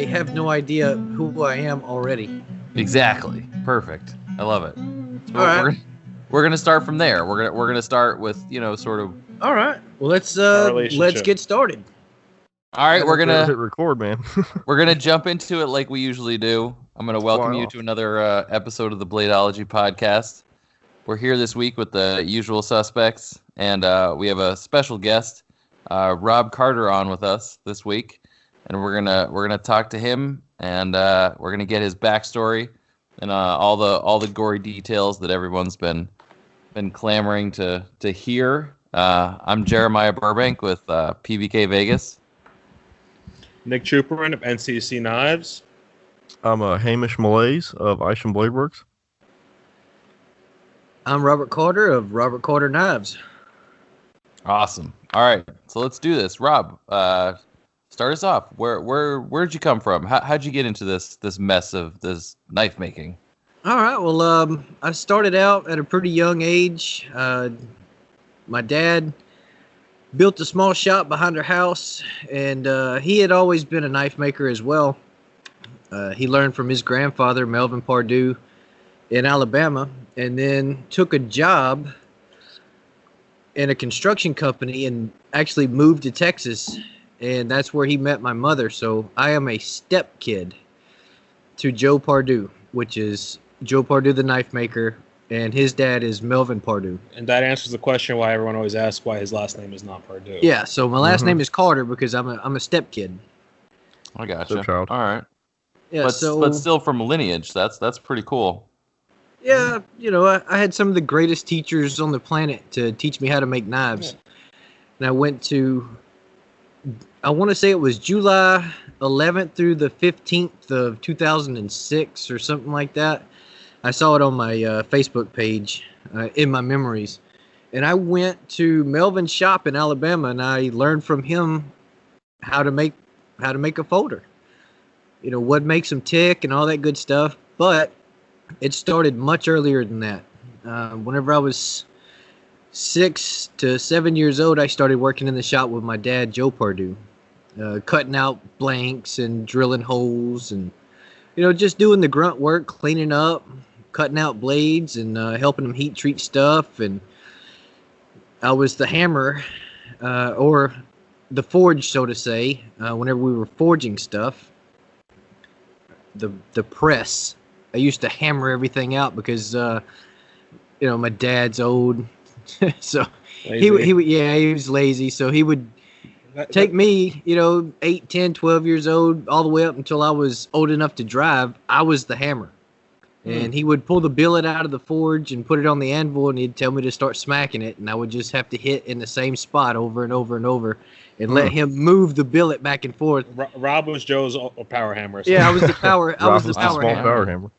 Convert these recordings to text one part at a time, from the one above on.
they have no idea who I am already. Exactly. Perfect. I love it. So All right. we're gonna start from there. We're gonna start with sort of. All right. Well, let's get started. All right, we're gonna hit record, man. We're gonna jump into it like we usually do. I'm gonna welcome you to another episode of the Bladeology podcast. We're here this week with the usual suspects, and we have a special guest, Rob Carter, on with us this week, and we're gonna talk to him, and we're gonna get his backstory and all the gory details that everyone's been clamoring to hear. I'm Jeremiah Burbank with PBK Vegas. Nick Chuperin of NCC Knives. I'm Hamish Malaise of Ice and Blade Works. I'm Robert Carter of Robert Carter Knives. Awesome. All right, so let's do this. Rob, start us off. Where'd you come from? How'd you get into this mess of this knife making? All right. Well, I started out at a pretty young age. My dad built a small shop behind our house, and he had always been a knife maker as well. He learned from his grandfather, Melvin Pardue, in Alabama, and then took a job in a construction company and actually moved to Texas, and that's where he met my mother. So I am a step kid to Joe Pardue, which is Joe Pardue, the knife maker, and his dad is Melvin Pardue. And that answers the question why everyone always asks why his last name is not Pardue. Yeah, so my last name is Carter because I'm a step kid. I gotcha. Child. All right. Yeah, but still from lineage. That's pretty cool. Yeah, I had some of the greatest teachers on the planet to teach me how to make knives. Yeah. And I went to, I want to say it was July 11th through the 15th of 2006 or something like that. I saw it on my Facebook page in my memories. And I went to Melvin's shop in Alabama, and I learned from him how to make a folder. What makes them tick and all that good stuff. But it started much earlier than that. Whenever I was 6 to 7 years old, I started working in the shop with my dad, Joe Pardue, cutting out blanks and drilling holes and, just doing the grunt work, cleaning up, cutting out blades and helping them heat treat stuff. And I was the hammer or the forge, so to say, whenever we were forging stuff. The press. I used to hammer everything out because, my dad's old, so he was lazy. So he would take me, 8, 10, 12 years old, all the way up until I was old enough to drive. I was the hammer. And he would pull the billet out of the forge and put it on the anvil, and he'd tell me to start smacking it, and I would just have to hit in the same spot over and over and over, and let him move the billet back and forth. Rob was Joe's power hammer. So. Yeah, I was the power. I was the small power hammer.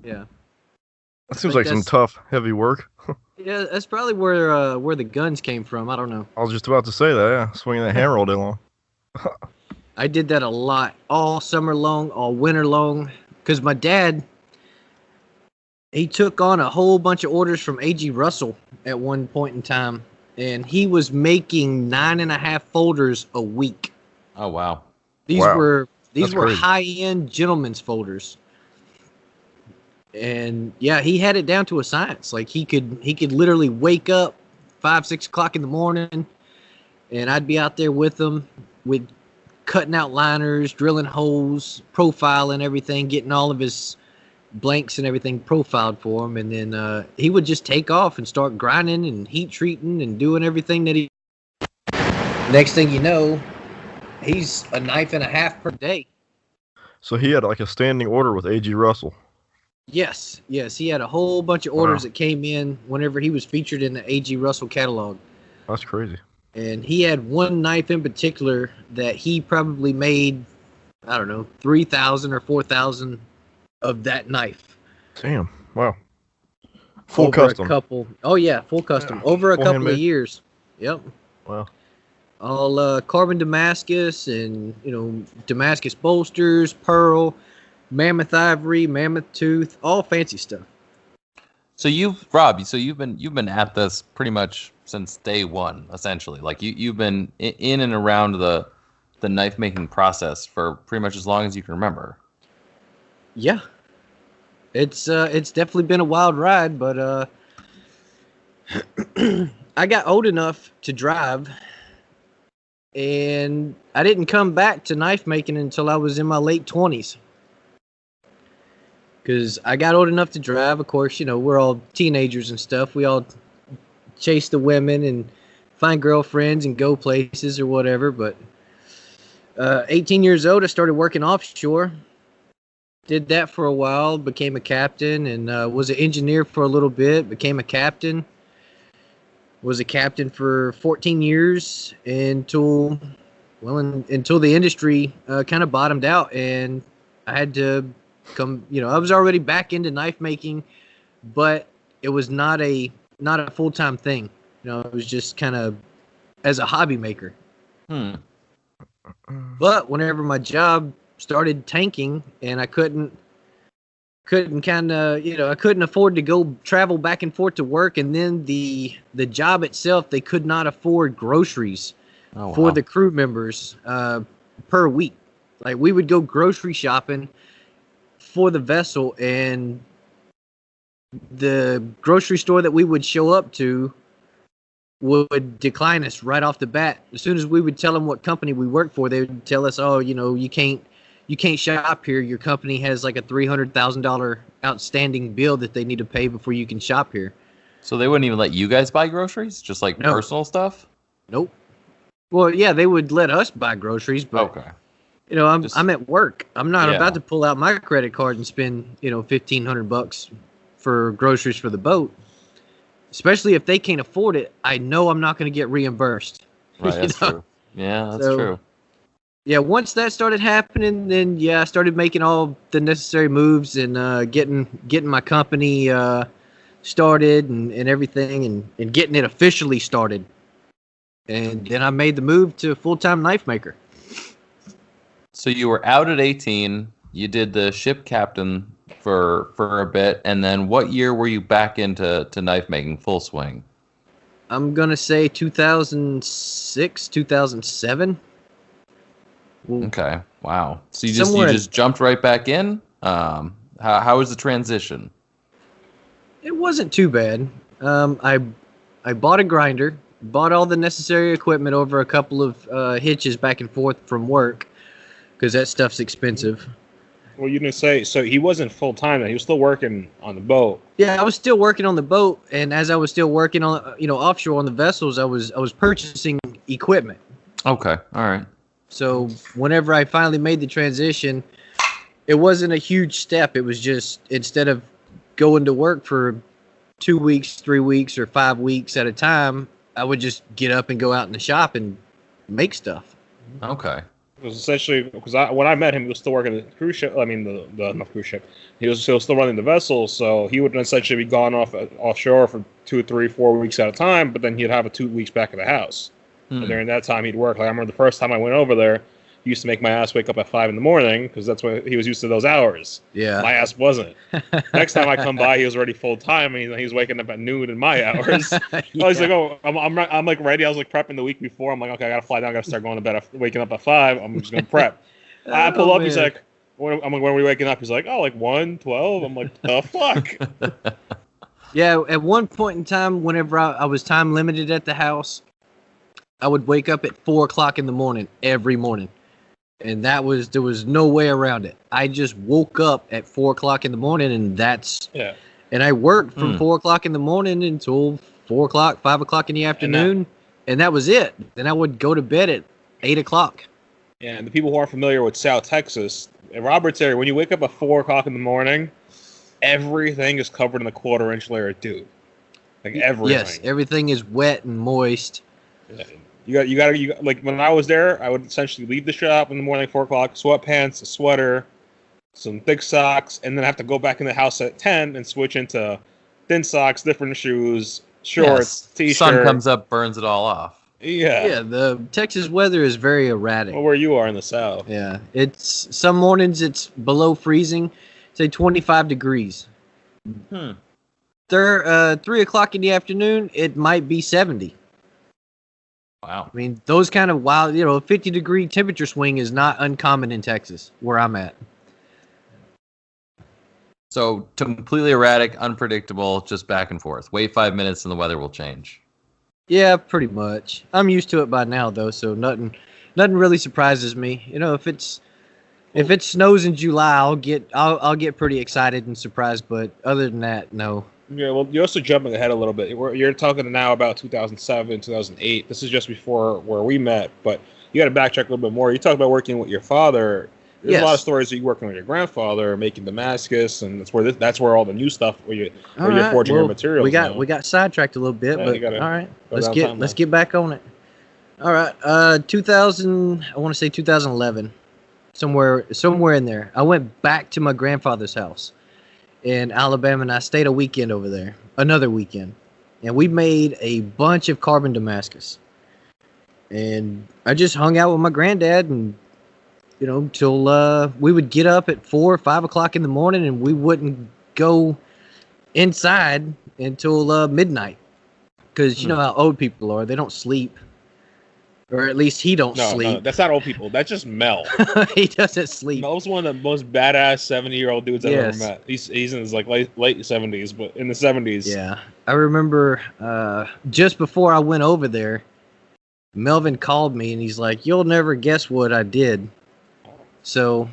Yeah. That seems like some tough, heavy work. Yeah, that's probably where the guns came from. I don't know. I was just about to say that. Yeah, swinging that hammer all day long. I did that a lot, all summer long, all winter long, because my dad. He took on a whole bunch of orders from A.G. Russell at one point in time, and he was making 9.5 folders a week. Oh wow! These were high-end gentlemen's folders, and yeah, he had it down to a science. Like he could literally wake up 5, 6 o'clock in the morning, and I'd be out there with him, with cutting out liners, drilling holes, profiling everything, getting all of his blanks and everything profiled for him, and then he would just take off and start grinding and heat treating and doing everything that he. Next thing you know, he's a knife and a half per day. So he had like a standing order with A.G. Russell. Yes, he had a whole bunch of orders that came in whenever he was featured in the A.G. Russell catalog. That's crazy. And he had one knife in particular that he probably made, I don't know, 3,000 or 4,000 of that knife. Damn! Wow. Full custom. Full custom. Over a couple of years. Yep. Wow. All carbon Damascus and Damascus bolsters, pearl, mammoth ivory, mammoth tooth, all fancy stuff. So you've been at this pretty much since day one, essentially. Like you've been in and around the the knife making process for pretty much as long as you can remember. Yeah. It's definitely been a wild ride, but I got old enough to drive, and I didn't come back to knife making until I was in my late 20s. Because I got old enough to drive. Of course, we're all teenagers and stuff. We all chase the women and find girlfriends and go places or whatever. But 18 years old, I started working offshore. Did that for a while, became a captain, and was an engineer for a little bit, became a captain. Was a captain for 14 years until the industry kind of bottomed out, and I had to come. I was already back into knife making, but it was not a full-time thing. It was just kind of as a hobby maker. But whenever my job started tanking and I couldn't I couldn't afford to go travel back and forth to work, and then the job itself, they could not afford groceries for the crew members per week. Like, we would go grocery shopping for the vessel, and the grocery store that we would show up to would decline us right off the bat. As soon as we would tell them what company we worked for, they would tell us, "Oh, you can't shop here. Your company has like a $300,000 outstanding bill that they need to pay before you can shop here." So they wouldn't even let you guys buy groceries? Just like personal stuff? Nope. Well, yeah, they would let us buy groceries, but okay. I'm at work. I'm not about to pull out my credit card and spend, $1,500 for groceries for the boat. Especially if they can't afford it, I know I'm not going to get reimbursed. Right, that's true. Yeah, that's true. Yeah, once that started happening, then I started making all the necessary moves and getting my company started and everything, and getting it officially started. And then I made the move to full-time knife maker. So you were out at 18. You did the ship captain for a bit, and then what year were you back into knife making full swing? I'm gonna say 2006, 2007. Okay, wow. So you just jumped right back in. How was the transition? It wasn't too bad. I bought a grinder, bought all the necessary equipment over a couple of hitches back and forth from work, because that stuff's expensive. Well, you didn't say, so he wasn't full-time then. He was still working on the boat. Yeah, I was still working on the boat, and as I was still working on, offshore on the vessels, I was purchasing equipment. Okay, all right. So whenever I finally made the transition, it wasn't a huge step. It was just, instead of going to work for 2 weeks, 3 weeks, or 5 weeks at a time, I would just get up and go out in the shop and make stuff. Okay. It was essentially, because when I met him, he was still working the cruise ship. I mean, not cruise ship. He was still running the vessel, so he would essentially be gone offshore for 2, 3, 4 weeks at a time. But then he'd have 2 weeks back at the house. And during that time, he'd work. Like, I remember the first time I went over there, he used to make my ass wake up at 5 in the morning because that's when he was used to those hours. Yeah, my ass wasn't. Next time I come by, he was already full time, and he was waking up at noon in my hours. I was like, "Oh, I'm like ready." I was like prepping the week before. I'm like, "Okay, I gotta fly down. I gotta start going to bed. Waking up at 5. I'm just gonna prep." I pull up. Man. He's like, "I'm like, when are we waking up?" He's like, "Oh, like 1, 12." I'm like, "The fuck." Yeah, at one point in time, whenever I was time limited at the house, I would wake up at 4 o'clock in the morning every morning. And there was no way around it. I just woke up at 4 o'clock in the morning, and and I worked from 4 o'clock in the morning until 4 o'clock, 5 o'clock in the afternoon, and that was it. Then I would go to bed at 8 o'clock. Yeah, and the people who aren't familiar with South Texas, in Roberts area, when you wake up at 4 o'clock in the morning, everything is covered in a 1/4-inch layer of dew. Like everything. Yes, everything is wet and moist. Yeah. You got like when I was there, I would essentially leave the shop in the morning, 4 o'clock, sweatpants, a sweater, some thick socks, and then have to go back in the house at 10 and switch into thin socks, different shoes, shorts, t-shirt. Sun comes up, burns it all off. Yeah. Yeah, the Texas weather is very erratic. Well, where you are in the south. Yeah, it's some mornings it's below freezing, say 25 degrees. 3 o'clock in the afternoon, it might be 70. Wow. I mean, those kind of wild, 50-degree temperature swing is not uncommon in Texas, where I'm at. So completely erratic, unpredictable, just back and forth. Wait 5 minutes and the weather will change. Yeah, pretty much. I'm used to it by now, though, so nothing really surprises me. If it snows in July, I'll get pretty excited and surprised, but other than that, no. Yeah, well, you're also jumping ahead a little bit. You're talking now about 2007, 2008. This is just before where we met, but you got to backtrack a little bit more. You talk about working with your father. There's a lot of stories of you working with your grandfather, making Damascus, and that's where all the new stuff where you're forging your materials. We got sidetracked a little bit, but all right, let's get back on it. All right, 2000. I want to say 2011, somewhere in there. I went back to my grandfather's house in Alabama, and I stayed a weekend over there, another weekend, and we made a bunch of carbon Damascus, and I just hung out with my granddad and. Till we would get up at 4 or 5 o'clock in the morning, and we wouldn't go inside until midnight. Because you know how old people are; they don't sleep, or at least he don't sleep. No, that's not old people. That's just Mel. He doesn't sleep. Mel's one of the most badass 70-year-old dudes I've ever met. He's in his late 70s, but in the 70s. Yeah, I remember just before I went over there, Melvin called me and he's like, "You'll never guess what I did." So,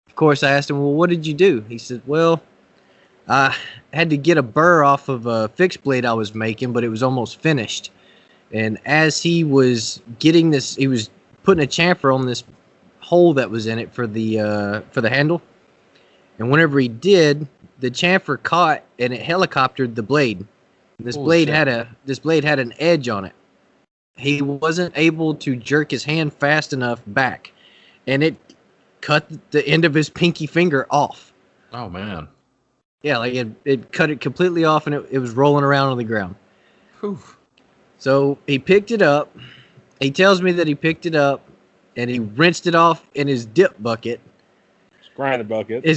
of course, I asked him, "Well, what did you do?" He said, "Well, I had to get a burr off of a fixed blade I was making, but it was almost finished. And as he was getting this, he was putting a chamfer on this hole that was in it for the handle. And whenever he did, the chamfer caught and it helicoptered the blade. This blade had an edge on it. He wasn't able to jerk his hand fast enough back, and it cut the end of his pinky finger off. Oh man. Yeah, like it cut it completely off, and it was rolling around on the ground. Whew. So he picked it up. He tells me that he picked it up and he rinsed it off in his dip bucket. His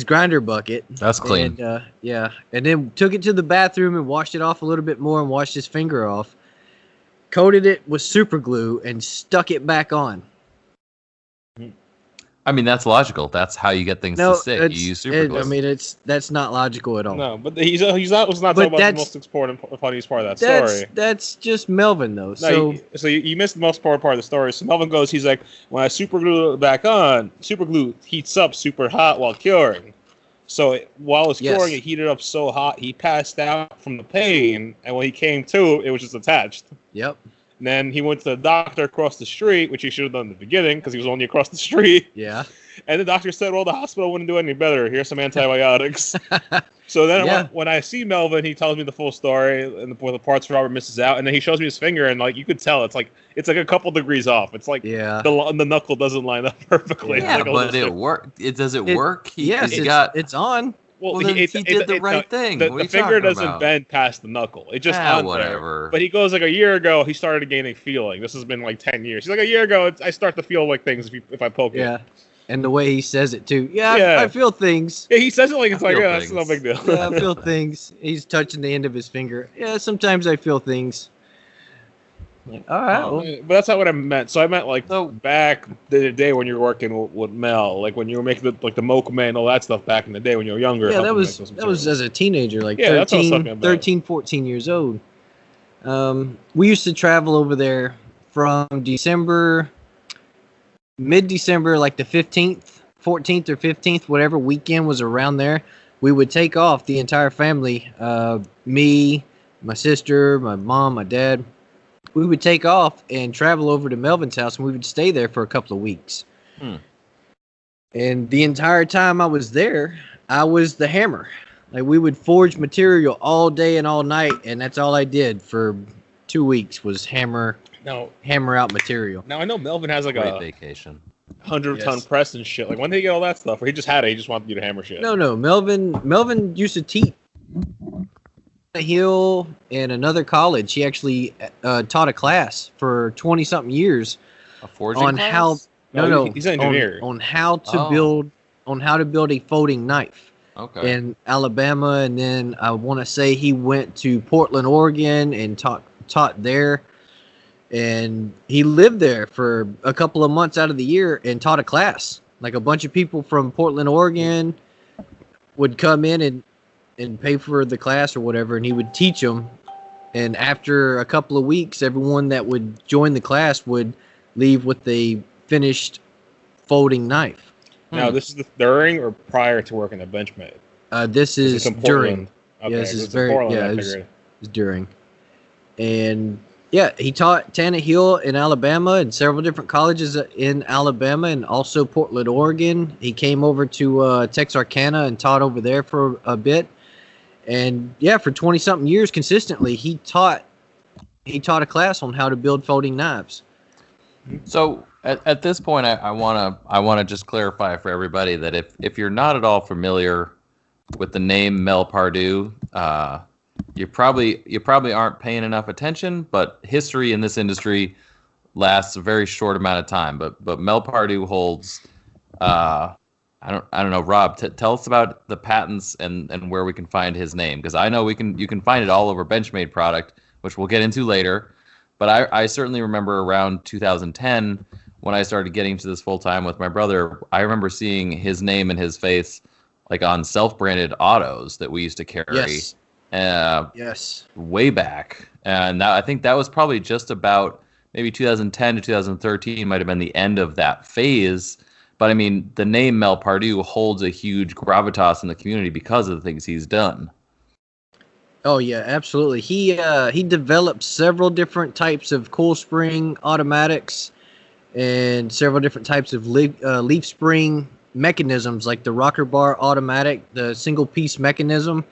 grinder bucket. That's clean. And, and then took it to the bathroom and washed it off a little bit more and washed his finger off. Coated it with super glue and stuck it back on. I mean, that's logical. That's how you get things to stick. You use super glue. I mean, that's not logical at all. No, but he's not talking about the most important, funniest part of that story. That's just Melvin, though. No, so you missed the most important part of the story. So Melvin goes, he's like, when I super glue it back on, super glue heats up super hot while curing. So while it was curing, it heated up so hot, he passed out from the pain, and when he came to, it was just attached. Yep. And then he went to the doctor across the street, which he should have done in the beginning because he was only across the street. Yeah. And the doctor said, well, the hospital wouldn't do any better. Here's some antibiotics. So then when I see Melvin, he tells me the full story and the parts Robert misses out. And then he shows me his finger, and like you could tell, it's like a couple degrees off. It's like the knuckle doesn't line up perfectly. Yeah, but it worked. Does it work? It's on. Well, then he did the right thing. The finger doesn't bend past the knuckle. It just whatever. There. But he goes like a year ago, he started gaining feeling. This has been like 10 years. He's like, a year ago, I start to feel like things if I poke it. Yeah. And the way he says it too. I feel things. Yeah, he says it like it's like, that's no big deal. Yeah, I feel things. He's touching the end of his finger. Yeah, sometimes I feel things. All right. But that's not what I meant. So I meant like back the day when you were working with Mel, like when you were making the Mocha and all that stuff back in the day when you were younger. Yeah, that was as a teenager, like 13, 14 years old. We used to travel over there from mid-December, like the 14th or 15th, whatever weekend was around there. We would take off, the entire family, me, my sister, my mom, my dad. We would take off and travel over to Melvin's house, and we would stay there for a couple of weeks. And the entire time I was there, I was the hammer. Like, we would forge material all day and all night, and that's all I did for 2 weeks was hammer out material. Now I know Melvin has like a vacation, 100-ton press and shit. Like, when did he get all that stuff? Or he just had it? He just wanted you to hammer shit. No. Melvin used to teach Hill in another college. He actually taught a class for 20-something years. A forging class? He's an engineer on how to build a folding knife. Okay. In Alabama, and then I want to say he went to Portland, Oregon, and taught there. And he lived there for a couple of months out of the year and taught a class. Like a bunch of people from Portland, Oregon would come in and pay for the class or whatever, and he would teach them. And after a couple of weeks, everyone that would join the class would leave with a finished folding knife. Now, this is during or prior to working at Benchmade? This is during. Okay, yeah, this is Portland, it's during. And yeah, he taught Tanner Hill in Alabama and several different colleges in Alabama and also Portland, Oregon. He came over to Texarkana and taught over there for a bit. And yeah, for 20-something years consistently, he taught a class on how to build folding knives. So at this point, I wanna just clarify for everybody that if you're not at all familiar with the name Mel Pardue, you probably aren't paying enough attention. But history in this industry lasts a very short amount of time. But Mel Pardue holds. I don't know, Rob. Tell us about the patents and where we can find his name, because I know you can find it all over Benchmade product, which we'll get into later. But I certainly remember around 2010 when I started getting to this full time with my brother. I remember seeing his name and his face like on self-branded autos that we used to carry. Yes. Yes. Way back, and I think that was probably just about maybe 2010 to 2013 might have been the end of that phase. But I mean, the name Mel Pardue holds a huge gravitas in the community because of the things he's done. Oh yeah, absolutely. He developed several different types of coil spring automatics and several different types of leaf spring mechanisms, like the rocker bar automatic, the single piece mechanism.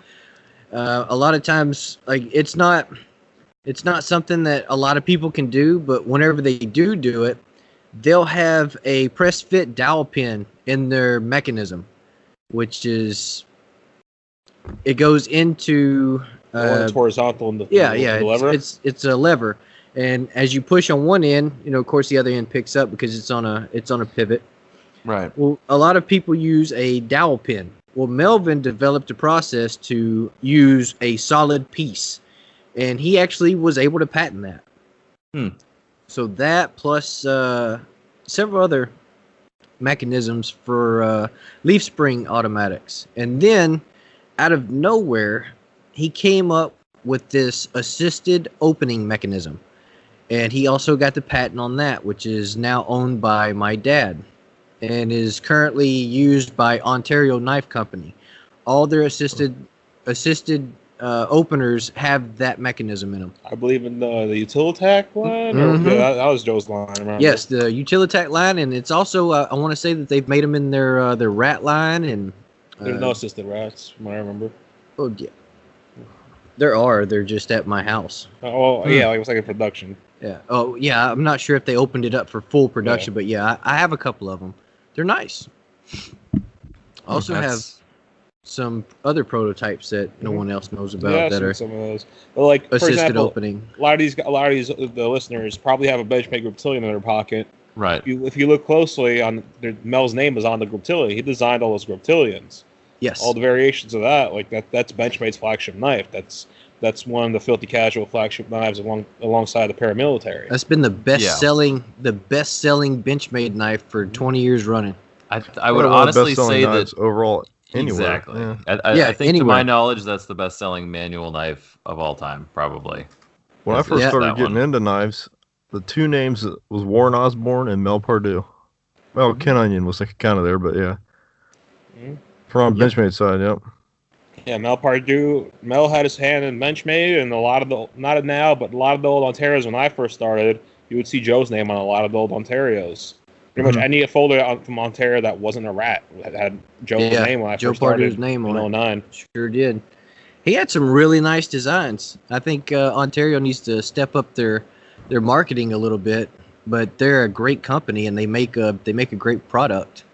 A lot of times, like it's not something that a lot of people can do, but whenever they do it, they'll have a press fit dowel pin in their mechanism, which is it goes into it's horizontal in the lever. It's a lever, and as you push on one end, of course the other end picks up because it's on a pivot. Right. Well, a lot of people use a dowel pin. Well, Melvin developed a process to use a solid piece, and he actually was able to patent that. So that plus several other mechanisms for leaf spring automatics. And then, out of nowhere, he came up with this assisted opening mechanism. And he also got the patent on that, which is now owned by my dad and is currently used by Ontario Knife Company. All their assisted openers have that mechanism in them. I believe in the Utilitac line. Mm-hmm. Yeah, that was Joe's line. Remember? Yes, the Utilitac line, and it's also I want to say that they've made them in their rat line, and there's no assisted rats, from what I remember. Oh yeah, there are. They're just at my house. Yeah, like it was like a production. Yeah. Oh yeah, I'm not sure if they opened it up for full production, but yeah, I have a couple of them. They're nice. I also have some other prototypes that no one else knows about that are some of those. But like assisted for example, opening. A lot of these the listeners probably have a Benchmade Griptilian in their pocket. Right. If you look closely, Mel's name is on the Griptilian. He designed all those Griptilians. Yes. All the variations of that, like that's Benchmade's flagship knife. That's one of the filthy casual flagship knives alongside the paramilitary. That's been the best selling Benchmade knife for 20 years running. I would honestly say that overall anywhere. Exactly. Yeah. I think anywhere. To my knowledge, that's the best selling manual knife of all time, probably. When I first started getting into knives, the two names was Warren Osborne and Mel Pardue. Well, Ken Onion was kind of there, but yeah. From Benchmade side, yep. Yeah, Mel Pardue. Mel had his hand in Benchmade, and a lot of the, not now, but a lot of the old Ontarios when I first started, you would see Joe's name on a lot of the old Ontarios. Pretty much any folder from Ontario that wasn't a rat had Joe's name when I first started. Pardue's name on in 09. Sure did. He had some really nice designs. I think Ontario needs to step up their marketing a little bit, but they're a great company and they make a great product.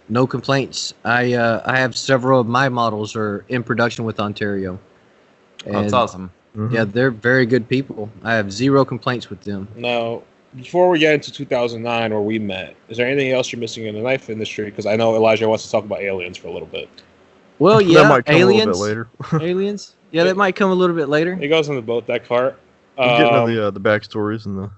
No complaints. I have several of my models are in production with Ontario. And, that's awesome. Yeah, they're very good people. I have zero complaints with them. Now, before we get into 2009 where we met, is there anything else you're missing in the knife industry? Because I know Elijah wants to talk about aliens for a little bit. Well, yeah, that might come aliens. A little bit later. Aliens. Yeah, that might come a little bit later. It goes on the boat, that cart. Getting into the backstories and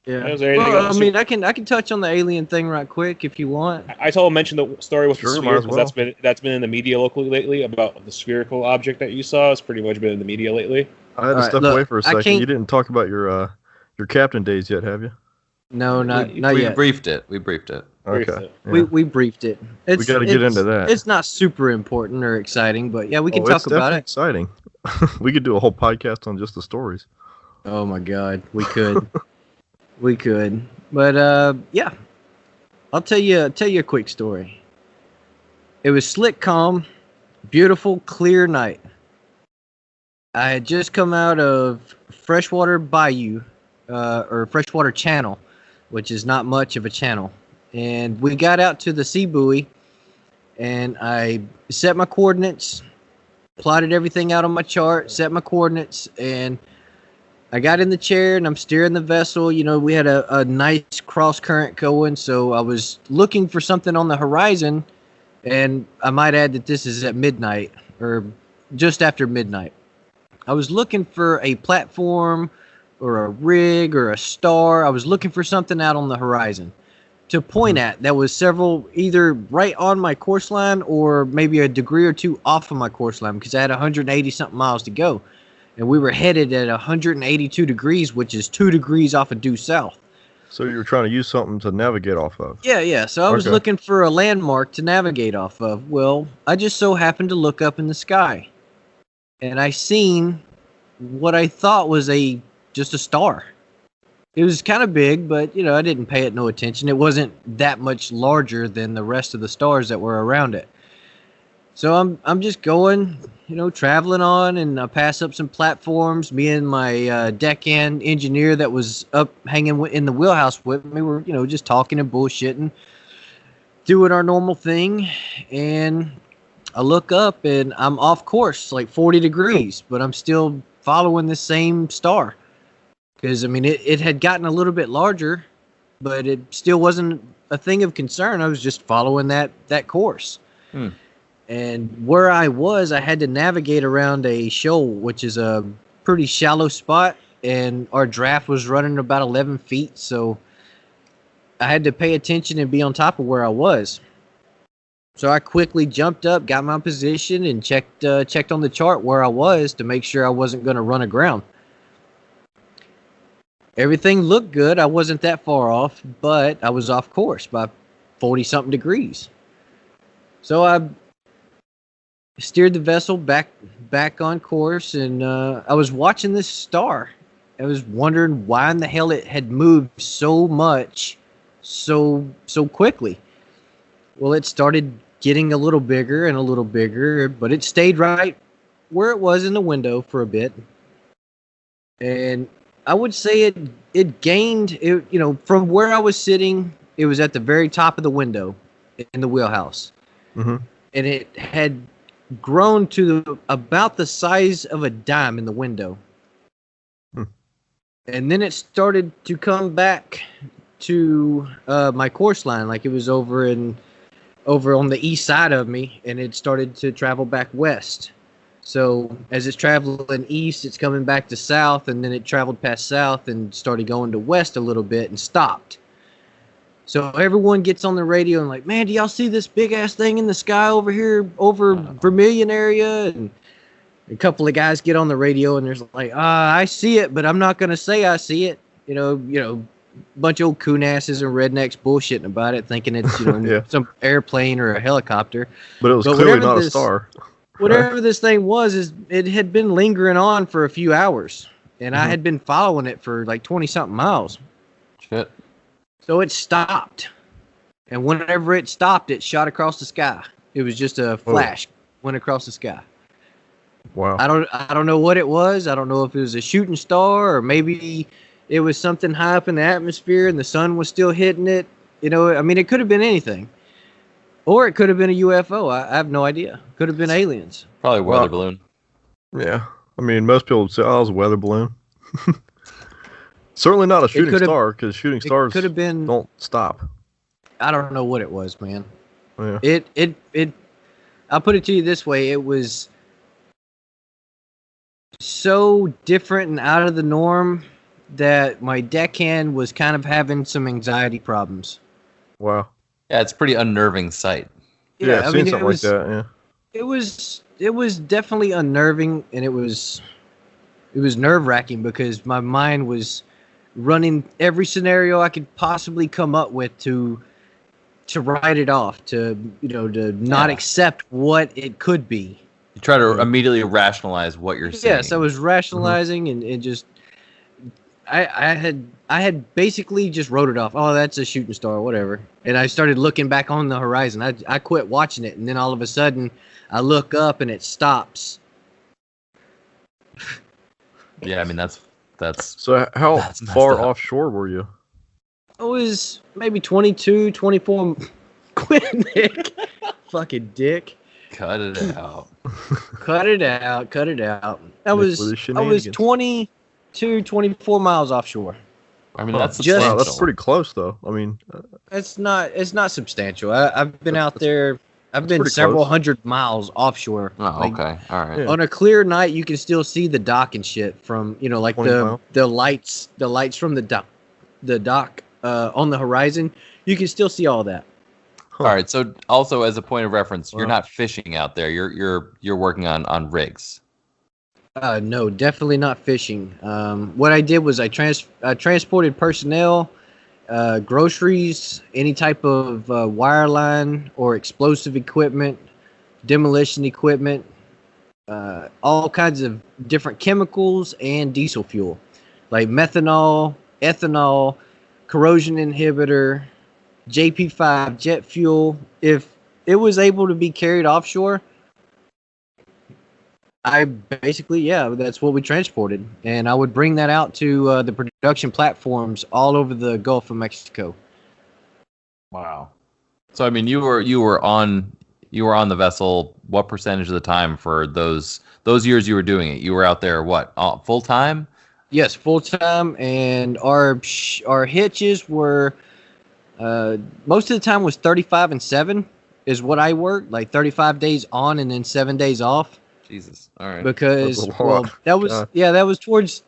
Yeah. Is there anything Well, I else mean, I can touch on the alien thing right quick if you want. I told him mention the story with Sure, the might sphere as because well. that's been in the media locally lately about the spherical object that you saw. It's pretty much been in the media lately. I had to Alright, step look, away for a I second. can't- You didn't talk about your captain days yet, have you? No, not we yet. briefed it. We briefed it. Okay. Yeah. We briefed it. We gotta get into that. It's not super important or exciting, but yeah, we can Oh, talk it's about definitely it. exciting. We could do a whole podcast on just the stories. Oh my God, we could, we could. But yeah, I'll tell you a quick story. It was slick, calm, beautiful, clear night. I had just come out of freshwater bayou, or freshwater channel, which is not much of a channel. And we got out to the sea buoy, and I set my coordinates, plotted everything out on my chart, set my coordinates, and I got in the chair and I'm steering the vessel. You know, we had a nice cross current going, so I was looking for something on the horizon. And I might add that this is at midnight or just after midnight. I was looking for a platform or a rig or a star. I was looking for something out on the horizon to point at that was several, either right on my course line or maybe a degree or two off of my course line, because I had 180 something miles to go. And we were headed at 182 degrees, which is 2 degrees off of due south. So you were trying to use something to navigate off of. Yeah. So I was looking for a landmark to navigate off of. Well, I just so happened to look up in the sky, and I seen what I thought was just a star. It was kind of big, but you know, I didn't pay it no attention. It wasn't that much larger than the rest of the stars that were around it. So I'm just going, you know, traveling on, and I pass up some platforms. Me and my deckhand engineer that was up hanging in the wheelhouse with me were, you know, just talking and bullshitting, doing our normal thing. And I look up and I'm off course like 40 degrees, but I'm still following the same star. Because, I mean, it had gotten a little bit larger, but it still wasn't a thing of concern. I was just following that course. And where I was, I had to navigate around a shoal, which is a pretty shallow spot, and our draft was running about 11 feet, so I had to pay attention and be on top of where I was. So I quickly jumped up, got my position, and checked on the chart where I was to make sure I wasn't going to run aground. Everything looked good. I wasn't that far off, but I was off course by 40-something degrees. So I steered the vessel back on course, and I was watching this star. I was wondering why in the hell it had moved so much so quickly. Well, it started getting a little bigger and a little bigger, but it stayed right where it was in the window for a bit. And I would say it gained, you know, from where I was sitting, it was at the very top of the window in the wheelhouse. Mm-hmm. And it had grown to about the size of a dime in the window. And then it started to come back to my course line, like it was over on the east side of me, and it started to travel back west. So as it's traveling east, it's coming back to south, and then it traveled past south and started going to west a little bit and stopped. So everyone gets on the radio and like, man, do y'all see this big ass thing in the sky over here, over Vermilion area? And a couple of guys get on the radio and there's like, I see it, but I'm not gonna say I see it. You know, bunch of old coon asses and rednecks bullshitting about it, thinking it's Yeah. some airplane or a helicopter. But it was clearly not a star. Whatever this thing was, is it had been lingering on for a few hours, and I had been following it for like 20-something miles. Shit. So it stopped, and whenever it stopped, it shot across the sky. It was just a flash, went across the sky. Wow. I don't know what it was. I don't know if it was a shooting star or maybe it was something high up in the atmosphere and the sun was still hitting it. You know, I mean, it could have been anything. Or it could have been a UFO. I have no idea. Could have been aliens. Probably a weather balloon. Yeah. I mean, most people would say, oh, it was a weather balloon. Certainly not a shooting star, because shooting stars could have been, don't stop. I don't know what it was, man. Yeah. It I'll put it to you this way. It was so different and out of the norm. that my deckhand was kind of having some anxiety problems. Wow. Yeah, it's a pretty unnerving sight. Yeah, I've seen something like that. Yeah. It was definitely unnerving, and it was nerve-wracking because my mind was running every scenario I could possibly come up with to write it off, to not accept what it could be. You try to immediately rationalize what you're saying. Yes, I was rationalizing and just I had basically just wrote it off. Oh, that's a shooting star, whatever. And I started looking back on the horizon. I quit watching it, and then all of a sudden I look up and it stops. Yeah, I mean that's. So how far offshore were you? I was maybe 22, 24. Quit, Nick. Fucking dick. Cut it out. Cut it out. I was 22, 24 miles offshore. I mean, that's pretty close, though. I mean, it's not substantial. I've been out there. I've been several hundred miles offshore. Oh, okay, all right. Yeah. On a clear night, you can still see the dock and shit from like the lights from the dock on the horizon. You can still see all that. Huh. All right. So, also as a point of reference, you're not fishing out there. You're working on rigs. No, definitely not fishing. What I did was I transported personnel, groceries, any type of wireline or explosive equipment, demolition equipment, all kinds of different chemicals and diesel fuel, like methanol, ethanol, corrosion inhibitor, JP5, jet fuel. If it was able to be carried offshore, that's what we transported. And I would bring that out to the production platforms all over the Gulf of Mexico. Wow. So, I mean, you were on the vessel what percentage of the time for those years you were doing it? You were out there, what, full time? Yes, full time. And our hitches were, most of the time was 35 and 7 is what I worked, like 35 days on and then 7 days off. Jesus. All right. Because that was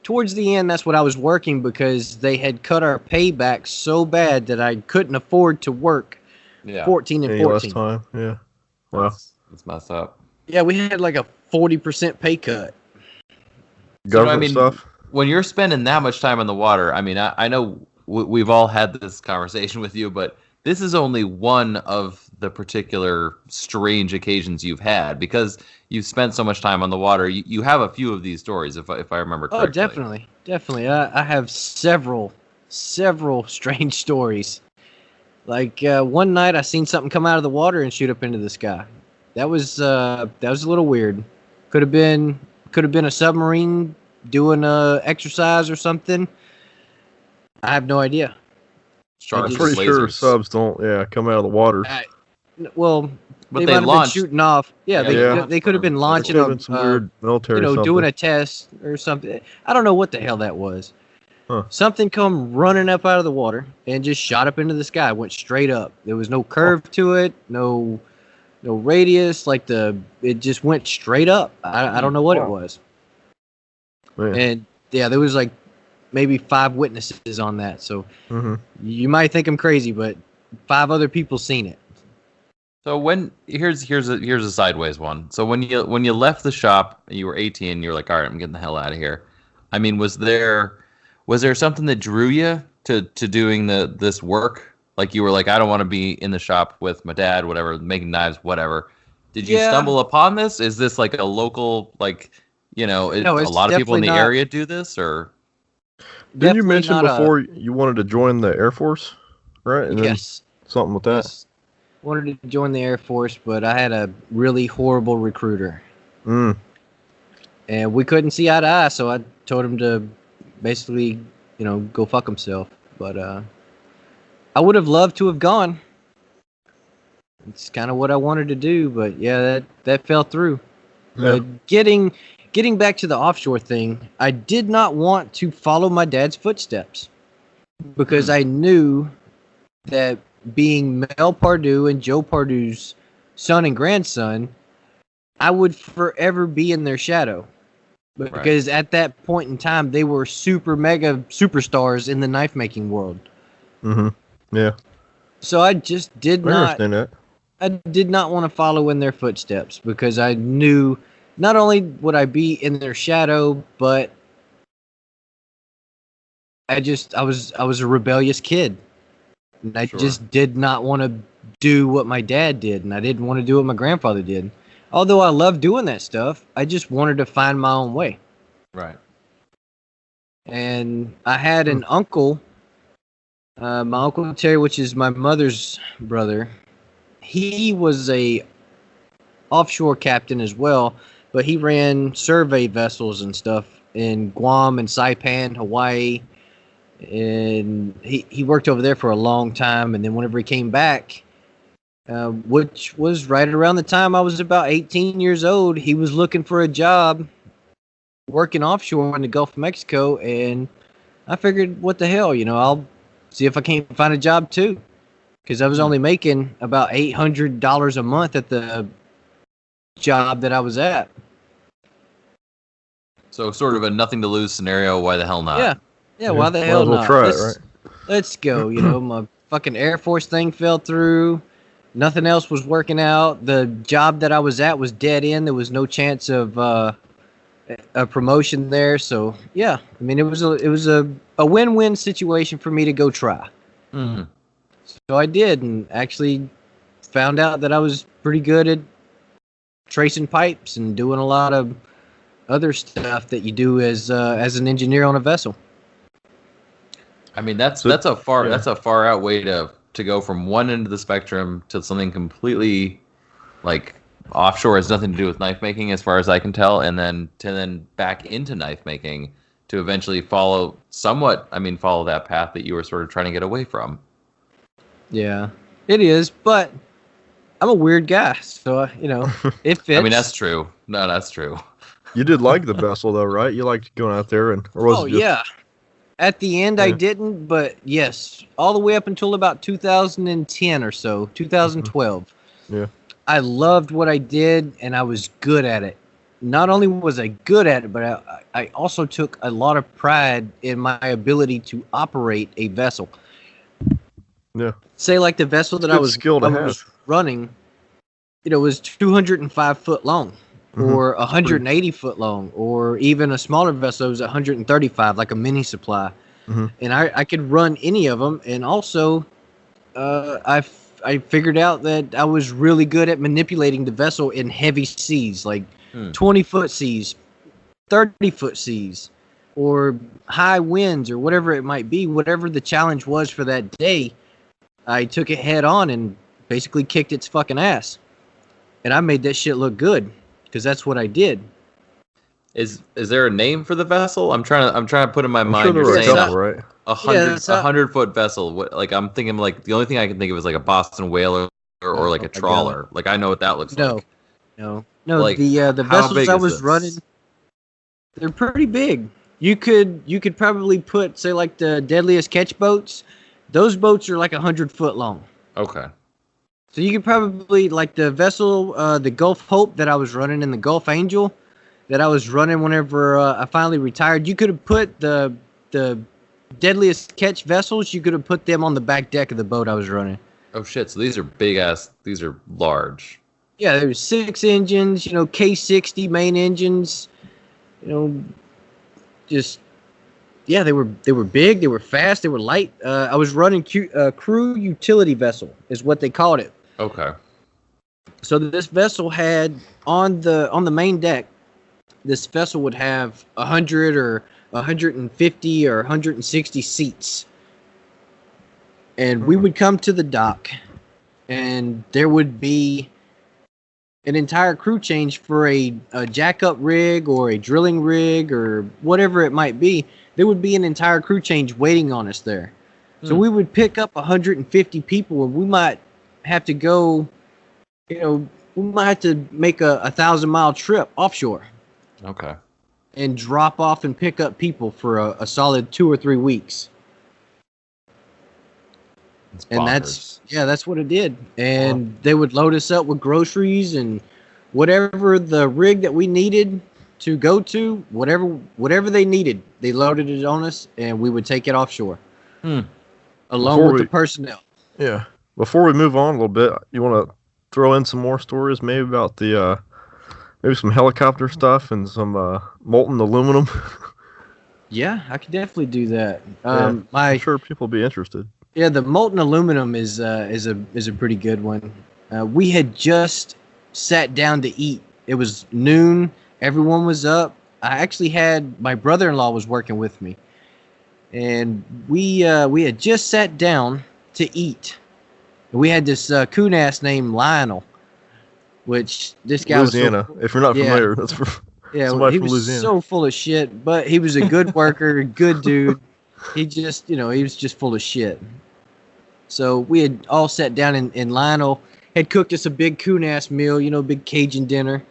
towards the end. That's what I was working because they had cut our pay back so bad that I couldn't afford to work 14 and 14. Time. Yeah. Wow. That's messed up. Yeah, we had like a 40% pay cut. Government stuff. When you're spending that much time on the water, I mean, I know we've all had this conversation with you, but this is only one of the particular strange occasions you've had because you've spent so much time on the water. You have a few of these stories, if I remember correctly. Oh, definitely. I have several strange stories. Like one night, I seen something come out of the water and shoot up into the sky. That was a little weird. Could have been a submarine doing a exercise or something. I have no idea. I'm pretty sure subs don't come out of the water. Well, but they might have been shooting off. Yeah, they could have been launching some weird military doing a test or something. I don't know what the hell that was. Huh. Something come running up out of the water and just shot up into the sky. Went straight up. There was no curve to it, no radius. It just went straight up. I don't know what it was. Man. And there was like maybe 5 witnesses on that. So you might think I'm crazy, but 5 other people seen it. So here's a sideways one. So when you left the shop, you were 18. You were like, all right, I'm getting the hell out of here. I mean, was there something that drew you to doing this work? Like you were like, I don't want to be in the shop with my dad, whatever, making knives, whatever. Did you stumble upon this? Is this like a local, like, a lot of people in the area do this, or? Didn't you mention before you wanted to join the Air Force, right? And yes. Something with that. Yes. Wanted to join the Air Force, but I had a really horrible recruiter. And we couldn't see eye to eye, so I told him to basically, go fuck himself. But I would have loved to have gone. It's kind of what I wanted to do, but that fell through. Yeah. Getting back to the offshore thing, I did not want to follow my dad's footsteps because I knew that being Mel Pardue and Joe Pardue's son and grandson, I would forever be in their shadow. because at that point in time they were super mega superstars in the knife making world. Yeah. So I just did not. Understand that. I did not want to follow in their footsteps because I knew not only would I be in their shadow, but I was a rebellious kid. And I just did not want to do what my dad did, and I didn't want to do what my grandfather did. Although I loved doing that stuff, I just wanted to find my own way. Right. And I had an uncle, my Uncle Terry, which is my mother's brother. He was a offshore captain as well, but he ran survey vessels and stuff in Guam and Saipan, Hawaii. And he worked over there for a long time, and then whenever he came back, which was right around the time I was about 18 years old, he was looking for a job working offshore in the Gulf of Mexico, and I figured, what the hell, I'll see if I can't find a job too, because I was only making about $800 a month at the job that I was at. So sort of a nothing to lose scenario. Why the hell not? Yeah, why the hell not? Try it, right? Let's go. My fucking Air Force thing fell through. Nothing else was working out. The job that I was at was dead end. There was no chance of a promotion there. So yeah, I mean, it was a win-win situation for me to go try. Mm-hmm. So I did, and actually found out that I was pretty good at tracing pipes and doing a lot of other stuff that you do as an engineer on a vessel. I mean, that's a far out way to go from one end of the spectrum to something completely like offshore, has nothing to do with knife making, as far as I can tell, and then back into knife making to eventually follow that path that you were sort of trying to get away from. Yeah, it is, but I'm a weird guy, so it fits. I mean, that's true. No, that's true. You did like the vessel, though, right? You liked going out there, or was it just... yeah. At the end, I didn't, but yes, all the way up until about 2010 or so, 2012. Yeah. I loved what I did, and I was good at it. Not only was I good at it, but I also took a lot of pride in my ability to operate a vessel. Yeah. Say like the vessel that I was running, was 205 foot long. Or 180 foot long, or even a smaller vessel was 135, like a mini supply. And I could run any of them. And also, I figured out that I was really good at manipulating the vessel in heavy seas, like 20-foot seas, 30-foot seas, or high winds, or whatever it might be. Whatever the challenge was for that day, I took it head on and basically kicked its fucking ass. And I made that shit look good. Because that's what I did. Is there a name for the vessel? I'm trying to put in my mind. Sure, you're saying right? 100-foot vessel. I'm thinking like the only thing I can think of is like a Boston whaler or like a trawler. Like I know what that looks like. No. Like, the vessels I was running, they're pretty big. You could probably put, say, like the deadliest catch boats. Those boats are like 100 foot long. Okay. So you could probably, like the vessel, the Gulf Hope that I was running, and the Gulf Angel that I was running whenever I finally retired, you could have put the deadliest catch vessels, you could have put them on the back deck of the boat I was running. Oh shit, so these are these are large. Yeah, there was 6 engines, K60 main engines, just... Yeah, they were big, they were fast, they were light. I was running crew utility vessel, is what they called it. Okay. So this vessel had on the main deck, this vessel would have 100 or 150 or 160 seats. And we would come to the dock, and there would be an entire crew change for a jack-up rig or a drilling rig or whatever it might be. There would be an entire crew change waiting on us there. So we would pick up 150 people, and we might have to go, we might have to make a 1,000-mile trip offshore. Okay. And drop off and pick up people for a solid 2 or 3 weeks. And that's what it did. And they would load us up with groceries and whatever the rig that we needed. to go to, whatever they needed, they loaded it on us, and we would take it offshore, along with the personnel. Yeah. Before we move on a little bit, you want to throw in some more stories, maybe about the maybe some helicopter stuff and some molten aluminum. Yeah, I could definitely do that. I'm sure people will be interested. Yeah, the molten aluminum is a pretty good one. We had just sat down to eat. It was noon. Everyone was up. I actually had my brother-in-law was working with me, and we had just sat down to eat. We had this coon ass named Lionel, which this guy Louisiana. was. If you're not familiar, that's for somebody he from was Louisiana. so full of shit, but he was a good worker, good dude. He just, he was just full of shit. So we had all sat down, and Lionel had cooked us a big coon-ass meal, big Cajun dinner.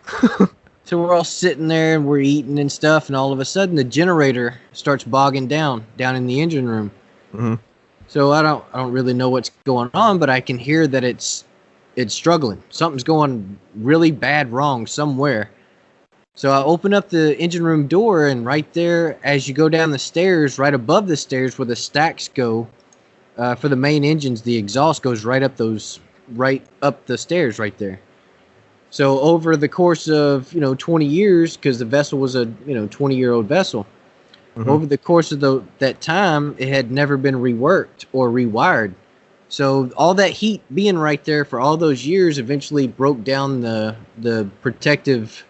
So we're all sitting there, and we're eating and stuff, and all of a sudden the generator starts bogging down in the engine room. Mm-hmm. So I don't really know what's going on, but I can hear that it's struggling. Something's going really bad wrong somewhere. So I open up the engine room door, and right there, as you go down the stairs, right above the stairs where the stacks go, for the main engines, the exhaust goes right up the stairs right there. So over the course of 20 years, because the vessel was a 20-year-old vessel, over the course of that time, it had never been reworked or rewired. So all that heat being right there for all those years eventually broke down the protective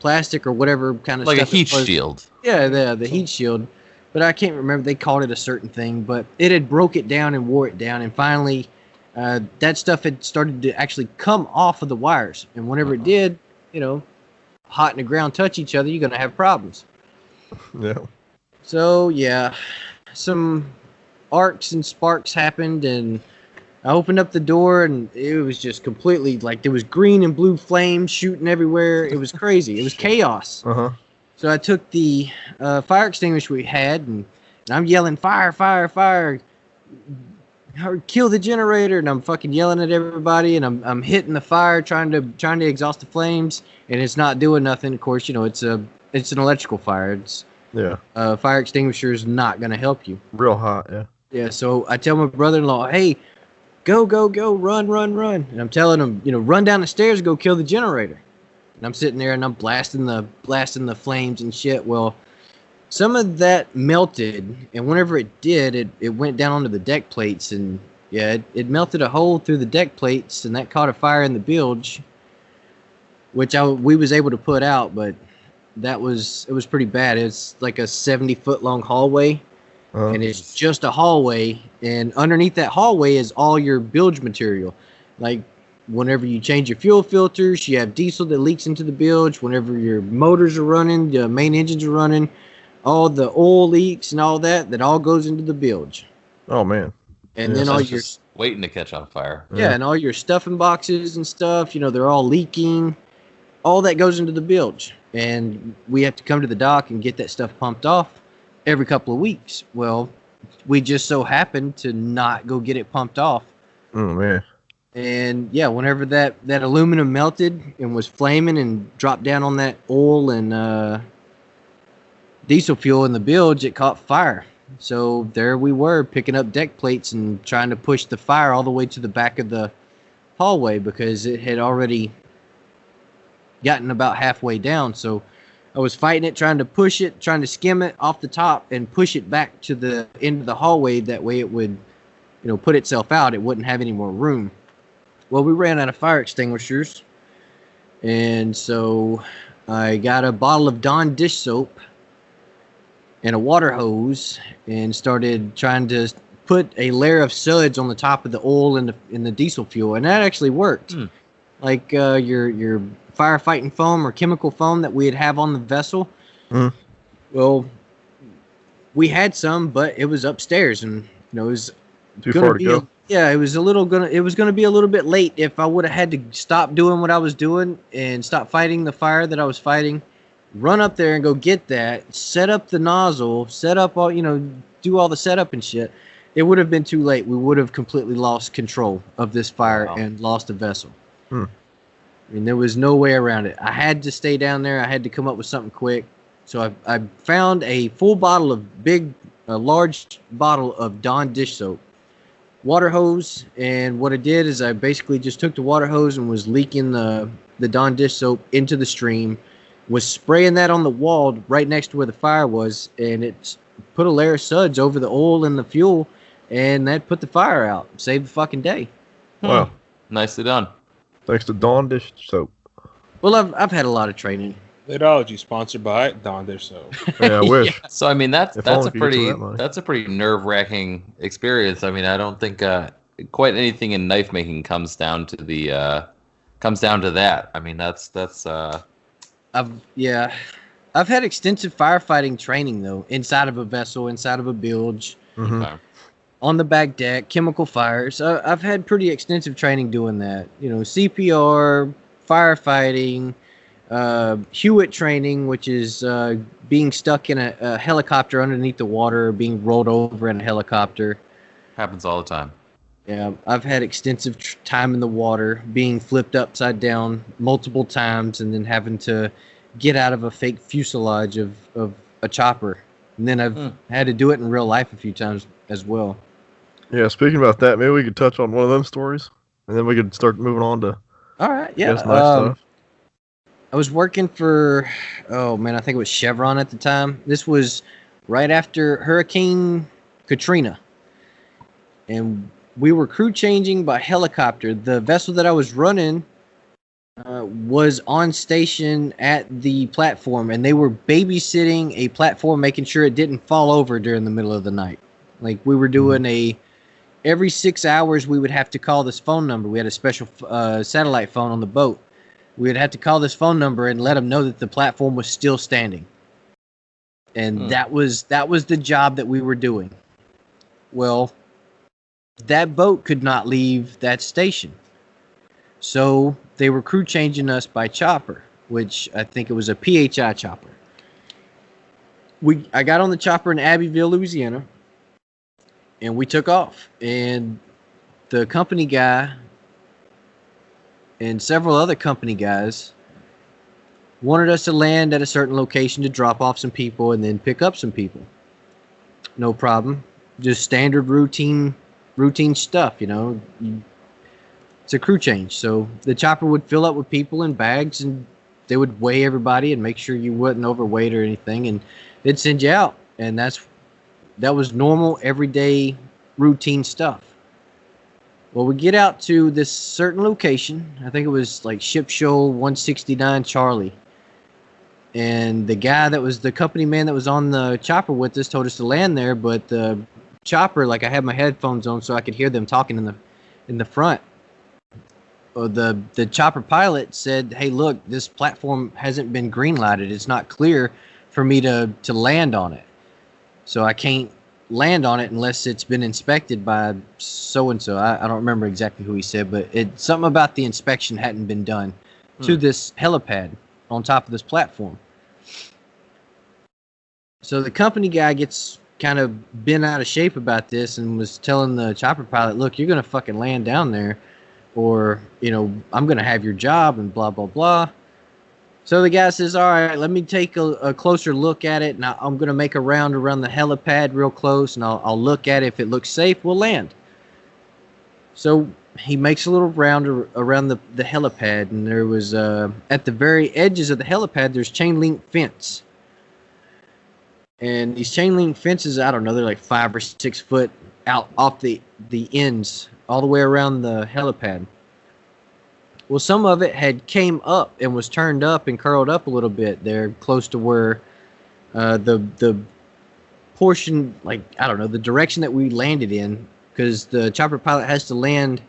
plastic or whatever kind of like stuff. Like a heat shield. Yeah, the heat shield. But I can't remember. They called it a certain thing. But it had broke it down and wore it down. And finally, that stuff had started to actually come off of the wires. And whenever it did, hot and the ground touch each other, you're going to have problems. Yeah. So, yeah, some arcs and sparks happened, and I opened up the door, and it was just completely, like, there was green and blue flames shooting everywhere. It was crazy. It was chaos. Uh-huh. So I took the fire extinguisher we had, and I'm yelling, fire, fire, fire, kill the generator, and I'm fucking yelling at everybody, and I'm hitting the fire, trying to exhaust the flames, and it's not doing nothing. Of course, it's an electrical fire. Fire extinguisher is not going to help you. Real hot, yeah. Yeah, so I tell my brother-in-law, hey, go, run. And I'm telling him, run down the stairs, go kill the generator. And I'm sitting there and I'm blasting the flames and shit. Well, some of that melted, and whenever it did, it went down onto the deck plates, and yeah, it melted a hole through the deck plates, and that caught a fire in the bilge, which we was able to put out, but it was pretty bad. It's like a 70-foot long hallway, and it's just a hallway, and underneath that hallway is all your bilge material. Like whenever you change your fuel filters, you have diesel that leaks into the bilge. Whenever your motors are running, the main engines are running, all the oil leaks and all that all goes into the bilge. Oh man. And then all your waiting to catch on fire. Yeah, and all your stuffing boxes and stuff, they're all leaking. All that goes into the bilge. And we have to come to the dock and get that stuff pumped off every couple of weeks. Well, we just so happened to not go get it pumped off. Oh, man. And, yeah, whenever that aluminum melted and was flaming and dropped down on that oil and diesel fuel in the bilge, it caught fire. So there we were, picking up deck plates and trying to push the fire all the way to the back of the hallway because it had already gotten about halfway down. So I was fighting it, trying to push it, trying to skim it off the top and push it back to the end of the hallway. That way it would, put itself out. It wouldn't have any more room. Well, we ran out of fire extinguishers. And so I got a bottle of Dawn dish soap and a water hose and started trying to put a layer of suds on the top of the oil and the diesel fuel. And that actually worked. Like your firefighting foam or chemical foam that we'd have on the vessel. Well, we had some, but it was upstairs, and it was too far to go. It was gonna be a little bit late if I would have had to stop doing what I was doing and stop fighting the fire that I was fighting, run up there and go get that, set up the nozzle, set up all, do all the setup and shit. It would have been too late. We would have completely lost control of this fire and lost the vessel. I mean, there was no way around it. I had to stay down there. I had to come up with something quick. So I found a full bottle of a large bottle of Dawn dish soap, water hose, and what I did is I basically just took the water hose and was leaking the Dawn dish soap into the stream, was spraying that on the wall right next to where the fire was, and it put a layer of suds over the oil and the fuel, and that put the fire out. Saved the fucking day. Wow. Nicely done. Thanks to Dawn dish soap. Well, I've had a lot of training. Bladeology sponsored by Dawn Dish Soap. Yeah, I wish. Yeah. So I mean that's a pretty that nerve-wracking experience. I mean, I don't think quite anything in knife making comes down to that. I mean, that's I've had extensive firefighting training though, inside of a vessel, inside of a bilge, on the back deck, chemical fires. I've had pretty extensive training doing that. You know, CPR, firefighting, Hewitt training, which is being stuck in a helicopter underneath the water, or being rolled over in a helicopter. Happens all the time. Yeah, I've had extensive time in the water, being flipped upside down multiple times, and then having to get out of a fake fuselage of a chopper. And then I've had to do it in real life a few times as well. Yeah, speaking about that, maybe we could touch on one of them stories, and then we could start moving on to. All right, yeah. Nice stuff. I was working for, I think it was Chevron at the time. This was right after Hurricane Katrina. And we were crew changing by helicopter. The vessel that I was running was on station at the platform, and they were babysitting a platform, making sure it didn't fall over during the middle of the night. Like, we were doing every 6 hours we would have to call this phone number. We had a special satellite phone on the boat. We would have to call this phone number and let them know that the platform was still standing. And that was the job that we were doing. Well, that boat could not leave that station. So they were crew changing us by chopper, which I think it was a PHI chopper. I got on the chopper in Abbeville, Louisiana, and we took off. And the company guy and several other company guys wanted us to land at a certain location to drop off some people and then pick up some people. No problem. Just standard routine stuff, you know. It's a crew change. So the chopper would fill up with people in bags, and they would weigh everybody and make sure you wasn't overweight or anything, and they'd send you out. And that was normal, everyday, routine stuff. Well, we get out to this certain location. I think it was like Ship Shoal 169 Charlie. And the guy that was the company man that was on the chopper with us told us to land there, but the chopper, like, I had my headphones on so I could hear them talking in the front. The chopper pilot said, "Hey, look, this platform hasn't been green lighted. It's not clear for me to land on it. So I can't land on it unless it's been inspected by so-and-so." I don't remember exactly who he said, but it's something about the inspection hadn't been done to this helipad on top of this platform. So the company guy gets kind of bent out of shape about this and was telling the chopper pilot, "Look, you're going to fucking land down there, or, you know, I'm going to have your job," and blah, blah, blah. So the guy says, "All right, let me take a closer look at it, and I'm going to make a round around the helipad real close, and I'll look at it. If it looks safe, we'll land." So he makes a little round around the helipad, and there was, at the very edges of the helipad, there's chain link fence. And these chain link fences, I don't know, they're like 5 or 6 foot out off the ends all the way around the helipad. Well, some of it had came up and was turned up and curled up a little bit there, close to where the portion, like, I don't know, the direction that we landed in, because the chopper pilot has to land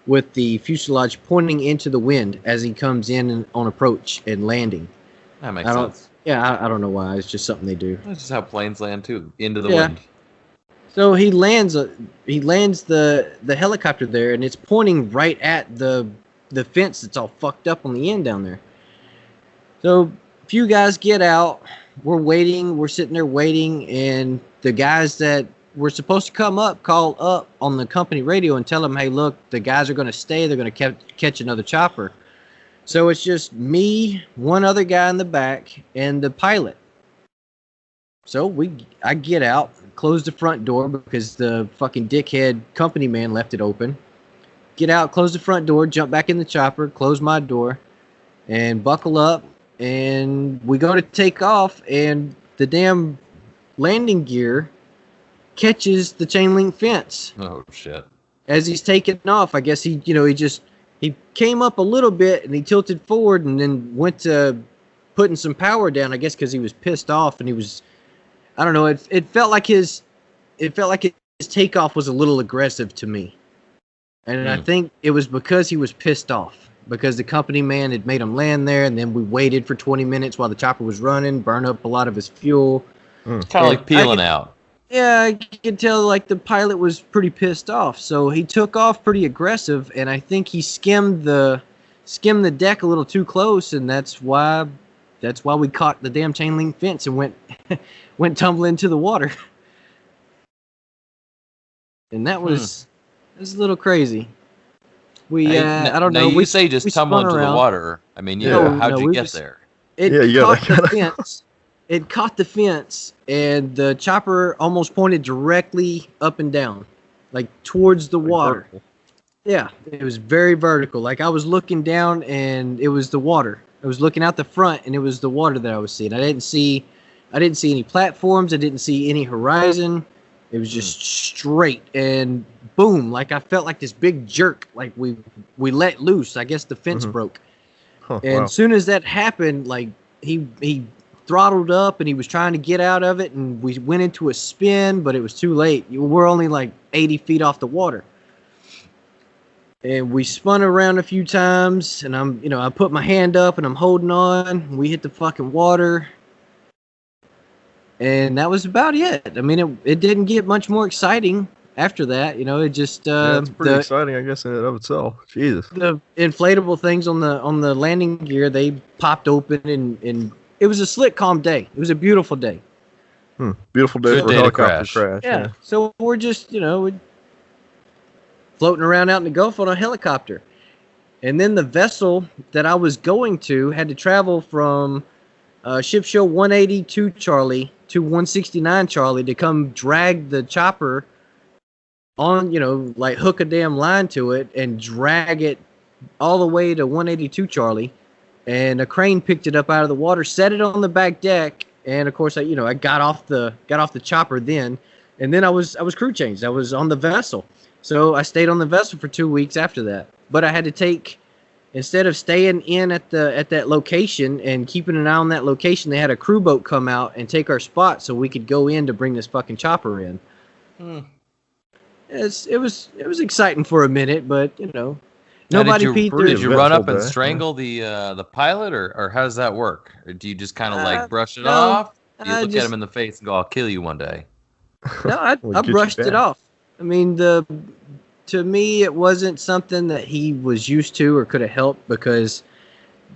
with the fuselage pointing into the wind as he comes in on approach and landing. That makes sense. Yeah, I don't know why. It's just something they do. That's just how planes land too, into the wind. So he lands the helicopter there, and it's pointing right at the fence that's all fucked up on the end down there. So a few guys get out. We're waiting. We're sitting there waiting, and the guys that were supposed to come up call up on the company radio and tell them, "Hey, look, the guys are going to stay. They're going to catch another chopper." So it's just me, one other guy in the back, and the pilot. So I get out, close the front door because the fucking dickhead company man left it open. Get out, close the front door, jump back in the chopper, close my door, and buckle up. And we go to take off, and the damn landing gear catches the chain link fence. Oh shit! As he's taking off, I guess he came up a little bit and he tilted forward and then went to putting some power down. I guess because he was pissed off and he was, I don't know. It felt like his takeoff was a little aggressive to me, and I think it was because he was pissed off. Because the company man had made him land there, and then we waited for 20 minutes while the chopper was running, burn up a lot of his fuel. Kind of like peeling out. Yeah, I could tell like the pilot was pretty pissed off. So he took off pretty aggressive, and I think he skimmed the deck a little too close, and that's why we caught the damn chain link fence and went tumbling into the water. And that was a little crazy. I don't know. You say just tumble into the water. I mean, how'd you get there? It caught the fence. It caught the fence, and the chopper almost pointed directly up and down, like towards the water. Vertical. Yeah, it was very vertical. Like I was looking down, and it was the water. I was looking out the front, and it was the water that I was seeing. I didn't see any platforms. I didn't see any horizon. It was just straight and boom. Like I felt like this big jerk. Like we let loose. I guess the fence broke. And as soon as that happened, like he throttled up and he was trying to get out of it, and we went into a spin, but it was too late. We're only like 80 feet off the water. And we spun around a few times, and I put my hand up and I'm holding on. We hit the fucking water. And that was about it. I mean, it didn't get much more exciting after that. It just it's pretty exciting, I guess, in and of itself. Jesus. The inflatable things on the landing gear, they popped open, and it was a slick, calm day. It was a beautiful day. Beautiful day for a helicopter crash. Yeah. So we're just we're floating around out in the Gulf on a helicopter, and then the vessel that I was going to had to travel from ship show 182 Charlie to 169 Charlie to come drag the chopper on, like hook a damn line to it and drag it all the way to 182 Charlie. And a crane picked it up out of the water, set it on the back deck, and of course I got off the chopper then, and then I was crew changed. I was on the vessel. So I stayed on the vessel for 2 weeks after that. But I had to take, instead of staying in at that location and keeping an eye on that location, they had a crew boat come out and take our spot so we could go in to bring this fucking chopper in. It was exciting for a minute, but nobody peed through. Did you run up and strangle the pilot, or how does that work? Or do you just kind of like brush it off? Do you look at him in the face and go, "I'll kill you one day"? No, I brushed it off. I mean, to me, it wasn't something that he was used to or could have helped, because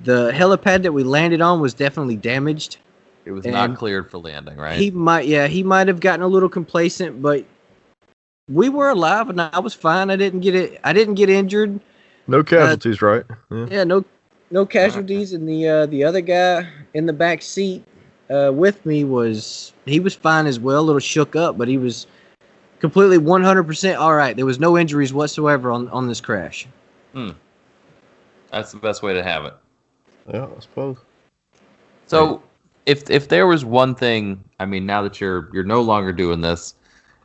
the helipad that we landed on was definitely damaged. It was not cleared for landing, right? He might have gotten a little complacent, but we were alive and I was fine. I didn't get injured. No casualties, right? Yeah, no casualties. And the other guy in the back seat with me was fine as well, a little shook up, but he was completely 100% all right. There was no injuries whatsoever on this crash. That's the best way to have it. Yeah, I suppose. So, if there was one thing, I mean, now that you're no longer doing this,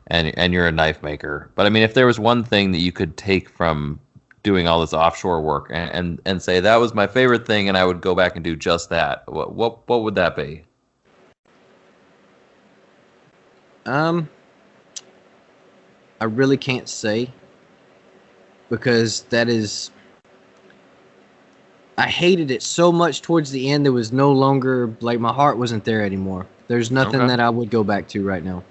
and you're a knife maker, but I mean, if there was one thing that you could take from doing all this offshore work and say that was my favorite thing, and I would go back and do just that, what would that be? I really can't say, because I hated it so much towards the end. There was no longer, like, my heart wasn't there anymore. There's nothing that I would go back to right now.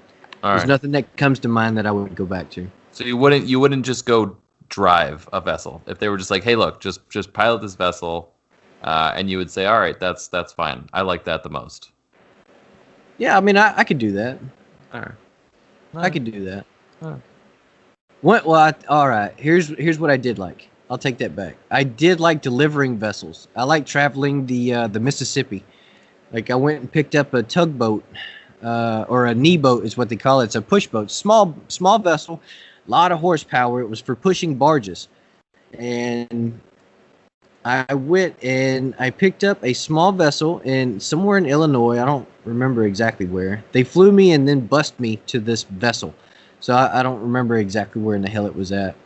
There's nothing that comes to mind that I would go back to. So you wouldn't just go drive a vessel if they were just like, hey, look, just pilot this vessel, and you would say, all right, that's fine. I like that the most. Yeah, I mean, I could do that. All right. I could do that. All right. All right. Here's what I did like. I'll take that back. I did like delivering vessels. I like traveling the Mississippi. Like I went and picked up a tugboat, or a knee boat is what they call it. It's a push boat, small vessel, a lot of horsepower. It was for pushing barges, and I went and I picked up a small vessel somewhere in Illinois. I don't remember exactly where. They flew me and then bussed me to this vessel. So I don't remember exactly where in the hell it was at.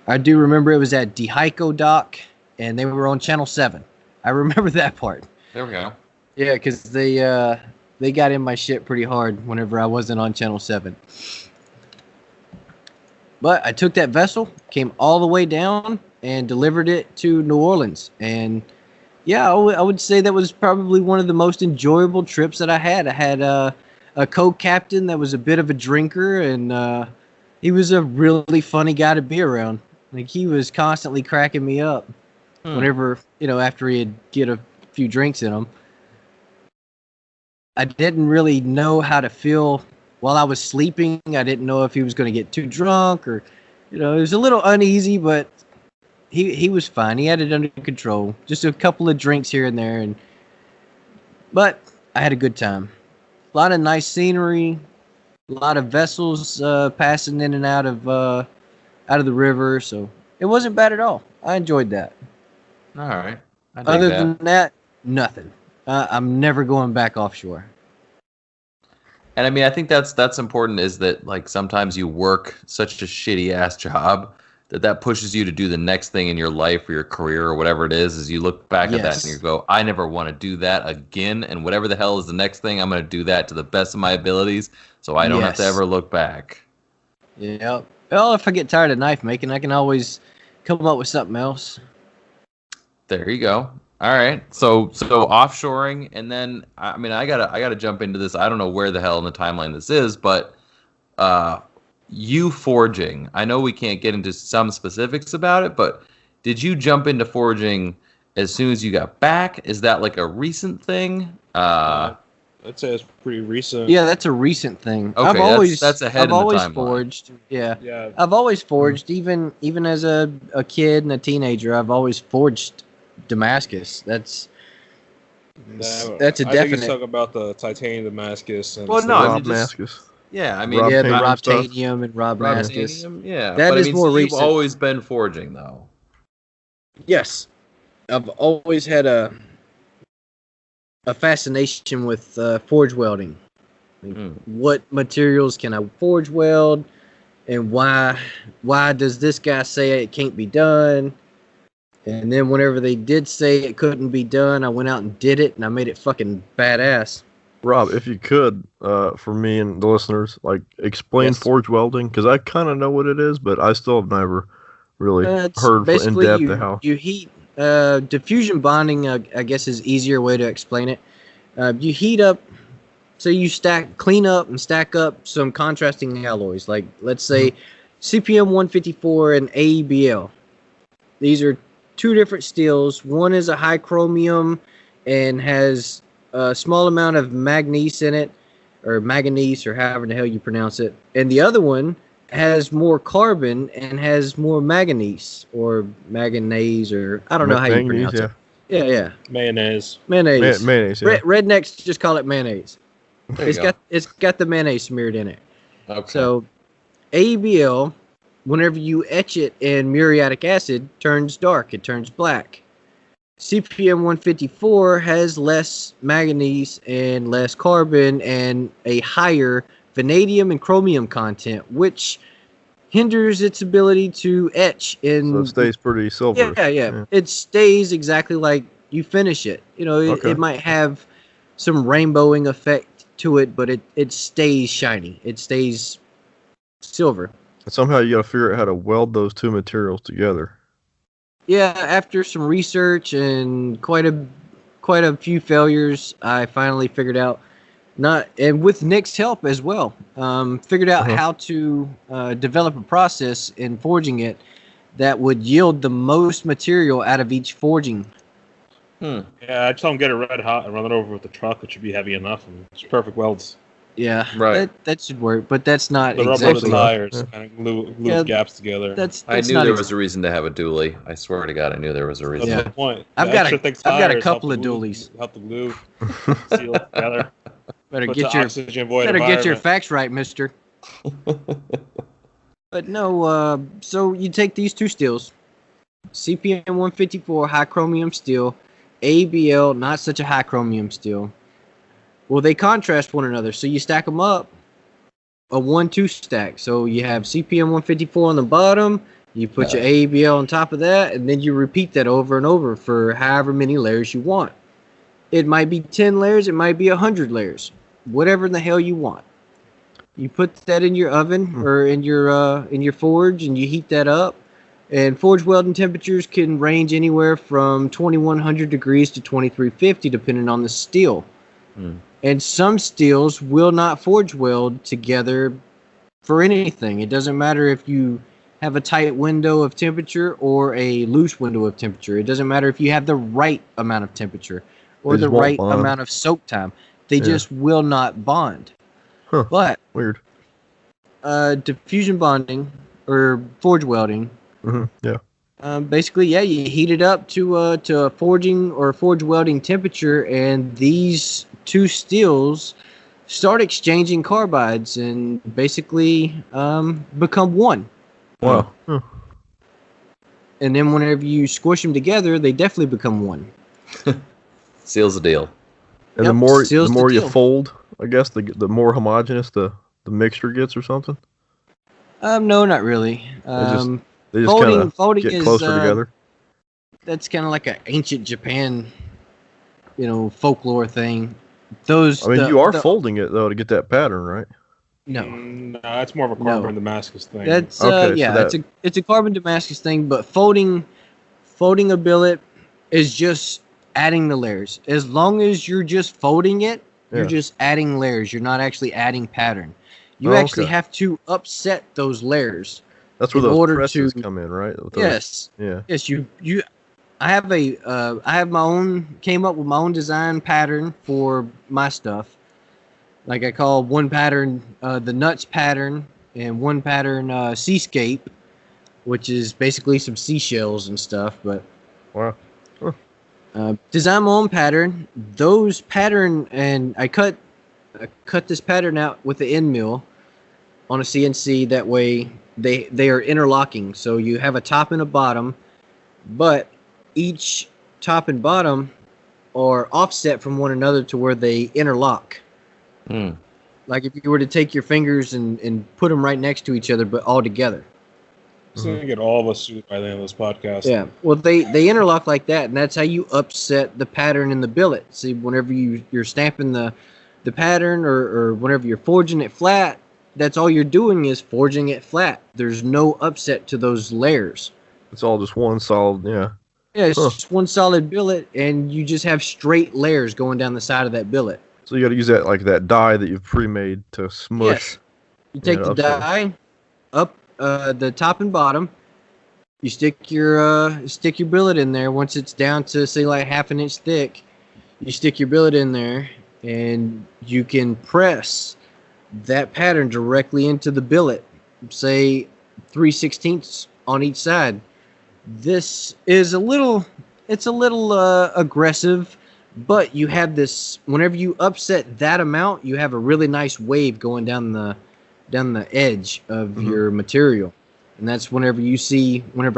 I do remember it was at Dehyco Dock, and they were on Channel 7. I remember that part. There we go. Yeah, because they got in my shit pretty hard whenever I wasn't on Channel 7. But I took that vessel, came all the way down, and delivered it to New Orleans. And yeah, I would say that was probably one of the most enjoyable trips that I had. I had a co-captain that was a bit of a drinker, and he was a really funny guy to be around. Like, he was constantly cracking me up whenever, after he'd get a few drinks in him. I didn't really know how to feel while I was sleeping. I didn't know if he was going to get too drunk or, it was a little uneasy, but he was fine. He had it under control. Just a couple of drinks here and there. But I had a good time. A lot of nice scenery, a lot of vessels passing in and out of the river, so it wasn't bad at all. I enjoyed that. All right. Other than that, nothing. I'm never going back offshore. And I mean, I think that's important. Is that like sometimes you work such a shitty ass job that pushes you to do the next thing in your life or your career or whatever it is. Is you look back at that and you go, I never want to do that again. And whatever the hell is the next thing, I'm going to do that to the best of my abilities, so I don't have to ever look back. Yeah. Well, if I get tired of knife making, I can always come up with something else. There you go. All right. So offshoring, and then I mean I gotta jump into this. I don't know where the hell in the timeline this is, but you forging. I know we can't get into some specifics about it, but did you jump into forging as soon as you got back? Is that like a recent thing? I'd say it's pretty recent. Yeah, that's a recent thing. Okay, that's ahead I've in the always timeline. forged. Yeah. Yeah. I've always forged, even as a kid and a teenager. I've always forged Damascus. That's a I think definite. you talk about the titanium Damascus. And Well, no, I mean, RobMascus. Yeah, I mean, Yeah, the Robtanium Robtanium and RobMascus. Robtanium, yeah. That but is I mean, more so recent. You've always been forging, though. Yes, I've always had a fascination with forge welding. Like, what materials can I forge weld, and why does this guy say it can't be done? And then whenever they did say it couldn't be done, I went out and did it, and I made it fucking badass. Rob, if you could, for me and the listeners, like explain forge welding, because I kind of know what it is, but I still have never really heard in depth how you heat. Diffusion bonding, I guess, is easier way to explain it. You heat up, so you clean up and stack up some contrasting alloys, like let's say CPM 154 and AEBL. These are two different steels. One is a high chromium and has a small amount of manganese in it, or manganese, or however the hell you pronounce it. And the other one has more carbon and has more manganese, or manganese, or I don't know how you pronounce it. Yeah. Mayonnaise. Mayonnaise, yeah. Rednecks just call it mayonnaise. It's got the mayonnaise smeared in it. Okay. So ABL, whenever you etch it in muriatic acid, turns dark. It turns black. CPM 154 has less manganese and less carbon and a higher vanadium and chromium content, which hinders its ability to etch in. So it stays pretty silver. Yeah. It stays exactly like you finish it. It might have some rainbowing effect to it, but it stays shiny. It stays silver. And somehow you got to figure out how to weld those two materials together. Yeah, after some research and quite a few failures, I finally figured out, and with Nick's help as well, figured out how to develop a process in forging it that would yield the most material out of each forging. Yeah, I just don't get it red hot and run it over with the truck. It should be heavy enough, and it's perfect welds. Yeah, Right. That should work, but that's not The rubber exactly. tires kind of glue gaps together. That's I knew not there was a reason to have a dually. I swear to God, I knew there was a reason. That's the point. I've got a couple of dualies. Help the glue seal it together. Better Put get the oxygen void get your environment. facts right, mister. But no, so you take these two steels, CPM 154 high chromium steel, ABL not such a high chromium steel. Well, they contrast one another, so you stack them up, a 1-2 stack. So you have CPM 154 on the bottom, you put your ABL on top of that, and then you repeat that over and over for however many layers you want. It might be 10 layers, it might be 100 layers, whatever the hell you want. You put that in your oven or in your forge, and you heat that up. And forge welding temperatures can range anywhere from 2100 degrees to 2350, depending on the steel. And some steels will not forge weld together for anything. It doesn't matter if you have a tight window of temperature or a loose window of temperature. It doesn't matter if you have the right amount of temperature or the right amount of soak time. They just will not bond. Huh. But Weird. Diffusion bonding or forge welding. Basically, you heat it up to a forging or forge welding temperature, and these two steels start exchanging carbides and basically become one. Wow. And then whenever you squish them together, they definitely become one. Seals the deal. And the more you fold, I guess the more homogeneous the mixture gets, or something. No, not really. They just kind of folding get is, closer together. That's kind of like an ancient Japan, folklore thing. You are folding it though to get that pattern, right? No, that's more of a carbon Damascus thing. That's okay, it's a carbon Damascus thing, but folding a billet is just adding the layers. As long as you're just folding it, you're just adding layers. You're not actually adding pattern. You actually have to upset those layers. That's where those presses come in, right? Yes. Yeah. Yes. I have my own. Came up with my own design pattern for my stuff. Like I call one pattern the nuts pattern, and one pattern seascape, which is basically some seashells and stuff. But wow. Design my own pattern. Those pattern, and I cut this pattern out with the end mill on a CNC. That way they are interlocking. So you have a top and a bottom, but each top and bottom are offset from one another to where they interlock. Like if you were to take your fingers and put them right next to each other, but all together. So you get all of us sued by the end of this podcast. Yeah, well, they interlock like that, and that's how you upset the pattern in the billet. See, whenever you're stamping the pattern or whenever you're forging it flat, that's all you're doing is forging it flat. There's no upset to those layers. It's all just one solid, Yeah, it's just one solid billet, and you just have straight layers going down the side of that billet. So you got to use that die that you've pre-made to smush. Yes. You take the die up the top and bottom. You stick your billet in there. Once it's down to say like half an inch thick, you stick your billet in there, and you can press that pattern directly into the billet. Say 3/16 on each side. This is a little aggressive, but you have this. Whenever you upset that amount, you have a really nice wave going down the edge of your material. And that's whenever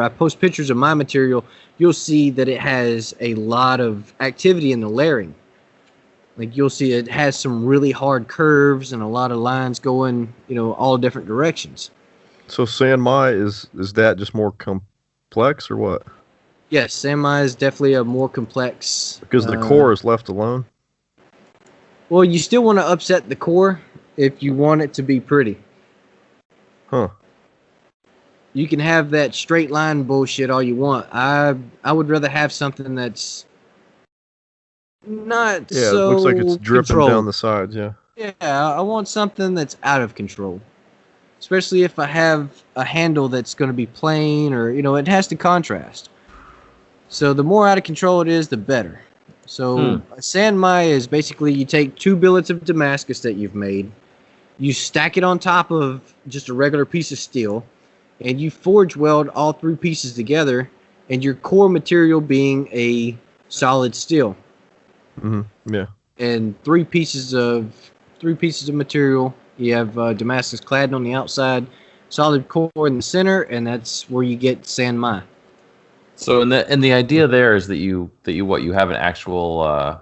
I post pictures of my material, you'll see that it has a lot of activity in the layering. Like you'll see it has some really hard curves and a lot of lines going, all different directions. So Sanmai, is that just more complex or what? Yes, Sanmai is definitely a more complex. Because the core is left alone? Well, you still want to upset the core if you want it to be pretty. Huh. You can have that straight line bullshit all you want. I would rather have something that's not so it looks like it's dripping controlled down the sides, yeah. Yeah, I want something that's out of control. Especially if I have a handle that's going to be plain or, it has to contrast. So the more out of control it is, the better. So Sanmai is basically you take two billets of Damascus that you've made, You stack it on top of just a regular piece of steel, and you forge weld all 3 pieces together, and your core material being a solid steel. Mm-hmm. Yeah. And 3 pieces of material. You have Damascus cladding on the outside, solid core in the center, and that's where you get San Mai. So, and the idea there is that you have an actual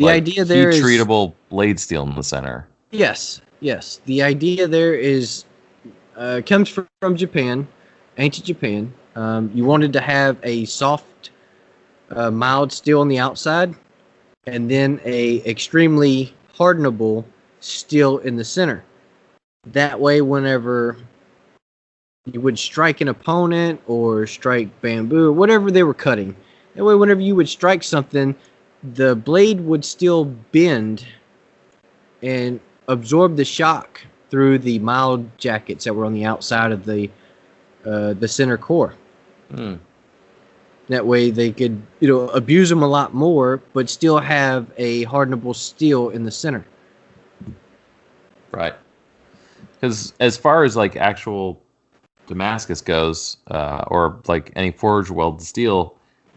idea there is heat-treatable blade steel in the center. Yes. The idea there is comes from Japan, ancient Japan. You wanted to have a soft, mild steel on the outside, and then a extremely hardenable steel in the center. That way, whenever you would strike an opponent or strike bamboo or whatever they were cutting, that way, whenever you would strike something, the blade would still bend and absorb the shock through the mild jackets that were on the outside of the center core. That way they could, abuse them a lot more, but still have a hardenable steel in the center. Right. Because as far as like actual Damascus goes, or like any forge welded steel,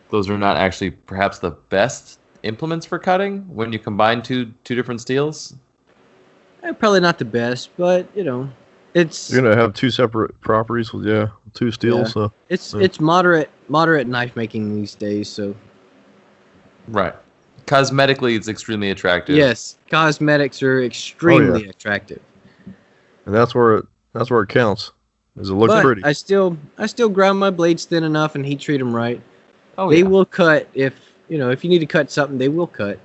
those are not actually perhaps the best implements for cutting when you combine two different steels. Probably not the best, but it's you're gonna have 2 separate properties with 2 steels. Yeah. So it's moderate knife making these days. So right, cosmetically it's extremely attractive. Yes, cosmetics are extremely attractive, and that's where it counts. Does it look pretty? I still grind my blades thin enough and heat treat them right. Oh, they will cut if you need to cut something. They will cut.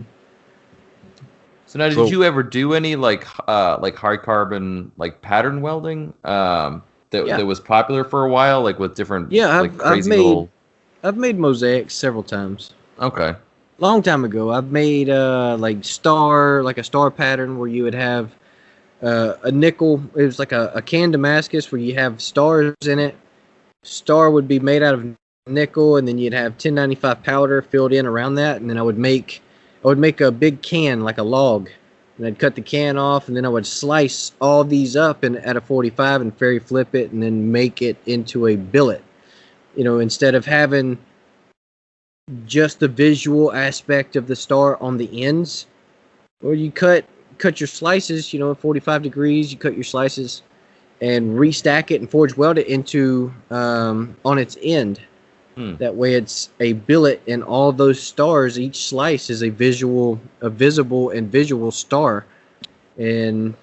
So now, did you ever do any like hard carbon like pattern welding that was popular for a while, like with different I've made mosaics several times. Okay. Long time ago, I've made a star pattern where you would have a nickel. It was like a can Damascus where you have stars in it. Star would be made out of nickel, and then you'd have 1095 powder filled in around that, and then I would make a big can like a log, and I'd cut the can off, and then I would slice all these up at a 45 and ferry flip it, and then make it into a billet. Instead of having just the visual aspect of the star on the ends, or you cut your slices, at 45 degrees, you cut your slices and restack it and forge weld it into on its end. That way it's a billet, and all those stars, each slice is a visible and visual star. And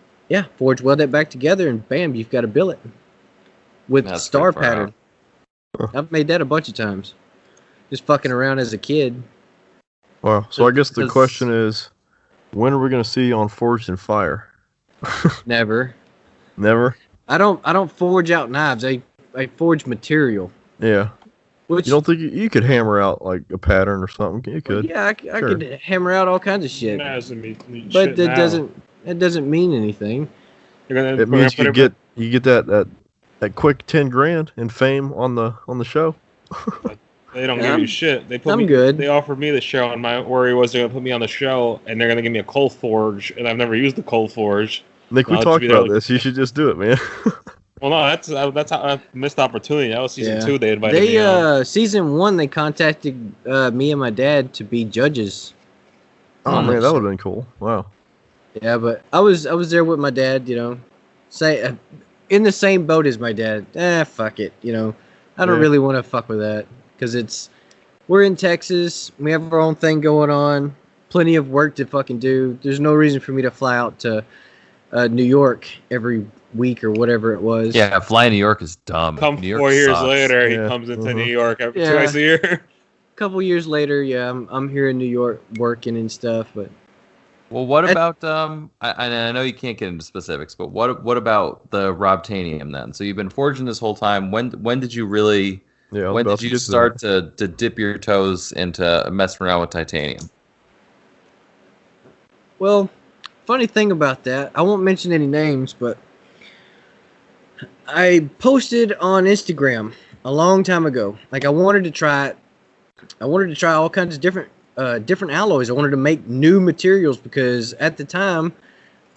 forge weld that back together, and bam, you've got a billet with star pattern. I've made that a bunch of times. Just fucking around as a kid. Wow. So I guess the question is, when are we going to see you on Forged in Fire? Never. Never? I don't forge out knives. I forge material. Yeah. You don't think you could hammer out like a pattern or something? You could. Yeah, I could hammer out all kinds of shit. But that doesn't mean anything. It means you get that quick $10,000 in fame on the show. They don't give you shit. I'm good. They offered me the show, and my worry was they're gonna put me on the show, and they're gonna give me a cold forge, and I've never used the cold forge. Nick, we talked about this. You should just do it, man. Well, no, that's how I missed the opportunity. That was season 2. They invited me on. Season 1, they contacted me and my dad to be judges. Oh man, that would have been cool. Wow. Yeah, but I was there with my dad. Say in the same boat as my dad. Fuck it. I don't really want to fuck with that because we're in Texas. We have our own thing going on. Plenty of work to fucking do. There's no reason for me to fly out to New York every week or whatever it was. Yeah, flying to New York is dumb. New York 4 years later, he comes into New York twice a year. A couple years later, I'm here in New York working and stuff. But well, what about I know you can't get into specifics, but what about the Robtanium then? So you've been forging this whole time. When did you really? Yeah, when did you start to dip your toes into messing around with titanium? Well, funny thing about that, I won't mention any names, but I posted on Instagram a long time ago. Like I wanted to try all kinds of different alloys. I wanted to make new materials because at the time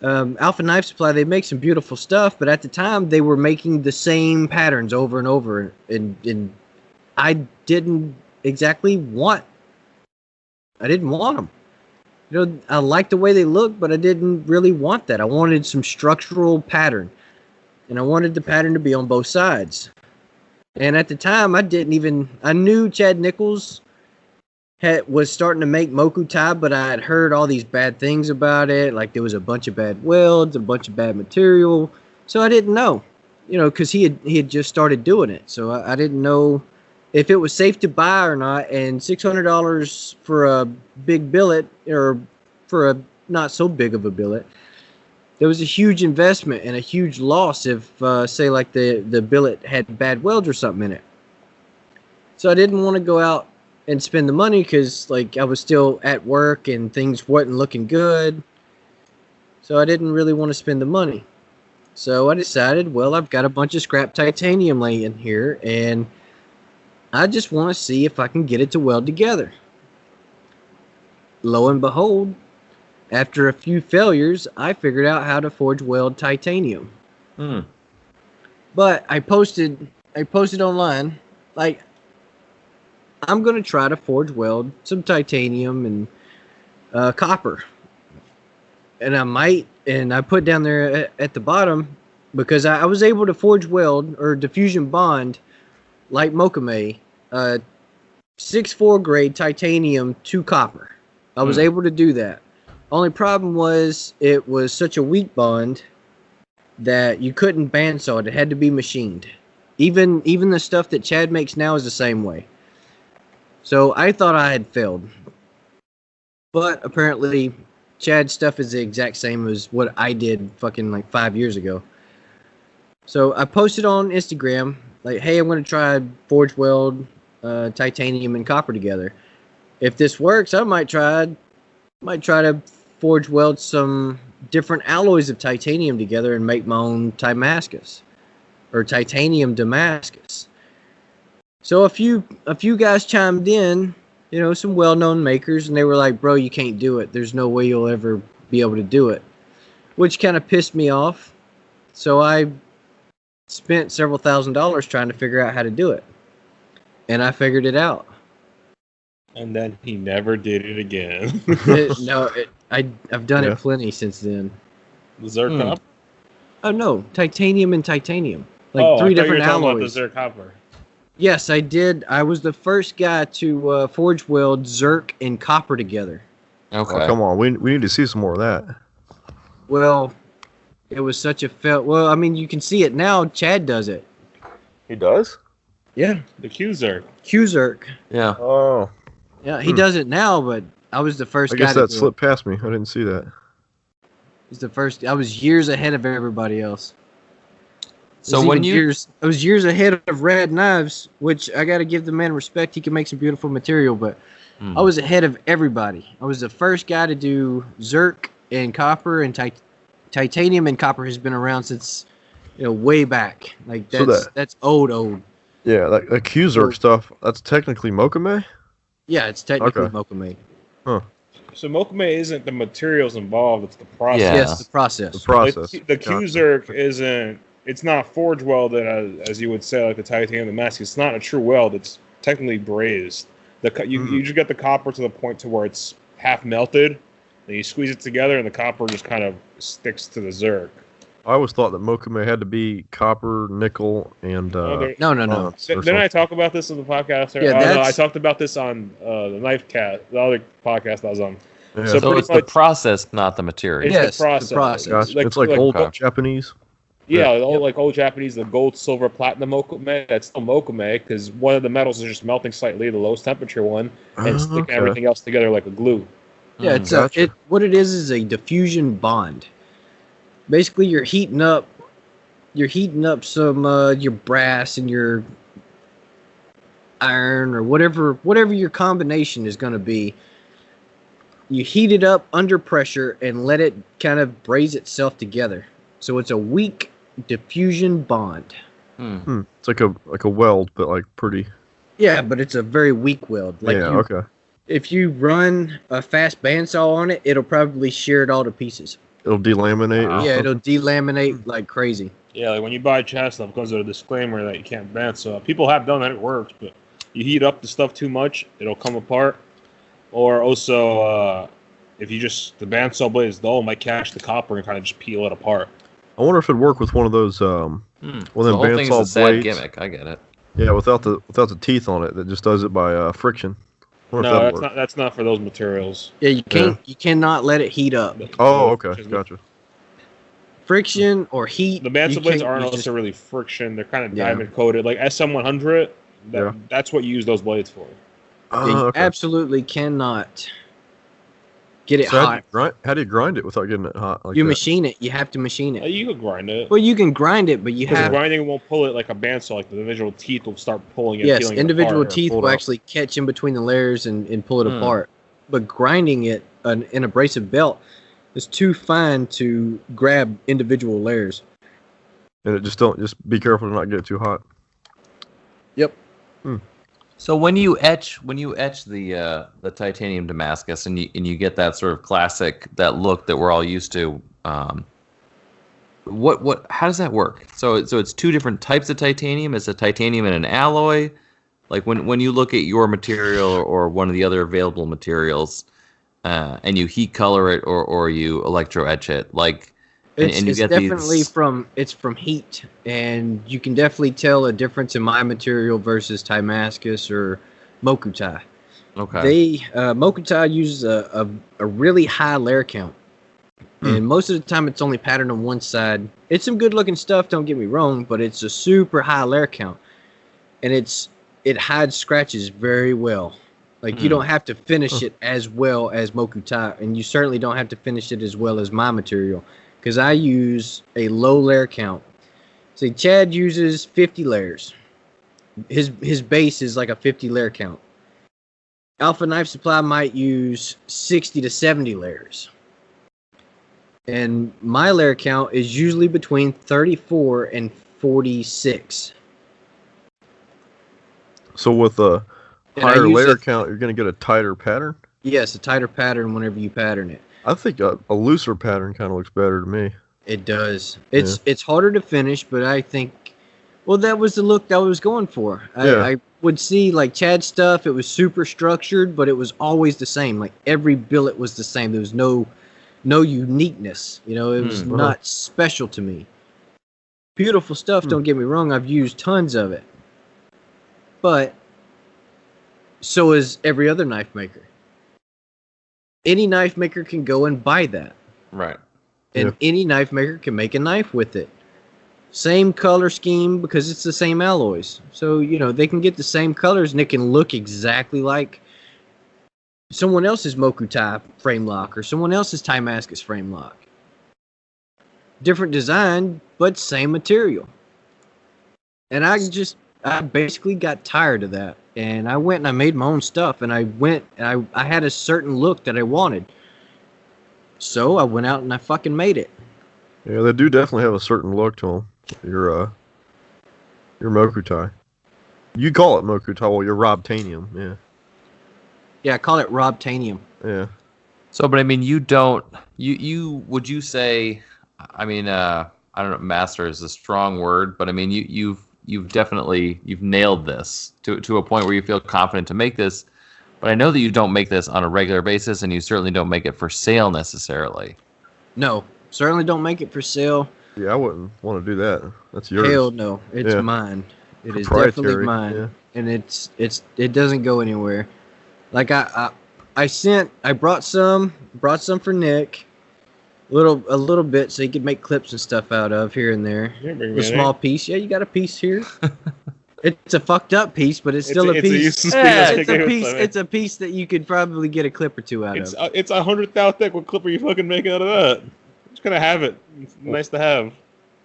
Alpha Knife Supply, they make some beautiful stuff, but at the time they were making the same patterns over and over, and I didn't exactly want. I didn't want them. You know, I liked the way they looked, but I didn't really want that. I wanted some structural pattern, and I wanted the pattern to be on both sides. And at the time, I knew Chad Nichols was starting to make Moku tie, but I had heard all these bad things about it. Like there was a bunch of bad welds, a bunch of bad material. So I didn't know, you know, because he had just started doing it. So I didn't know if it was safe to buy or not. And $600 for a big billet, or for a not so big of a billet, there was a huge investment and a huge loss if, say, like the billet had bad welds or something in it. So I didn't want to go out and spend the money because, like, I was still at work and things weren't looking good. So I didn't really want to spend the money. So I decided, well, I've got a bunch of scrap titanium laying here, and I just want to see if I can get it to weld together. Lo and behold, after a few failures, I figured out how to forge weld titanium. But I posted online, like, I'm going to try to forge weld some titanium and copper. And I put down there at the bottom, because I was able to forge weld or diffusion bond like Mokame, 6-4 grade titanium to copper. I was able to do that. Only problem was it was such a weak bond that you couldn't bandsaw it. It had to be machined. Even the stuff that Chad makes now is the same way. So I thought I had failed. But apparently Chad's stuff is the exact same as what I did fucking like 5 years ago. So I posted on Instagram, like, hey, I'm going to try forge weld titanium and copper together. If this works, I might try to forge weld some different alloys of titanium together and make my own Damascus, or titanium Damascus. So a few guys chimed in, you know, some well-known makers, and they were like, bro, you can't do it. There's no way you'll ever be able to do it, which kind of pissed me off. So I spent several $1,000s trying to figure out how to do it, and I figured it out. And then he never did it again. I've done it plenty since then. The Zircon? Oh, no. Titanium and titanium. Like 3 different alloys. About the Zircopper. Yes, I did. I was the first guy to forge weld Zirc and copper together. Okay. Oh, come on. We need to see some more of that. Well, it was such a well, I mean, you can see it now. Chad does it. He does? Yeah. The Q-Zirc. Q-Zirc. Yeah. Oh. Yeah, he does it now, but I was the first guy. I guess that slipped past me. I didn't see that. He's the first. I was years ahead of everybody else. So I was years ahead of Rad Knives, which I got to give the man respect. He can make some beautiful material, but I was ahead of everybody. I was the first guy to do Zirc and copper, and titanium and copper has been around since, you know, way back. Like that's old. Yeah, that Q-Zirc stuff. That's technically Mokame. Yeah, it's technically Mokame. Huh. So Mokame isn't the materials involved; it's the process. Yeah. Yes, the process. The process. Like, the Q-Zirc isn't. It's not forge welded as you would say, like the titanium Damascus. It's not a true weld. It's technically brazed. You just get the copper to the point to where it's half melted, then you squeeze it together, and the copper just kind of sticks to the Zirc. I always thought that Mokame had to be copper, nickel, and No. Didn't I talk about this on the podcast? Yeah, I talked about this on the Knife Cat, the other podcast I was on. Yeah. So it's the process, not the material. It's the process. Gotcha. Like, it's like old Japanese. Yeah, like old Japanese, the gold, silver, platinum Mokame. That's still Mokame because one of the metals is just melting slightly, the lowest temperature one, and sticking everything else together like a glue. Yeah, what it is a diffusion bond. Basically, you're heating up some your brass and your iron or whatever your combination is going to be. You heat it up under pressure and let it kind of braze itself together. So it's a weak diffusion bond. It's like a weld, but like pretty. Yeah, but it's a very weak weld. Like okay. If you run a fast bandsaw on it, it'll probably shear it all to pieces. It'll delaminate. Wow. Yeah, it'll delaminate like crazy. Yeah, like when you buy Chad stuff, it comes with a disclaimer that you can't bandsaw. People have done that; it works, but you heat up the stuff too much, it'll come apart. Or also, if you just the bandsaw blade is dull, it might catch the copper and kind of just peel it apart. I wonder if it'd work with one of those one of The them whole thing's a bandsaw sad blades. gimmick. I get it. Yeah, without the teeth on it, that just does it by friction. Wonder if No, that'd work. that's not for those materials. Yeah, you cannot let it heat up. Oh, okay, gotcha. Friction or heat. The bandsaw blades aren't just- necessarily friction; they're kind of Yeah. diamond coated, like SM100. Yeah. That's what you use those blades for. Yeah, you Okay. absolutely cannot get it So hot. how do you grind it without getting it hot? Like You that? machine it. You have to machine it. You could grind it. Well, you can grind it, but you Because have grinding won't pull it like a bandsaw. Like the individual teeth will start pulling it. yes, peeling it individual apart. teeth pull it will out. actually catch in between the layers and pull it apart. But grinding it in an abrasive belt is too fine to grab individual layers. And it just be careful to not get it too hot. Yep. So when you etch the titanium Damascus and you get that sort of classic, that look that we're all used to, how does that work? So it's two different types of titanium. It's a titanium and an alloy. Like when you look at your material or one of the other available materials, and you heat color it or you electro etch it, like and you get definitely these... from heat, and you can definitely tell a difference in my material versus Damascus or Mokutai. Okay. Mokutai uses a really high layer count, and most of the time it's only patterned on one side. It's some good looking stuff, don't get me wrong, but it's a super high layer count, and it hides scratches very well. Like you don't have to finish it as well as Mokutai, and you certainly don't have to finish it as well as my material. Because I use a low layer count. See, Chad uses 50 layers. His base is like a 50 layer count. Alpha Knife Supply might use 60 to 70 layers. And my layer count is usually between 34 and 46. So with a And I higher use layer it- count, you're going to get a tighter pattern? Yes, a tighter pattern whenever you pattern it. I think a looser pattern kind of looks better to me. It does. It's harder to finish, but I think, well, that was the look that I was going for. I would see like Chad's stuff. It was super structured, but it was always the same. Like every billet was the same. There was no uniqueness. You know, it was not special to me. Beautiful stuff. Don't get me wrong. I've used tons of it, but so is every other knife maker. Any knife maker can go and buy that. Right. And any knife maker can make a knife with it. Same color scheme because it's the same alloys. So, you know, they can get the same colors and it can look exactly like someone else's Mokutai frame lock or someone else's Damascus frame lock. Different design, but same material. And I basically got tired of that. And I went and I made my own stuff. And I had a certain look that I wanted. So I went out and I fucking made it. Yeah, they do definitely have a certain look to them. Your Mokutai. You call it Mokutai, well, you're Robtanium, yeah. Yeah, I call it Robtanium. Yeah. So, but I mean, you don't. Would you say? I mean, I don't know. Master is a strong word, but I mean, you've definitely nailed this to a point where you feel confident to make this. But I know that you don't make this on a regular basis, and you certainly don't make it for sale necessarily. No, certainly don't make it for sale. Yeah, I wouldn't want to do that. That's yours. Hell no, it's mine. It is definitely mine, and it doesn't go anywhere. Like I brought some for Nick, a little bit so he could make clips and stuff out of here and there. A small piece. Yeah, you got a piece here. It's a fucked up piece, but it's still a piece. It's a piece that you could probably get a clip or two out of. It's 100,000 thick. What clip are you fucking making out of that? Just gonna have it. It's nice to have.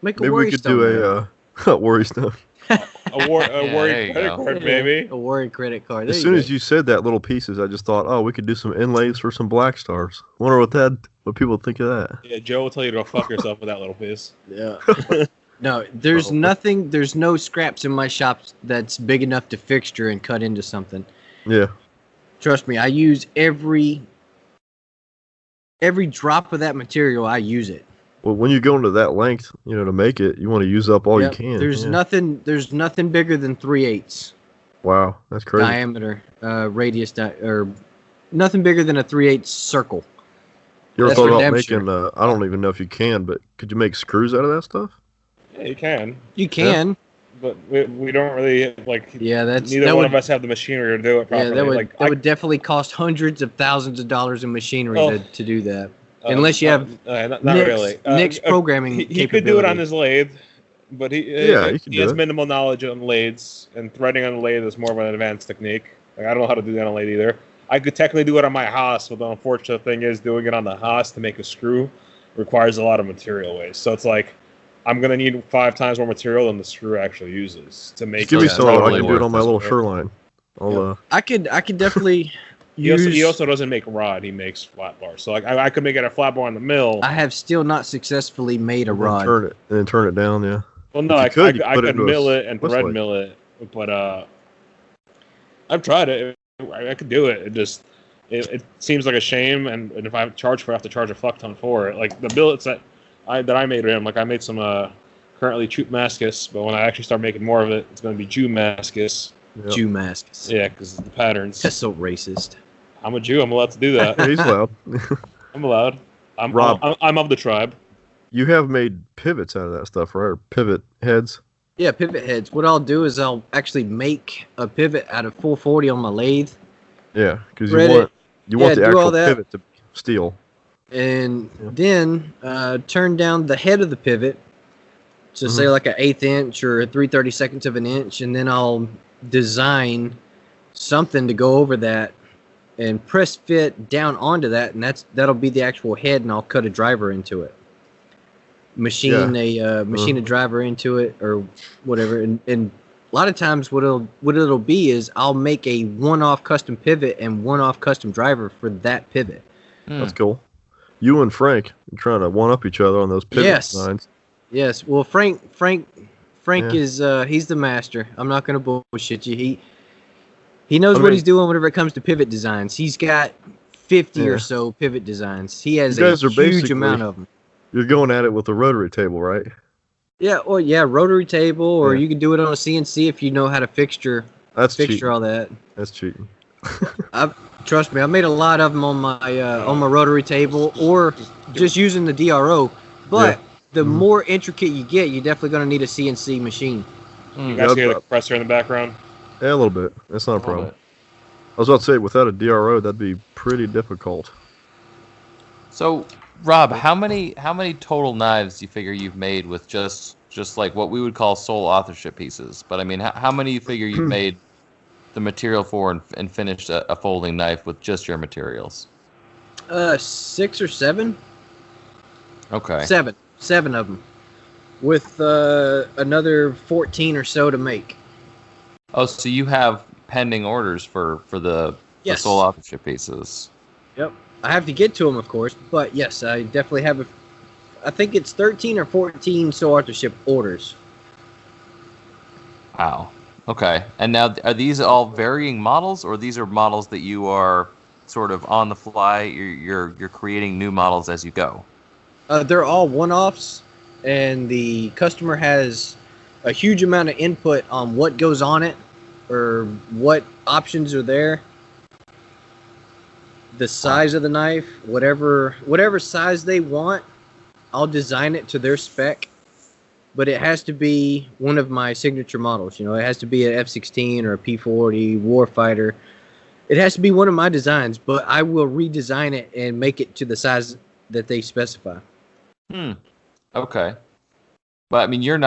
Make a Maybe we could do a worry stone. A worried credit card, baby. A worried credit card. There As soon as you said that little pieces, I just thought, oh, we could do some inlays for some black stars. Wonder what people think of that. Yeah, Joe will tell you to go fuck yourself with that little piece. Yeah. No, there's nothing. There's no scraps in my shop that's big enough to fixture and cut into something. Yeah. Trust me, I use every every drop of that material, I use it. Well, when you go into that length, to make it, you want to use up all you can. There's nothing bigger than 3/8. Wow, that's crazy. Diameter, radius, or nothing bigger than a 3/8 circle. You ever thought about making? I don't even know if you can, but could you make screws out of that stuff? Yeah, you can. You can. But we don't really like. Yeah, neither one of us have the machinery to do it properly. Yeah, that would definitely cost hundreds of thousands of dollars in machinery to do that. Unless you have not really. Nick's programming he could do it on his lathe, but he has minimal knowledge on lathes, and threading on the lathe is more of an advanced technique. Like, I don't know how to do that on a lathe either. I could technically do it on my Haas, but the unfortunate thing is doing it on the Haas to make a screw requires a lot of material waste. So it's like, I'm going to need 5 times more material than the screw actually uses to make it. Give me some, I can do it on my little Shoreline. I could definitely He also doesn't make rod, he makes flat bar. So like I could make it a flat bar on the mill. I have still not successfully made a rod. Turn it down, yeah. Well, no, I could mill it and thread mill it, but I've tried it. I could do it. It seems like a shame, and if I charge for it, I have to charge a fuck ton for it. Like the billets that I made with him, like I made some currently RobMascus, but when I actually start making more of it, it's going to be RobMascus. Yep. RobMascus. Yeah, because the patterns. That's so racist. I'm a Jew. I'm allowed to do that. Yeah, he's allowed. I'm allowed. Rob, I'm of the tribe. You have made pivots out of that stuff, right? Or pivot heads? Yeah, pivot heads. What I'll do is I'll actually make a pivot out of 440 on my lathe. Yeah, because you want the actual pivot to steel. And then turn down the head of the pivot to say like an 1/8 inch or 3/32 of an inch, and then I'll design something to go over that and press fit down onto that, and that'll be the actual head, and I'll cut a driver into it. Machine a driver into it or whatever, and a lot of times what it'll be is I'll make a one-off custom pivot and one-off custom driver for that pivot. That's cool. You and Frank are trying to one up each other on those pivot designs. Yes. Well, Frank is he's the master. I'm not gonna bullshit you. He knows what he's doing whenever it comes to pivot designs. He's got 50 or so pivot designs. He has a huge amount of them. You're going at it with a rotary table, right? Yeah, well, rotary table, or you can do it on a CNC if you know how to fixture all that. That's cheating. Trust me, I made a lot of them on my rotary table, or just using the DRO. But the more intricate you get, you're definitely going to need a CNC machine. You guys hear the compressor in the background? Yeah, a little bit. That's not a problem. I was about to say, without a DRO, that'd be pretty difficult. So, Rob, how many total knives do you figure you've made with just like what we would call sole authorship pieces? But I mean, how many you figure you've made the material for and finished a folding knife with just your materials? 6 or 7. Okay. 7 of them, with another 14 or so to make. Oh, so you have pending orders for the sole authorship pieces? Yep. I have to get to them, of course, but yes, I definitely have I think it's 13 or 14 sole authorship orders. Wow. Okay. And now, are these all varying models, or these are models that you are sort of on the fly? You're creating new models as you go. They're all one-offs, and the customer has a huge amount of input on what goes on it, or what options are there. The size of the knife, whatever size they want, I'll design it to their spec. But it has to be one of my signature models. It has to be an F-16 or a P-40 Warfighter. It has to be one of my designs, but I will redesign it and make it to the size that they specify. Okay. But I mean, your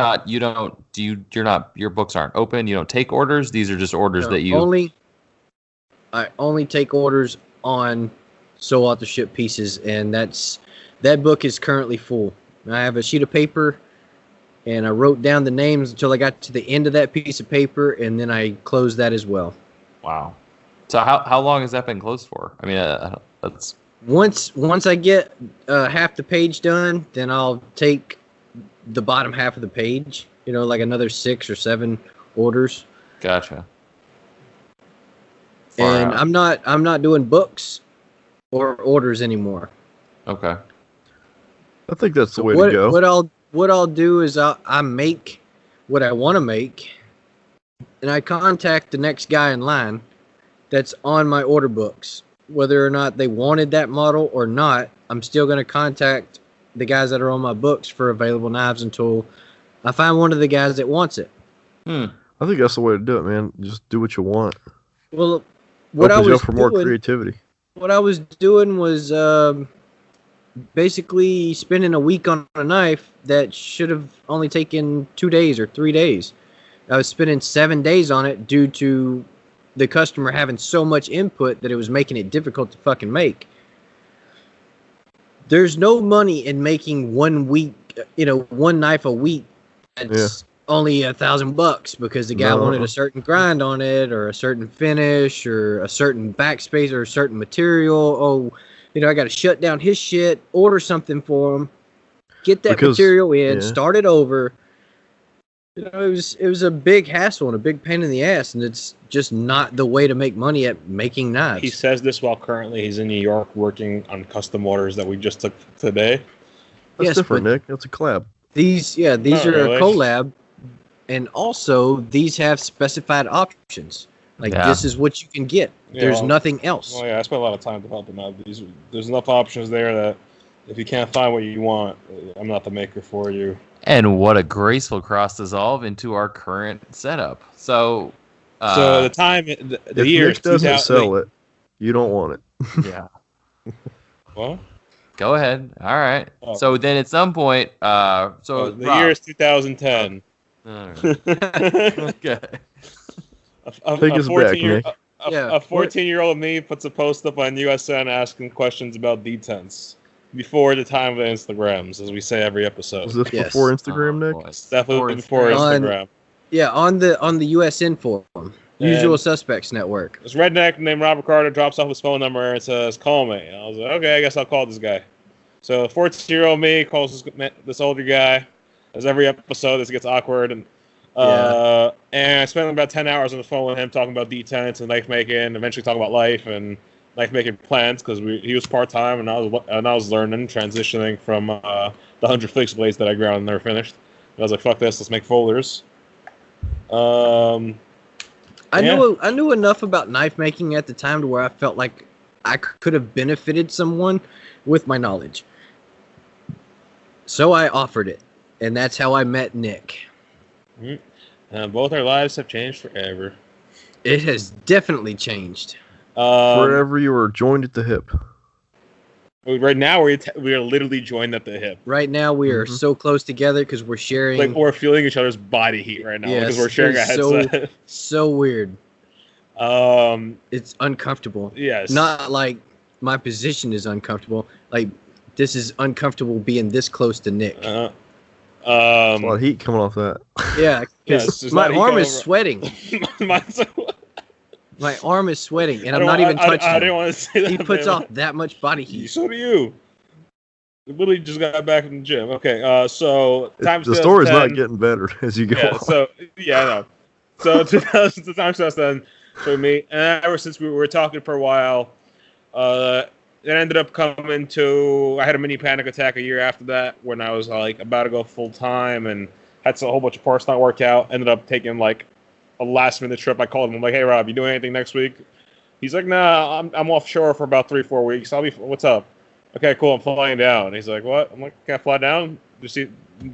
books aren't open. You don't take orders. These are just orders that you I only take orders on sole authorship pieces, and that book is currently full. I have a sheet of paper, and I wrote down the names until I got to the end of that piece of paper, and then I closed that as well. Wow. So how long has that been closed for? I mean, that's once I get half the page done, then I'll take the bottom half of the page. Like another 6 or 7 orders. Gotcha. And I'm not doing books or orders anymore. Okay. I think that's the way to go. What I'll do is I make what I want to make, and I contact the next guy in line that's on my order books. Whether or not they wanted that model or not, I'm still going to contact the guys that are on my books for available knives until I find one of the guys that wants it. I think that's the way to do it, man. Just do what you want. Well, what I Opens was up for more creativity. What I was doing was basically spending a week on a knife that should have only taken 2 days or 3 days. I was spending 7 days on it due to the customer having so much input that it was making it difficult to fucking make. There's no money in making one knife a week. That's only $1,000 because the guy wanted a certain grind on it, or a certain finish, or a certain backspace, or a certain material. Oh, I got to shut down his shit, order something for him, get that material in, start it over. It was a big hassle and a big pain in the ass, and it's just not the way to make money at making knives. He says this while currently he's in New York working on custom orders that we just took today. That's different, Nick. That's a collab. These are a collab, and also these have specified options. This is what you can get. There's nothing else. Well, I spent a lot of time developing out. There's enough options there that if you can't find what you want, I'm not the maker for you. And what a graceful cross dissolve into our current setup. So the time, the year Nick doesn't sell it, you don't want it. Yeah. Well, go ahead. All right. Oh. So then at some point, the year is 2010. All right. Okay. Take us back, Nick. A 14-year-old me puts a post up on USN asking questions about detents. Before the time of the Instagrams, as we say every episode. Was this before Instagram, Nick? It's definitely before Instagram. On the USN forum, Usual Suspects Network. This redneck named Robert Carter drops off his phone number and says, "Call me." And I was like, "Okay, I guess I'll call this guy." So 14-year-old me calls this older guy. As every episode, this gets awkward, and I spent about 10 hours on the phone with him talking about detents and knife making, eventually talking about life and knife making plans, because he was part time and I was learning, transitioning from the 100 fixed blades that I ground and never finished. And I was like, "Fuck this, let's make folders." I knew enough about knife making at the time to where I felt like I could have benefited someone with my knowledge. So I offered it, and that's how I met Nick. Both our lives have changed forever. It has definitely changed. Forever you were joined at the hip. Right now, we are literally joined at the hip. Right now, we are so close together because we're sharing. We're feeling each other's body heat right now because we're sharing a headset. So weird. It's uncomfortable. Yes. Not like my position is uncomfortable. Like, this is uncomfortable being this close to Nick. A lot of heat coming off that. Yeah, because my arm is sweating. My arm is sweating, and I'm not even touching I didn't want to say that. He puts off that much body heat. So do you. Literally just got back from the gym. Okay, so the story's not getting better as you go on. I know. So 2000, the time since then, for me, and ever since we were talking for a while, it ended up coming to. I had a mini panic attack a year after that when I was about to go full time and had a whole bunch of parts not work out. Ended up taking a last-minute trip. I called him. I'm like, "Hey, Rob, you doing anything next week?" He's like, "Nah, I'm offshore for about 3-4 weeks. What's up?" "Okay, cool. I'm flying down." And he's like, "What?" I'm like, "Can I fly down? Just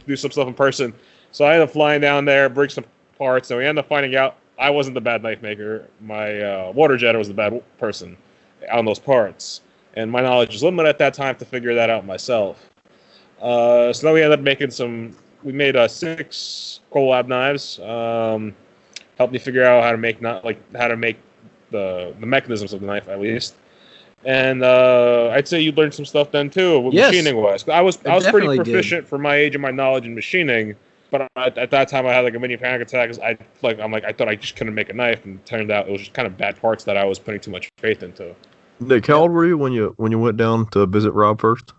do some stuff in person." So I ended up flying down there, bring some parts, and we ended up finding out I wasn't the bad knife maker. My water jetter was the bad person on those parts. And my knowledge was limited at that time to figure that out myself. So then we ended up making we made 6 collab knives. Helped me figure out how to make the mechanisms of the knife at least. And I'd say you learned some stuff then too, machining wise. I was pretty proficient for my age and my knowledge in machining, but at that time I had a mini panic attack. I thought I just couldn't make a knife, and it turned out it was just kind of bad parts that I was putting too much faith into. Nick, how old were you when you went down to visit Rob first?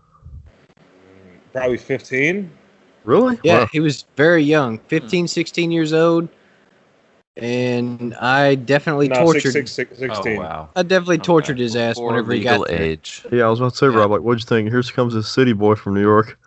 Probably 15. Really? Yeah, wow. He was very young, 15, 16 years old. and I definitely No, tortured. 16. Oh, wow. I definitely tortured his ass Before whenever he got legal there. age. Yeah, I was about to say, Yeah. Rob, like, what'd you think? Here comes this city boy from New York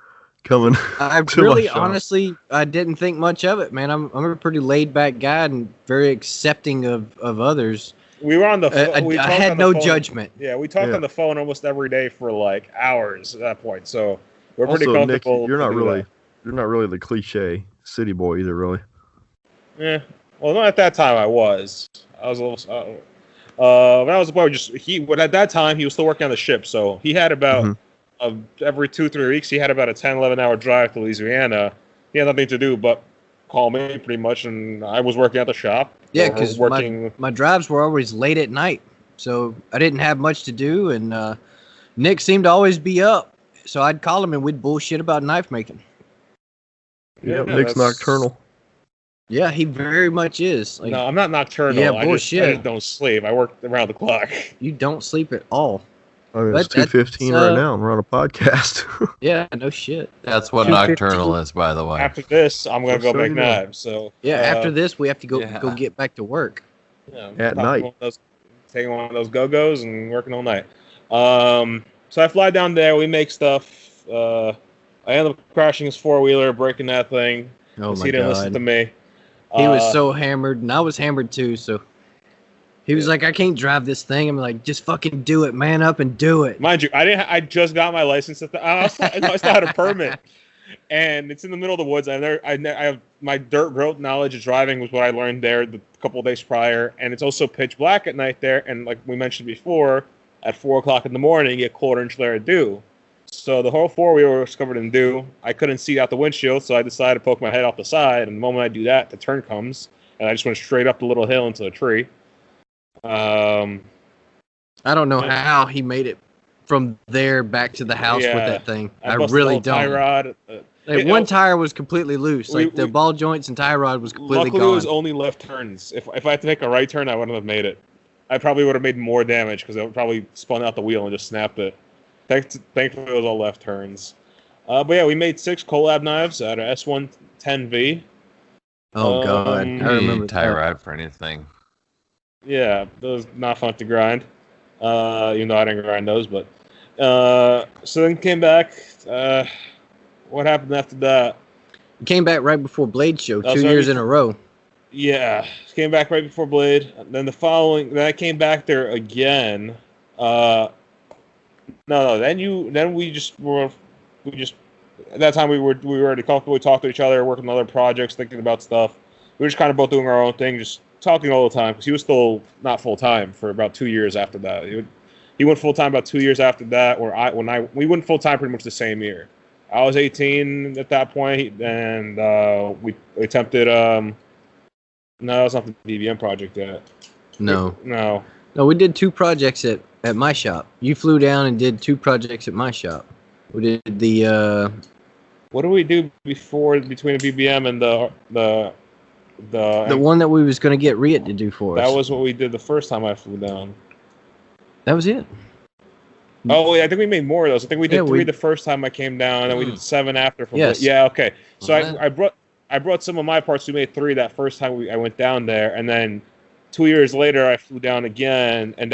coming I to really, my shop. honestly, I didn't think much of it, man. I'm a pretty laid back guy and very accepting of others. We were on the phone. I had no judgment. Yeah, we talked Yeah. on the phone almost every day for like hours at that point. So we're pretty Also, Nick, comfortable. you're to not do really that. you're not really the cliche city boy either, really. Yeah. Well, not at that time. I was. I was a little. When I was a boy, but at that time he was still working on the ship, so he had about every 2-3 weeks he had about a 10-11 hour drive to Louisiana. He had nothing to do but call me pretty much, and I was working at the shop. Yeah, or because working. my drives were always late at night, so I didn't have much to do, and Nick seemed to always be up. So I'd call him and we'd bullshit about knife making. Yeah, Nick's nocturnal. Yeah, he very much is. Like, No, I'm not nocturnal. Yeah, I bullshit. just don't sleep. I work around the clock. you don't sleep at all. I mean, it's But 2:15 that's, right now, and we're on a podcast. Yeah, no shit. That's what 2:15. nocturnal is, by the way. After this, I'm gonna Just go so make you know. knives. So Yeah, after this we have to go yeah. get back to work. At night. Taking one of those go-go's and working all night. So I fly down there. We make stuff. I end up crashing his 4-wheeler, breaking that thing. Oh 'cause my he didn't god. listen to me. He was so hammered, and I was hammered too. So he was like, "I can't drive this thing." I'm like, "Just fucking do it, man up and do it." Mind you, I just got my license. I still had a permit, and it's in the middle of the woods. I have my dirt road knowledge of driving was what I learned there the couple of days prior, and it's also pitch black at night there. And like we mentioned before, at 4:00 in the morning, you get 1/4 inch layer of dew. So the whole 4-wheeler was covered in dew. I couldn't see out the windshield, so I decided to poke my head off the side. And the moment I do that, the turn comes, and I just went straight up the little hill into a tree. I don't know how he made it from there back to the house with that thing. I busted really the whole tie don't. rod. Like, one tire was completely loose. Like the ball joints and tie rod was completely Luckily, gone. it was only left turns. If I had to make a right turn, I wouldn't have made it. I probably would have made more damage because I would probably spun out the wheel and just snapped it. Thankfully, it was all left turns. But yeah, we made 6 collab knives out of S110V. Oh god, I remember tie that. rod for anything. Yeah, those not fun to grind. Even though I didn't grind those, but so then came back. What happened after that? He came back right before Blade Show, That's 2 right years in a row. Yeah, came back right before Blade. Then then I came back there again. No. Then we just at that time we were already comfortable. We talked to each other, working on other projects, thinking about stuff. We were just kind of both doing our own thing, just talking all the time because he was still not full time for about 2 years after that. He went full time about 2 years after that, we went full time pretty much the same year. I was 18 at that point, and we attempted. No, that was not the BBM project yet. No, we did 2 projects at my shop. You flew down and did 2 projects at my shop. We did the. What did we do between the BBM and the one that we was going to get Riet to do for us. That was what we did the first time I flew down. That was it. Oh, wait, I think we made more of those. I think we did 3 the first time I came down, and then we did 7 after. Yes. Yeah. Okay. So I brought some of my parts. We made 3 that first time I went down there, and then 2 years later I flew down again, and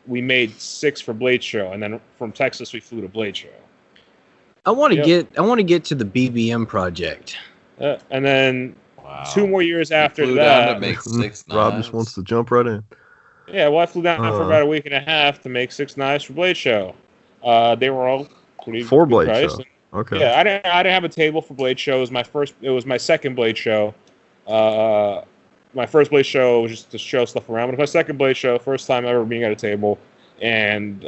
we made 6 for Blade Show, and then from Texas we flew to Blade Show. I want to get to the BBM project. And then 2 more years after flew that, down to make 6 Rob knives. just wants to jump right in. Yeah, well, I flew down for about a week and a half to make 6 knives for Blade Show. They were all pretty For good Blade price. Show. Okay. Yeah, I didn't have a table for Blade Show. It was my second Blade Show. My first Blade Show was just to show stuff around, but it was my second Blade Show, first time ever being at a table, and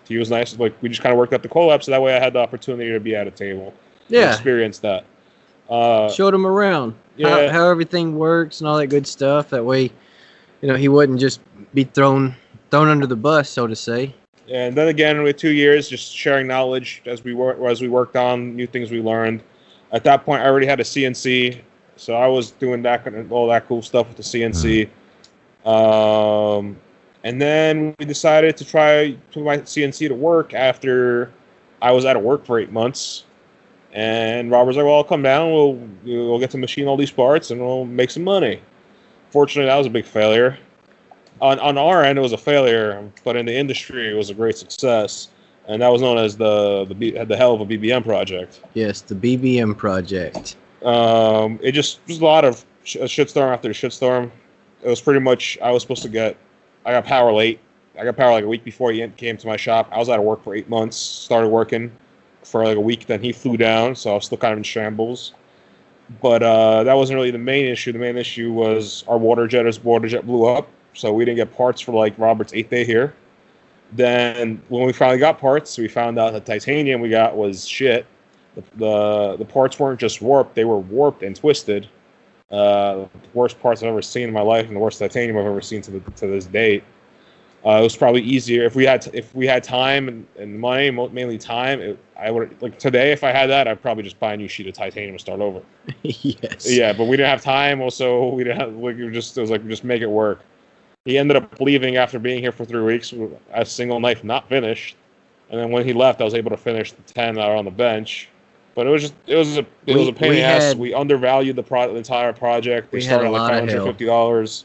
he was nice. Like we just kind of worked out the collab, so that way I had the opportunity to be at a table. Yeah, Experience that. Showed him around. Yeah. How everything works and all that good stuff. That way, he wouldn't just be thrown under the bus, so to say. And then again, with 2 years, just sharing knowledge as we worked on new things we learned. At that point, I already had a CNC, so I was doing all that cool stuff with the CNC. And then we decided to try to put my CNC to work after I was out of work for 8 months. And Robert was like, "Well, I'll come down. We'll get to machine all these parts, and we'll make some money." unfortunately, that was a big failure. On our end, it was a failure, but in the industry, it was a great success, and that was known as the hell of a BBM project. Yes, the BBM project. It just was a lot of shitstorm after shitstorm. It was pretty much I got power late. I got power like a week before he came to my shop. I was out of work for 8 months. Started working for like a week, then he flew down, so I was still kind of in shambles. But that wasn't really the main issue. The main issue was our water jet blew up, so we didn't get parts for like Robert's 8th day here. Then when we finally got parts, we found out the titanium we got was shit. The parts weren't just warped; they were warped and twisted. The worst parts I've ever seen in my life, and the worst titanium I've ever seen to this date. It was probably easier if we had time and money, mainly time. I would like today if I had that, I'd probably just buy a new sheet of titanium and start over. Yes. Yeah, but we didn't have time. Also, we didn't have just make it work. He ended up leaving after being here for 3 weeks with a single knife not finished, and then when he left, I was able to finish the 10 that are on the bench. But it was a pain in the ass. We undervalued the entire project. We started at like $550.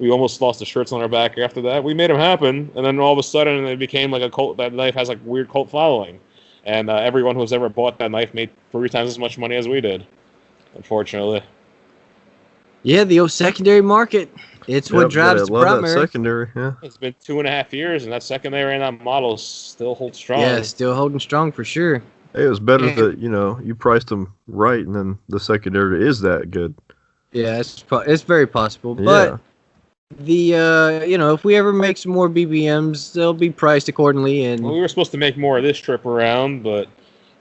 We almost lost the shirts on our back after that. We made them happen, and then all of a sudden it became like a cult. That knife has like weird cult following, and everyone who's ever bought that knife made 3 times as much money as we did. Unfortunately. Yeah, the old secondary market. It's what drives the primary. That secondary, yeah. It's been 2.5 years, and that secondary and that model still holds strong. Yeah, still holding strong for sure. Hey, it was better that you priced them right, and then the secondary is that good. Yeah, it's very possible, but if we ever make some more BBMs, they'll be priced accordingly. And we were supposed to make more of this trip around, but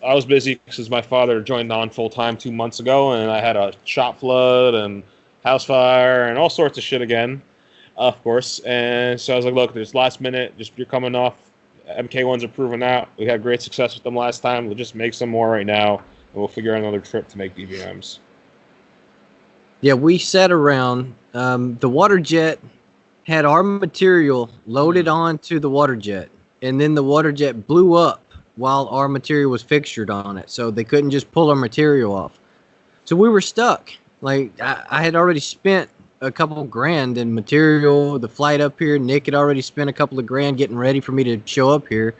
I was busy because my father joined on full time 2 months ago, and I had a shop flood and house fire and all sorts of shit again, of course. And so I was like, look, there's last minute, you're coming off. MK1s are proven out. We had great success with them last time. We'll just make some more right now, and we'll figure out another trip to make BBMs. Yeah, we sat around. The water jet had our material loaded onto the water jet, and then the water jet blew up while our material was fixtured on it, so they couldn't just pull our material off. So we were stuck. Like, I had already spent a couple grand in material, the flight up here. Nick had already spent a couple of grand getting ready for me to show up here.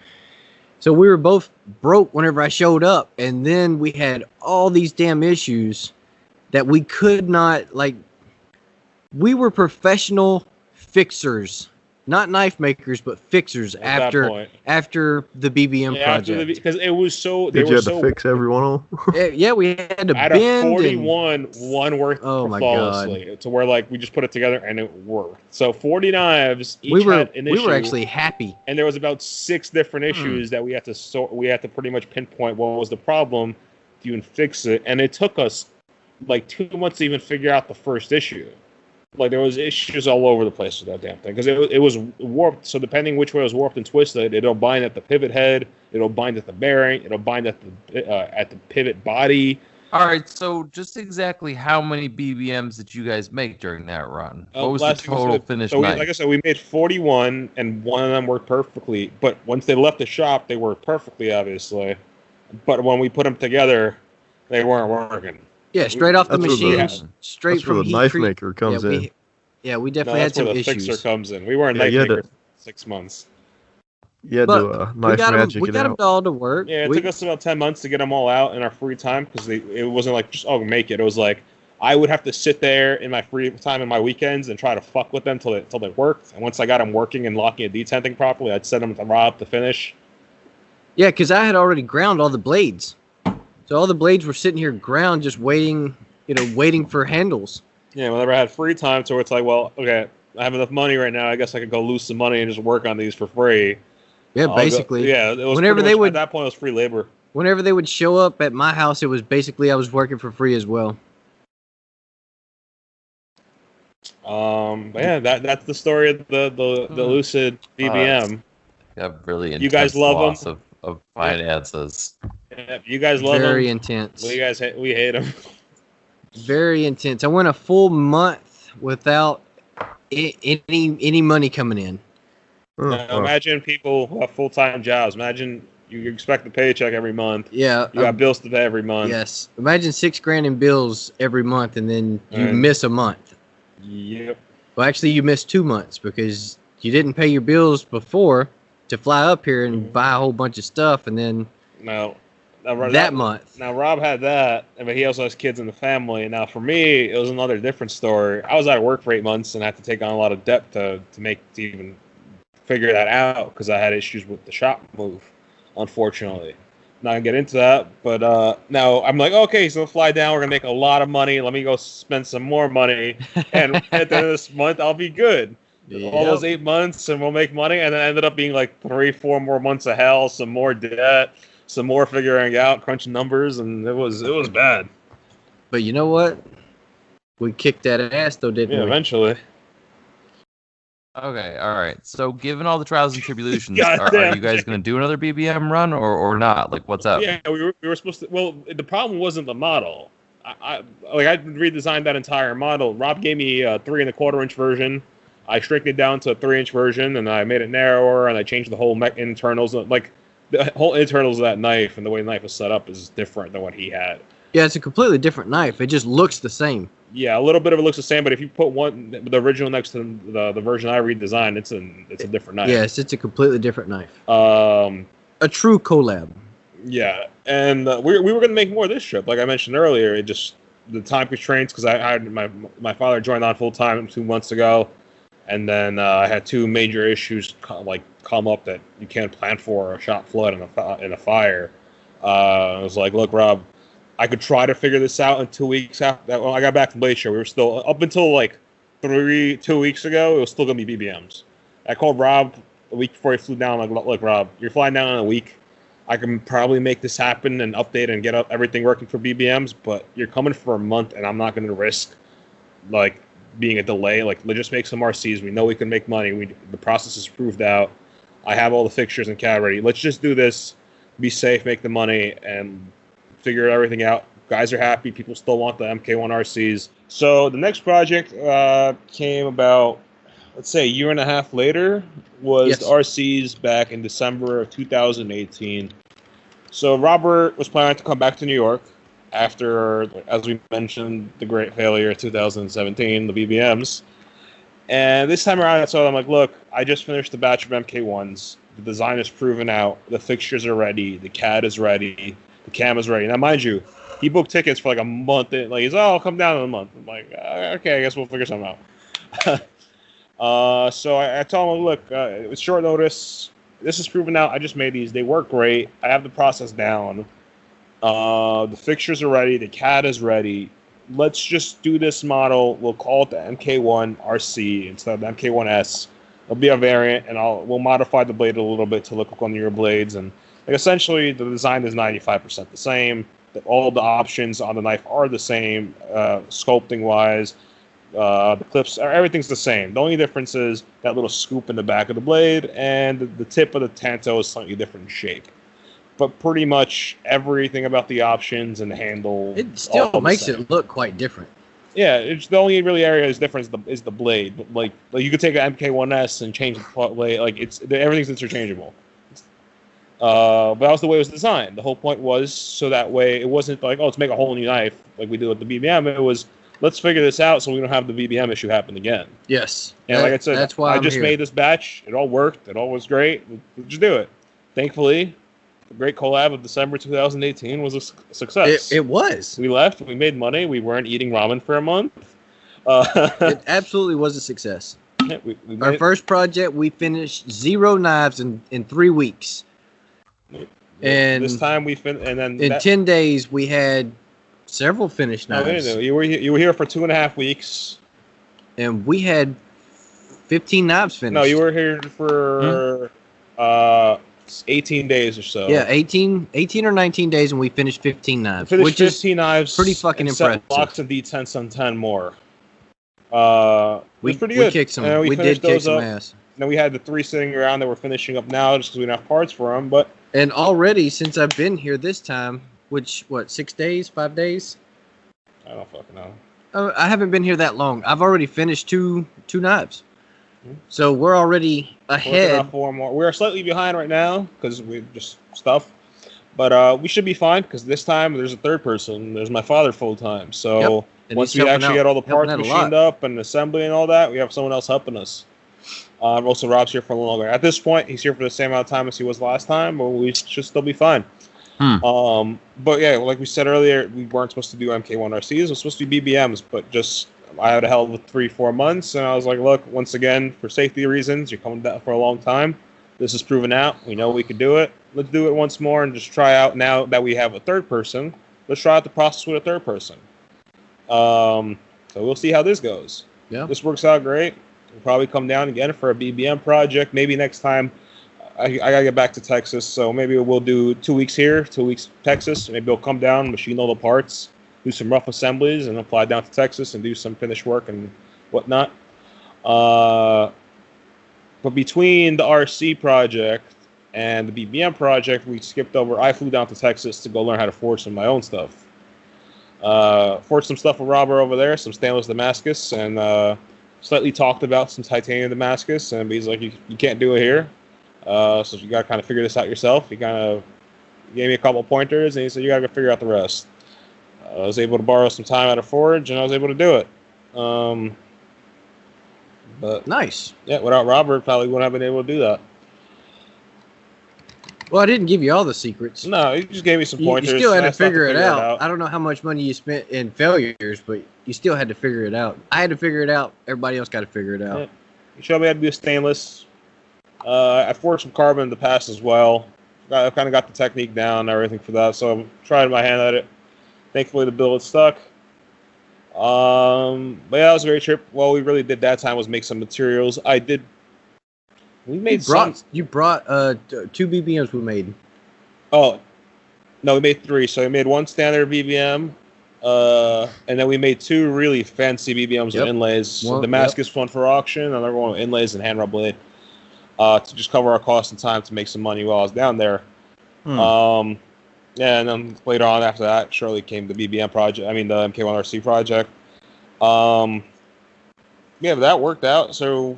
So we were both broke whenever I showed up, and then we had all these damn issues that we could not, like, we were professional fixers, not knife makers, but fixers after the BBM project. Because it was so... Did you have to fix every one of them? Yeah, we had to bend. Out of 41, one worked flawlessly. God. To where, like, we just put it together and it worked. So 40 knives, each had an issue. We were actually happy. And there was about 6 different issues that we had to pretty much pinpoint what was the problem to even fix it. And it took us, like, 2 months to even figure out the first issue. Like, there was issues all over the place with that damn thing. Because it was warped, so depending which way it was warped and twisted, it'll bind at the pivot head, it'll bind at the bearing, it'll bind at the pivot body. All right, so just exactly how many BBMs did you guys make during that run? What was the total finished knife? Like I said, we made 41, and one of them worked perfectly. But once they left the shop, they worked perfectly, obviously. But when we put them together, they weren't working. Yeah, straight off the machine, straight from the knife maker comes in. We definitely had some issues. That's where the fixer comes in. We weren't knife makers for 6 months. You had to knife magic we got them all to work. Yeah, it took us about 10 months to get them all out in our free time because it wasn't like just make it. It was like I would have to sit there in my free time and my weekends and try to fuck with them till they worked. And once I got them working and locking and detenting properly, I'd send them to Rob to finish. Yeah, because I had already ground all the blades. So all the blades were sitting here ground, just waiting for handles. Yeah, whenever I had free time, so it's like, well, okay, I have enough money right now. I guess I could go lose some money and just work on these for free. Yeah, basically. It was at that point, it was free labor. Whenever they would show up at my house, it was basically I was working for free as well. But yeah, that's the story of the Lucid BBM. Really intense you guys love loss them of finances. Yeah, you guys love them. Very intense. We hate them. Very intense. I went a full month without any money coming in. Now, imagine people who have full-time jobs. Imagine you expect a paycheck every month. Yeah. You got bills to pay every month. Yes. Imagine $6,000 in bills every month, and then you miss a month. Yep. Well, actually, you missed 2 months because you didn't pay your bills before to fly up here and buy a whole bunch of stuff, and then month. Now, Rob had that, but he also has kids in the family. Now, for me, it was another different story. I was out of work for 8 months and had to take on a lot of debt to even figure that out because I had issues with the shop move, unfortunately. Not going to get into that, but now I'm like, okay, so fly down. We're going to make a lot of money. Let me go spend some more money, and at the end of this month, I'll be good. Yep. All those 8 months, and we'll make money, and then it ended up being like 3-4 more months of hell, some more debt, some more figuring out, crunching numbers, and it was bad. But you know what? We kicked that ass, though, didn't we? Yeah, eventually. Okay, all right. So, given all the trials and tribulations, are you guys going to do another BBM run or not? Like, what's up? Yeah, we were supposed to. Well, the problem wasn't the model. I redesigned that entire model. Rob gave me a 3.25-inch version. I shrinked it down to a 3-inch version, and I made it narrower, and I changed the whole internals. Like, the whole internals of that knife and the way the knife is set up is different than what he had. Yeah, it's a completely different knife. It just looks the same. Yeah, a little bit of it looks the same, but if you put the original next to the version I redesigned, it's a different knife. Yes, it's a completely different knife. A true collab. Yeah, and we were going to make more this trip. Like I mentioned earlier, it just the time constraints because I had my father joined on full time 2 months ago. And then I had 2 major issues come up that you can't plan for: a shop flood and a fire. I was like, "Look, Rob, I could try to figure this out in 2 weeks after." When I got back from Blade Show, we were still up until like 2 weeks ago. It was still gonna be BBMs. I called Rob a week before he flew down. Like, "Look, Rob, you're flying down in a week. I can probably make this happen and update and get everything working for BBMs, but you're coming for a month, and I'm not gonna risk being a delay. Like, let's just make some RCs. We know we can make money. The process is proved out. I have all the fixtures and CAD ready. Let's just do this, be safe, make the money, and figure everything out. Guys are happy. People still want the MK1 RCs. So the next project came about, let's say, a year and a half later, was the RCs back in December of 2018. So Robert was planning to come back to New York after, as we mentioned, the great failure of 2017, the BBMs. And this time around, I told him, like, look, I just finished the batch of MK1s. The design is proven out. The fixtures are ready. The CAD is ready. The cam is ready. Now, mind you, he booked tickets for like a month. He's, I'll come down in a month. I'm like, okay, I guess we'll figure something out. So I told him, look, it was short notice. This is proven out. I just made these. They work great. I have the process down. The fixtures are ready. The CAD is ready. Let's just do this model. We'll call it the MK1 RC instead of the MK1S. It'll be a variant, and we'll modify the blade a little bit to look like one of your blades. And essentially, the design is 95% the same. All the options on the knife are the same, sculpting-wise. The clips, everything's the same. The only difference is that little scoop in the back of the blade, and the tip of the tanto is slightly different in shape. But pretty much everything about the options and the handle, it still makes it look quite different. Yeah, it's the only really area is different is the blade. But like you could take an MK1S and change the blade. Like everything's interchangeable. But that was the way it was designed. The whole point was so that way it wasn't like, oh, let's make a whole new knife like we did with the BBM. It was, let's figure this out so we don't have the BBM issue happen again. Yes. And like I said, that's why I just made this batch. It all worked. It all was great. We'll just do it. Thankfully, the great collab of December 2018 was a success. It was. We left. We made money. We weren't eating ramen for a month. It absolutely was a success. Yeah, Our first project, we finished 0 knives in 3 weeks. And this time and then in 10 days we had several finished knives. No, you were here for 2.5 weeks, and we had 15 knives finished. No, you were here for 18 days or so. Yeah, 18 or 19 days, and we finished 15 knives. Which 15 knives, pretty fucking impressive. Blocks and D10s on 10 more. We pretty good. We kicked some. We did kick some ass. Now we had the 3 sitting around that we're finishing up now, just because we don't have parts for them. And already, since I've been here this time, 6 days, 5 days? I don't fucking know. I haven't been here that long. I've already finished two knives. Mm-hmm. So we're already ahead. 4 more. We're slightly behind right now because we just stuff. But we should be fine because this time there's a third person. There's my father full time. So yep. once we actually get all the parts machined up and assembly and all that, we have someone else helping us. Also, Rob's here for a little longer. At this point, he's here for the same amount of time as he was last time, but we should still be fine. But yeah, like we said earlier, we weren't supposed to do MK1RCs. It was supposed to be BBMs, but just I had a hell of a 3-4 months, and I was like, look, once again, for safety reasons, you're coming down for a long time. This is proven out. We know we could do it. Let's do it once more and just try out. Now that we have a third person, let's try out the process with a third person. So we'll see how this goes. Yeah, this works out great. We'll probably come down again for a BBM project. Maybe next time. I gotta get back to Texas, so maybe we'll do 2 weeks here, 2 weeks Texas. Maybe we'll come down, machine all the parts, do some rough assemblies, and then fly down to Texas and do some finished work and whatnot. But between the RC project and the BBM project, we skipped over. I flew down to Texas to go learn how to forge some of my own stuff. Forged some stuff with Robert over there, some stainless Damascus, and slightly talked about some titanium Damascus. And he's like, you can't do it here. So you got to kind of figure this out yourself. He kind of gave me a couple pointers, and he said, you got to figure out the rest. I was able to borrow some time out of Forge, and I was able to do it. But nice. Yeah, without Robert, probably wouldn't have been able to do that. Well, I didn't give you all the secrets. No, he just gave me some pointers. You still had to figure it out. I don't know how much money you spent in failures, but you still had to figure it out. I had to figure it out. Everybody else got to figure it out. Yeah. You showed me how to do a stainless. I forged some carbon in the past as well. I kind of got the technique down and everything for that, so I'm trying my hand at it. Thankfully, the billet stuck. But yeah, that was a great trip. What we really did that time was make some materials. We made You brought 2 BBMs we made. Oh, no, we made 3. So we made 1 standard BBM, and then we made 2 really fancy BBMs with inlays. One, Damascus one for auction, another one with inlays and hand rub blade, to just cover our costs and time to make some money while I was down there. Yeah, and then later on after that, surely came the BBM project. I mean, the MK1RC project. Yeah, but that worked out. So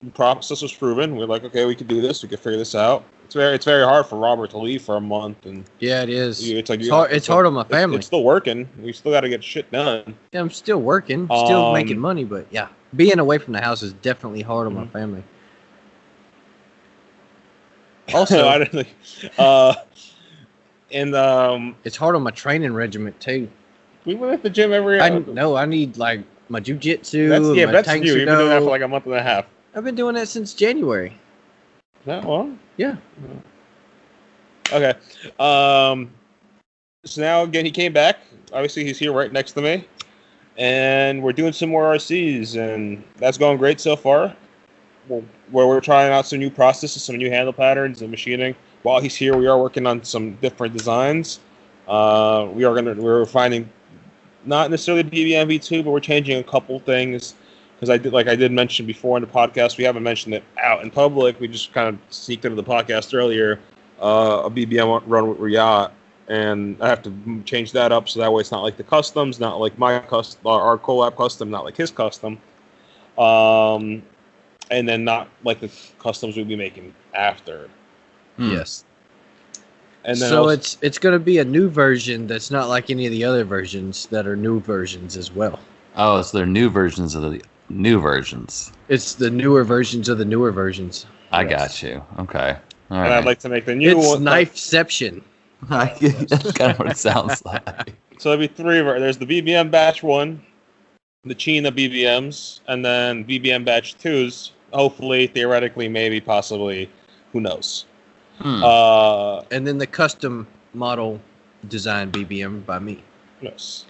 the process was proven. We're like, okay, we could do this. We could figure this out. It's very hard for Robert to leave for a month, and yeah, it is. It's like it's hard on my family. It's still working. We still got to get shit done. Yeah, I'm still working, still making money, but yeah, being away from the house is definitely hard on my family. Also, I didn't. And it's hard on my training regiment too. We went at the gym every. I need like my jujitsu. That's you. You've been doing that for like a month and a half. I've been doing that since January. Is that long? Yeah. Okay. So now again, he came back. Obviously, he's here right next to me, and we're doing some more RCs, and that's going great so far. Where we're trying out some new processes, some new handle patterns and machining. While he's here, we are working on some different designs. We're finding not necessarily BBM V2, but we're changing a couple things. Because I did mention before in the podcast, we haven't mentioned it out in public. We just kind of sneaked into the podcast earlier, a BBM run with Riyadh, and I have to change that up so that way it's not like the customs, not like my custom, our collab custom, not like his custom, and then not like the customs we'll be making after. Yes. And then so it's going to be a new version that's not like any of the other versions that are new versions as well. Oh, so they're new versions of the new versions. It's the newer versions of the newer versions. I got you. Okay. All right. And I'd like to make the new one. It's Knifeception. That's kind of what it sounds like. So there'll be 3. There's the BBM Batch 1, the China BBMs, and then BBM Batch 2s. Hopefully, theoretically, maybe, possibly, who knows. And then the custom model design BBM by me. Yes.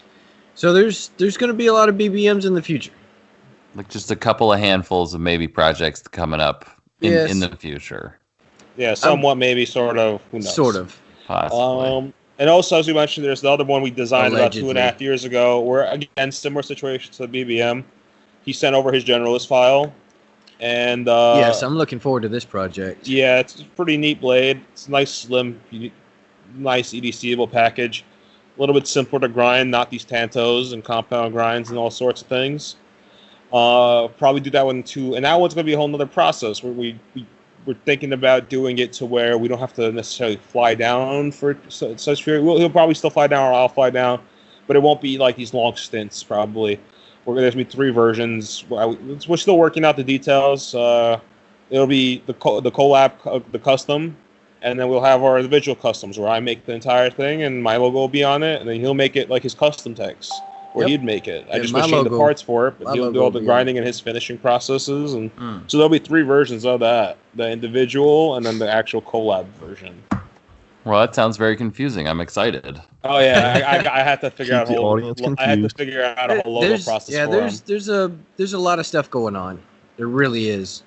So there's going to be a lot of BBMs in the future. Like just a couple of handfuls of maybe projects coming up in the future. Yeah, somewhat, maybe, sort of. Who knows? Sort of. Possibly. And also, as we mentioned, there's the other one we designed allegedly about 2.5 years ago. We're, again, similar situation to the BBM. He sent over his generalist file. And yes, I'm looking forward to this project. Yeah, it's a pretty neat blade. It's a nice, slim, nice EDCable package. A little bit simpler to grind, not these tantos and compound grinds and all sorts of things. Probably do that one too, and that one's going to be a whole nother process where we're thinking about doing it to where we don't have to necessarily fly down for such period. He'll probably still fly down, or I'll fly down, but it won't be like these long stints. Probably, there's gonna be 3 versions. We're still working out the details. It'll be the collab, the custom, and then we'll have our individual customs where I make the entire thing and my logo will be on it, and then he'll make it like his custom text. Where he'd make it. I just machine the parts for it, but he'll do all the grinding and his finishing processes, and so there'll be 3 versions of that: the individual and then the actual collab version. Well, that sounds very confusing. I'm excited. Oh yeah, I had to figure out a whole logo process. Yeah, there's a lot of stuff going on. There really is,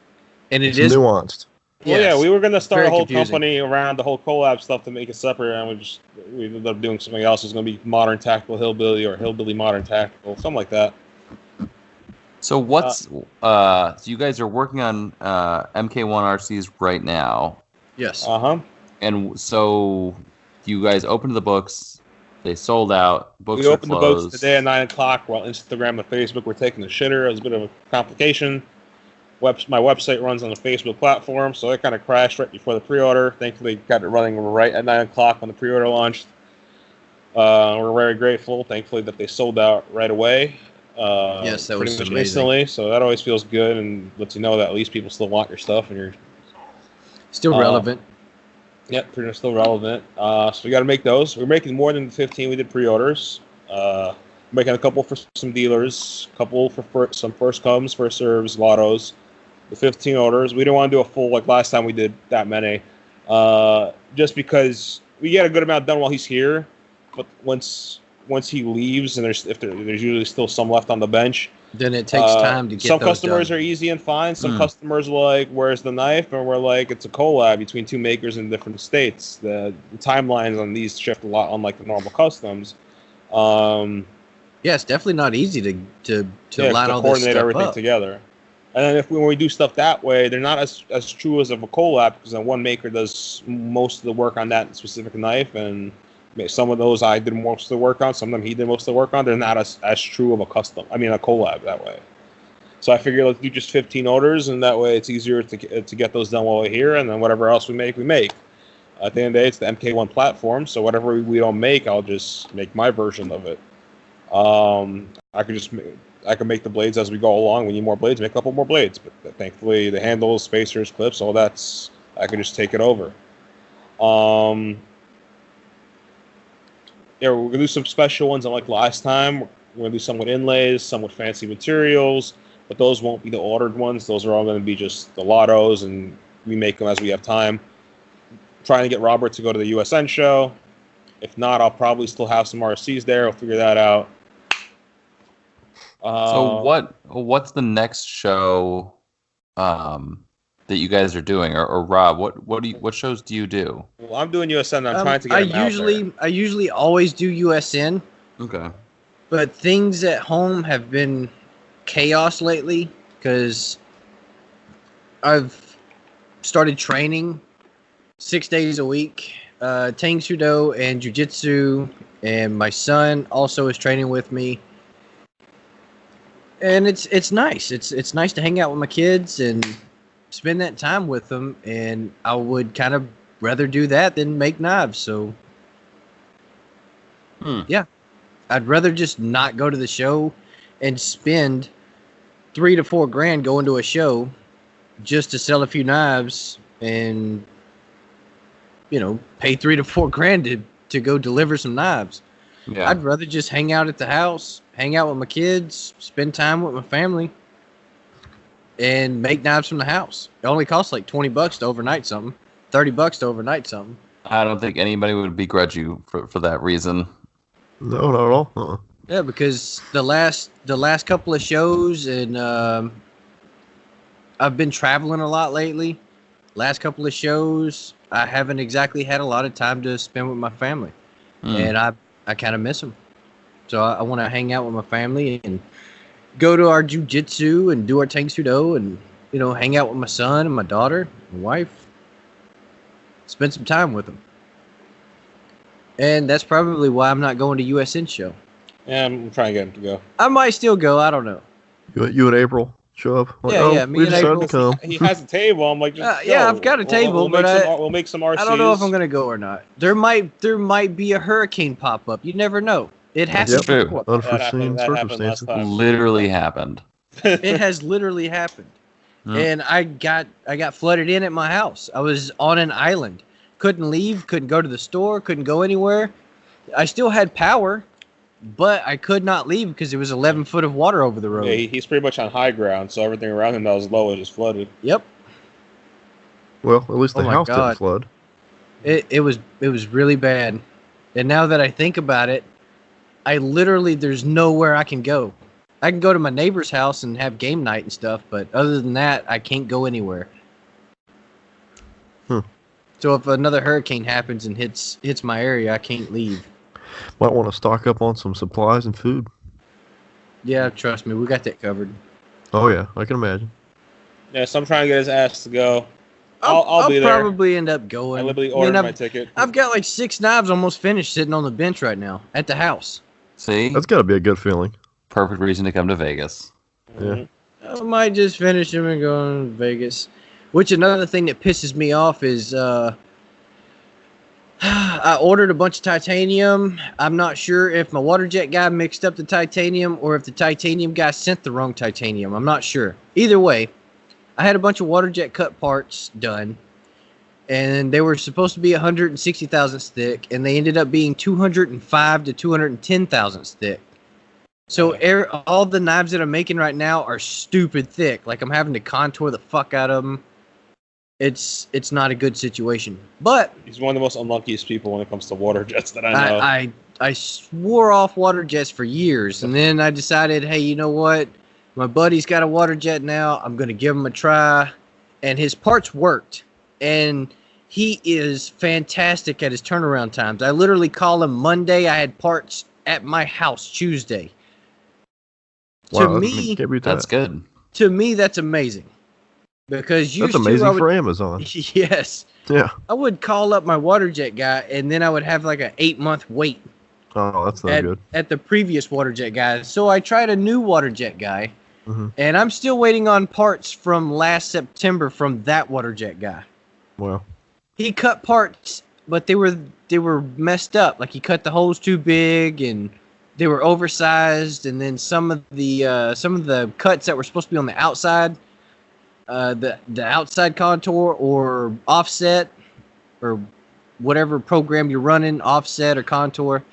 and it's nuanced. Well, yeah, we were going to start a whole company around the whole collab stuff to make it separate, and we ended up doing something else. It's going to be Modern Tactical Hillbilly or Hillbilly Modern Tactical, something like that. So so you guys are working on MK1 RCs right now. Yes. And so you guys opened the books. They sold out. Books we opened closed. The books today at 9 o'clock. While Instagram and Facebook were taking the shitter. It was a bit of a complication. My website runs on the Facebook platform, so it kind of crashed right before the pre-order. Thankfully, got it running right at 9 o'clock when the pre-order launched. We're very grateful, thankfully, that they sold out right away. Yes, that was amazing. Instantly, so that always feels good and lets you know that at least people still want your stuff and you're still relevant. Yep, pretty much still relevant. So we got to make those. We're making more than the 15 we did pre-orders. Making a couple for some dealers, a couple for some first comes, first serves, lottos. The 15 orders. We didn't want to do a full like last time we did that many, just because we get a good amount done while he's here. But once he leaves, and there's usually still some left on the bench, then it takes time to get some those customers done. Are easy and fine. Some customers are like, "Where's the knife?" And we're like, "It's a collab between 2 makers in different states." The timelines on these shift a lot, unlike the normal customs. Yeah, it's definitely not easy to line all this coordinate stuff everything up. together. And then when we do stuff that way, they're not as true as of a collab, because then one maker does most of the work on that specific knife, and some of those I did most of the work on, some of them he did most of the work on. They're not as true of a collab that way. So I figured let's do just 15 orders, and that way it's easier to get those done while we're here, and then whatever else we make, we make. At the end of the day, it's the MK1 platform, so whatever we don't make, I'll just make my version of it. I can make the blades as we go along. We need more blades, make a couple more blades. But thankfully, the handles, spacers, clips, all that's I can just take it over. Yeah, we're gonna do some special ones unlike last time. We're gonna do some with inlays, some with fancy materials, but those won't be the ordered ones. Those are all gonna be just the lottos, and we make them as we have time. Trying to get Robert to go to the USN show. If not, I'll probably still have some RCs there. I'll figure that out. So what's the next show that you guys are doing, or Rob? What shows do you do? Well, I'm doing USN. I'm trying to get him out there. I usually always do USN. Okay. But things at home have been chaos lately because I've started training 6 days a week, Tang Sudo and Jiu Jitsu, and my son also is training with me. And it's nice. It's nice to hang out with my kids and spend that time with them. And I would kind of rather do that than make knives. So, yeah, I'd rather just not go to the show and spend $3,000 to $4,000 going to a show just to sell a few knives and pay $3,000 to $4,000 to go deliver some knives. Yeah. I'd rather just hang out at the house, hang out with my kids, spend time with my family, and make knives from the house. It only costs like $20 to overnight something, $30 to overnight something. I don't think anybody would begrudge you for that reason. No, not at all. Uh-uh. Yeah, because the last couple of shows, and I've been traveling a lot lately. Last couple of shows, I haven't exactly had a lot of time to spend with my family, and I kind of miss them. So I want to hang out with my family and go to our jiu-jitsu and do our Tang Sudo and, hang out with my son and my daughter, my wife. Spend some time with them. And that's probably why I'm not going to USN show. Yeah, I'm trying to get him to go. I might still go. I don't know. You and April show up? Like, yeah, me and April. To come. He has a table. I'm like, I've got a table, but we'll make some RCs. I don't know if I'm going to go or not. There might be a hurricane pop up. You never know. It happened. True. Unforeseen that happened circumstances. last time. Literally happened. It has literally happened. And I got flooded in at my house. I was on an island. Couldn't leave, couldn't go to the store, couldn't go anywhere. I still had power, but I could not leave because there was 11 foot of water over the road. Yeah, he's pretty much on high ground, so everything around him that was low is just flooded. Yep. Well, at least the my house God. didn't flood. It was really bad. And now that I think about it, there's nowhere I can go. I can go to my neighbor's house and have game night and stuff, but other than that, I can't go anywhere. So if another hurricane happens and hits my area, I can't leave. Might want to stock up on some supplies and food. Yeah, trust me, we got that covered. Oh yeah, I can imagine. Yeah, so I'm trying to get his ass to go. I'll be there. I'll probably end up going. I literally ordered my ticket. I've got like 6 knives almost finished sitting on the bench right now at the house. See? That's got to be a good feeling. Perfect reason to come to Vegas. Yeah. I might just finish them and go to Vegas. Which another thing that pisses me off is I ordered a bunch of titanium. I'm not sure if my water jet guy mixed up the titanium or if the titanium guy sent the wrong titanium. I'm not sure. Either way, I had a bunch of water jet cut parts done, and they were supposed to be 160 thousandths thick, and they ended up being 205 to 210 thousandths thick. So all the knives that I'm making right now are stupid thick. Like I'm having to contour the fuck out of them. It's not a good situation. But he's one of the most unluckiest people when it comes to water jets that I know. I swore off water jets for years, and then I decided, hey, you know what? My buddy's got a water jet now. I'm going to give him a try. And his parts worked. And he is fantastic at his turnaround times. I literally call him Monday. I had parts at my house Tuesday. Wow, to me, that's good. To me, that's amazing. Because that's amazing for Amazon. Yes. Yeah. I would call up my water jet guy, and then I would have like an 8-month wait. Oh, that's not good. At the previous water jet guy. So I tried a new water jet guy. And I'm still waiting on parts from last September from that water jet guy. Wow. He cut parts, but they were messed up. Like he cut the holes too big, and they were oversized. And then some of the cuts that were supposed to be on the outside, the outside contour or offset, or whatever program you're running, offset or contour,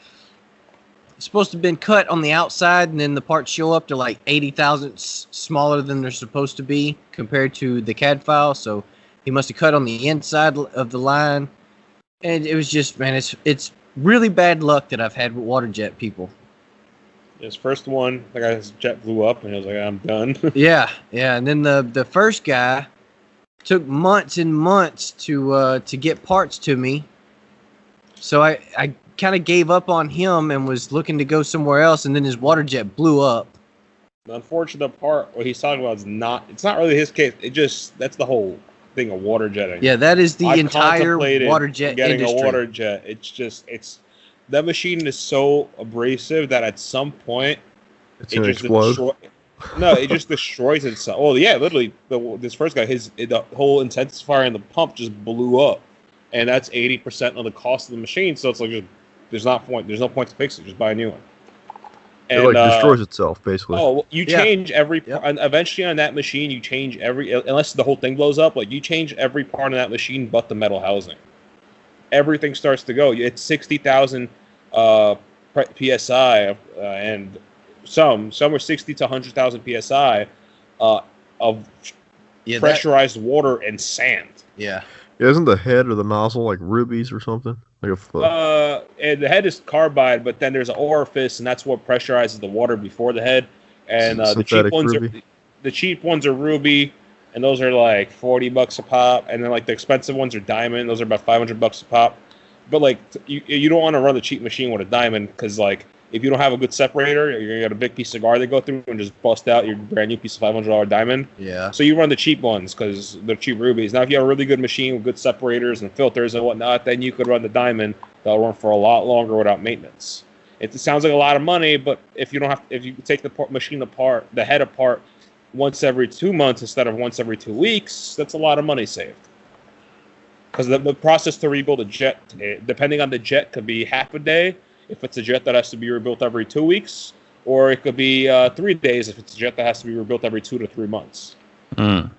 supposed to have been cut on the outside, and then the parts show up to like 80 thousandths smaller than they're supposed to be compared to the CAD file. So he must have cut on the inside of the line, and it was just, man, it's really bad luck that I've had with water jet people. His first one, the guy's jet blew up, and he was like, I'm done. yeah, and then the first guy took months and months to get parts to me. So I kind of gave up on him and was looking to go somewhere else, and then his water jet blew up. The unfortunate part, what he's talking about, it's not really his case. That's the whole thing of water jetting. Yeah, that is the I've entire water jet getting industry. A water jet. That machine is so abrasive that at some point it just explodes. It just destroys itself. Well, yeah, literally, this first guy, the whole intensifier and the pump just blew up, and that's 80% of the cost of the machine. So it's like there's no point to fix it. Just buy a new one. And, it destroys itself, basically. Oh, well, you change every and eventually on that machine, you change unless the whole thing blows up, like you change every part of that machine but the metal housing. Everything starts to go. It's 60,000 psi, and some are 60 to 100,000 psi of pressurized water and sand. Yeah. Isn't the head or the nozzle like rubies or something? Like a foot? And the head is carbide, but then there's an orifice, and that's what pressurizes the water before the head. And the cheap ones are ruby, and those are like $40 a pop. And then like the expensive ones are diamond; those are about $500 a pop. But like you don't want to run the cheap machine with a diamond, because like if you don't have a good separator, you're gonna get a big piece of guard to go through and just bust out your brand new piece of $500 diamond. Yeah. So you run the cheap ones because they're cheap rubies. Now, if you have a really good machine with good separators and filters and whatnot, then you could run the diamond. That'll run for a lot longer without maintenance. It sounds like a lot of money, but if you take the machine apart, the head apart, once every 2 months instead of once every 2 weeks, that's a lot of money saved. Because the process to rebuild a jet, depending on the jet, could be half a day. if it's a jet that has to be rebuilt every 2 weeks, or it could be 3 days if it's a jet that has to be rebuilt every 2 to 3 months. Mm.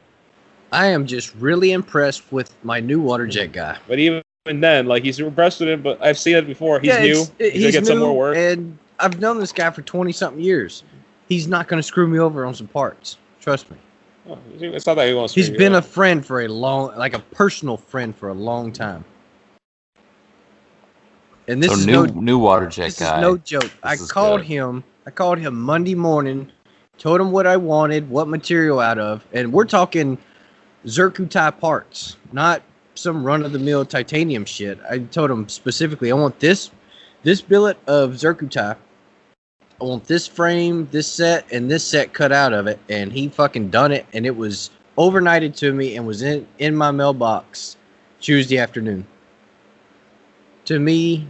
I am just really impressed with my new water jet guy. But even then, like, he's impressed with it, but I've seen it before. He's new. He's going to get some more work. And I've known this guy for 20-something years. He's not going to screw me over on some parts. Trust me. Oh, it's not that he wants to. He's been a friend for a personal friend for a long time. And this is new water jet this guy. Is no joke. I called him Monday morning, told him what I wanted, what material out of, and we're talking Zircuti parts, not some run-of-the-mill titanium shit. I told him specifically, I want this billet of Zircuti. I want this frame, this set, and this set cut out of it. And he fucking done it, and it was overnighted to me and was in my mailbox Tuesday afternoon. To me,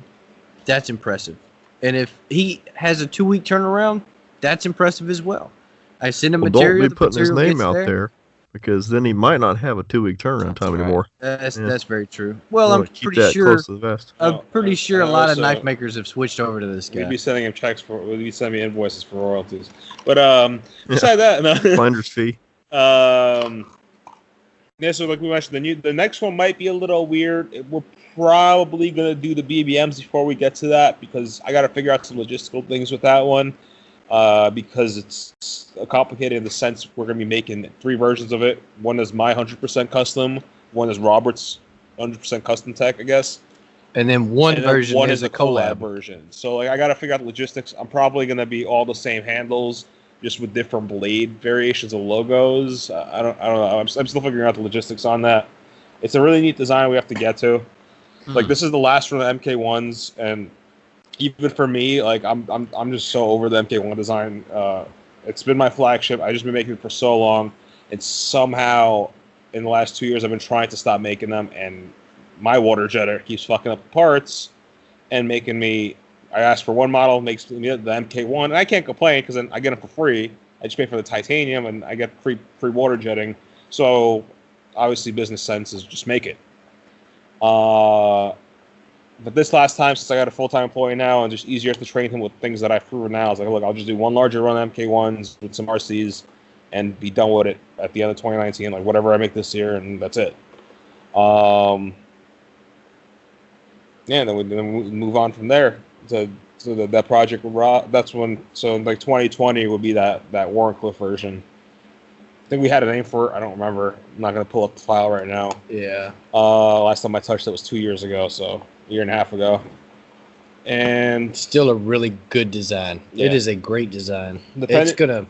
that's impressive. And if he has a 2-week turnaround, that's impressive as well. I send him material. Don't be putting his name out there, because then he might not have a 2-week turnaround time anymore. That's very true. Well, I'm pretty sure. Close to the vest. I'm pretty sure a lot of knife makers have switched over to this guy. We'd be sending him we'd be sending me invoices for royalties. But besides that, no. Finder's fee. Yeah, so like we mentioned, the next one might be a little weird. We're probably gonna do the BBMs before we get to that, because I got to figure out some logistical things with that one. Because it's complicated in the sense we're going to be making 3 versions of it. One is my 100% custom. One is Robert's 100% custom tech, I guess. And then one version is a collab version. So like, I got to figure out the logistics. I'm probably going to be all the same handles, just with different blade variations of logos. I don't know. I'm still figuring out the logistics on that. It's a really neat design we have to get to. Like, this is the last one of the MK1s, and even for me, like, I'm just so over the MK1 design. It's been my flagship. I've just been making it for so long, and somehow in the last 2 years I've been trying to stop making them, and my water jetter keeps fucking up the parts and making me. I asked for one model, makes me the MK1, and I can't complain because then I get them for free. I just pay for the titanium, and I get free water jetting. So obviously, business sense is just make it. But this last time, since I got a full-time employee now and just easier to train him with things that I've proven now, I was like, look, I'll just do one larger run MK1s with some RCs and be done with it at the end of 2019, like whatever I make this year, and that's it. Yeah, and then we move on from there to that project with Rob. That's when, so like 2020 would be that Warrenclyffe version. I think we had a name for it. I don't remember. I'm not going to pull up the file right now. Yeah. Last time I touched it was 2 years ago, so a year and a half ago. And still a really good design. Yeah. It is a great design. It's gonna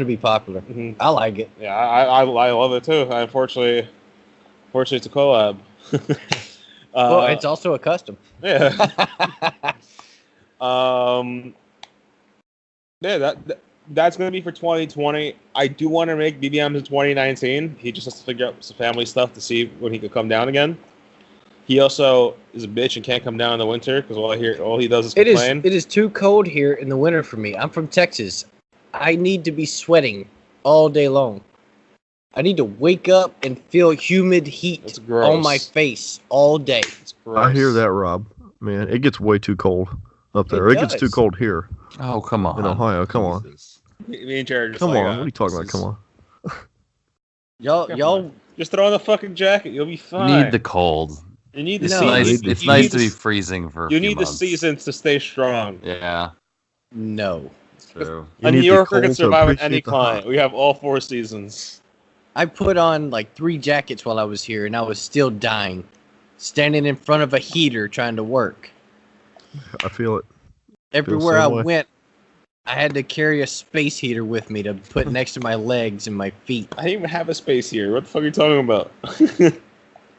be popular. Mm-hmm. I like it. Yeah, I love it too. Unfortunately, it's a collab. Well, it's also a custom. Yeah. Yeah, that's going to be for 2020. I do want to make BBMs in 2019. He just has to figure out some family stuff to see when he could come down again. He also is a bitch and can't come down in the winter because all he does is complain. It is too cold here in the winter for me. I'm from Texas. I need to be sweating all day long. I need to wake up and feel humid heat on my face all day. It's gross. I hear that, Rob. Man, it gets way too cold up there. It gets too cold here. Oh, come on. In Ohio, come on. Me and Jared just come on, what are you talking about? Come on. Y'all just throw on the fucking jacket. You'll be fine. You need the cold. You need the season. It's nice to be freezing for a few months. You need the seasons to stay strong. Yeah. No. It's true. A New Yorker can survive in any climate. We have all 4 seasons. I put on like 3 jackets while I was here, and I was still dying. Standing in front of a heater trying to work. I feel it. Everywhere I went, I had to carry a space heater with me to put next to my legs and my feet. I didn't even have a space heater. What the fuck are you talking about?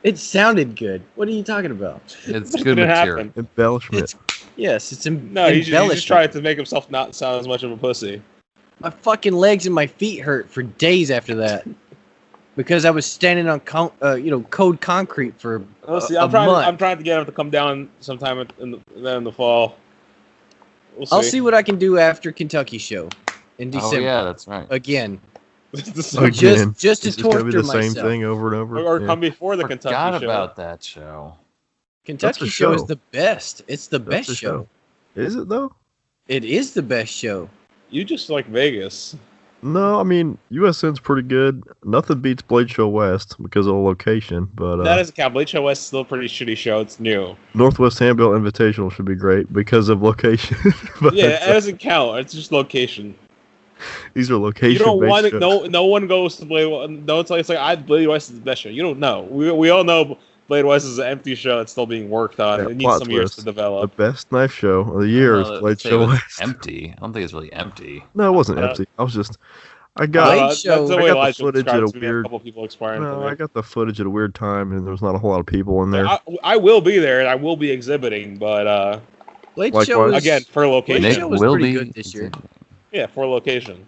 It sounded good. What are you talking about? It's good material. Embellishment. It's no, he just tried to make himself not sound as much of a pussy. My fucking legs and my feet hurt for days after that. Because I was standing on cold concrete for a month. I'm trying to get him to come down sometime in the fall. I'll see what I can do after Kentucky show in December. Oh yeah, that's right. Again. Just to torture be the myself. same thing over and over. Or come before the Kentucky show. Forgot about that show. Kentucky show is the best. It's the best show. Is it though? It is the best show. You just like Vegas. No, I mean USN's pretty good. Nothing beats Blade Show West because of the location, but that doesn't count. Blade Show West is still a pretty shitty show. It's new. Northwest Handbill Invitational should be great because of location. But, yeah, it doesn't count. It's just location. These are location. You don't want shows. no one goes to Blade. No, it's like Blade West is the best show. You don't know. We all know Blade West is an empty show. It's still being worked on. Yeah, it needs some years to develop. The best knife show of the year is Blade Show West. Empty. I don't think it's really empty. No, it wasn't empty. I got the footage at a weird. I got the footage at a weird time, and there was not a whole lot of people in there. I will be there, and I will be exhibiting, but Blade Show was, again for location. Blade Show was pretty good this year. Yeah, for location.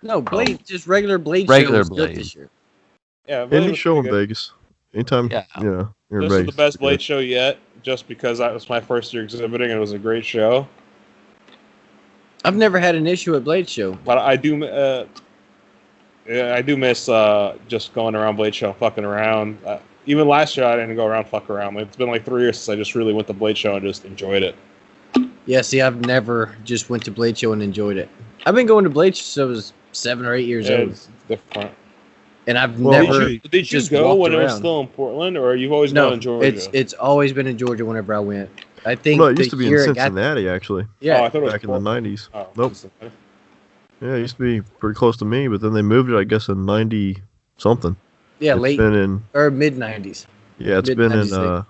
No, Blade, just regular Blade show was good this year. Yeah, any show in Vegas, anytime. Yeah, you're in Vegas. This is the best Blade show yet, just because that was my first year exhibiting, and it was a great show. I've never had an issue at Blade Show, but I do miss just going around Blade Show, fucking around. Even last year, I didn't go around fuck around. It's been like 3 years since I just really went to Blade Show and just enjoyed it. Yeah, see, I've never just went to Blade Show and enjoyed it. I've been going to Blade Show since I was 7 or 8 years old. It's different. And I've never. Did you go when it was still in Portland, or you've always gone in Georgia? It's always been in Georgia whenever I went. I think it used to be in Cincinnati, actually. Yeah, I thought it was back in the 90s. Oh, nope. Yeah, it used to be pretty close to me, but then they moved it, I guess, in 90 something. Yeah, it's been in mid 90s. Yeah, it's been in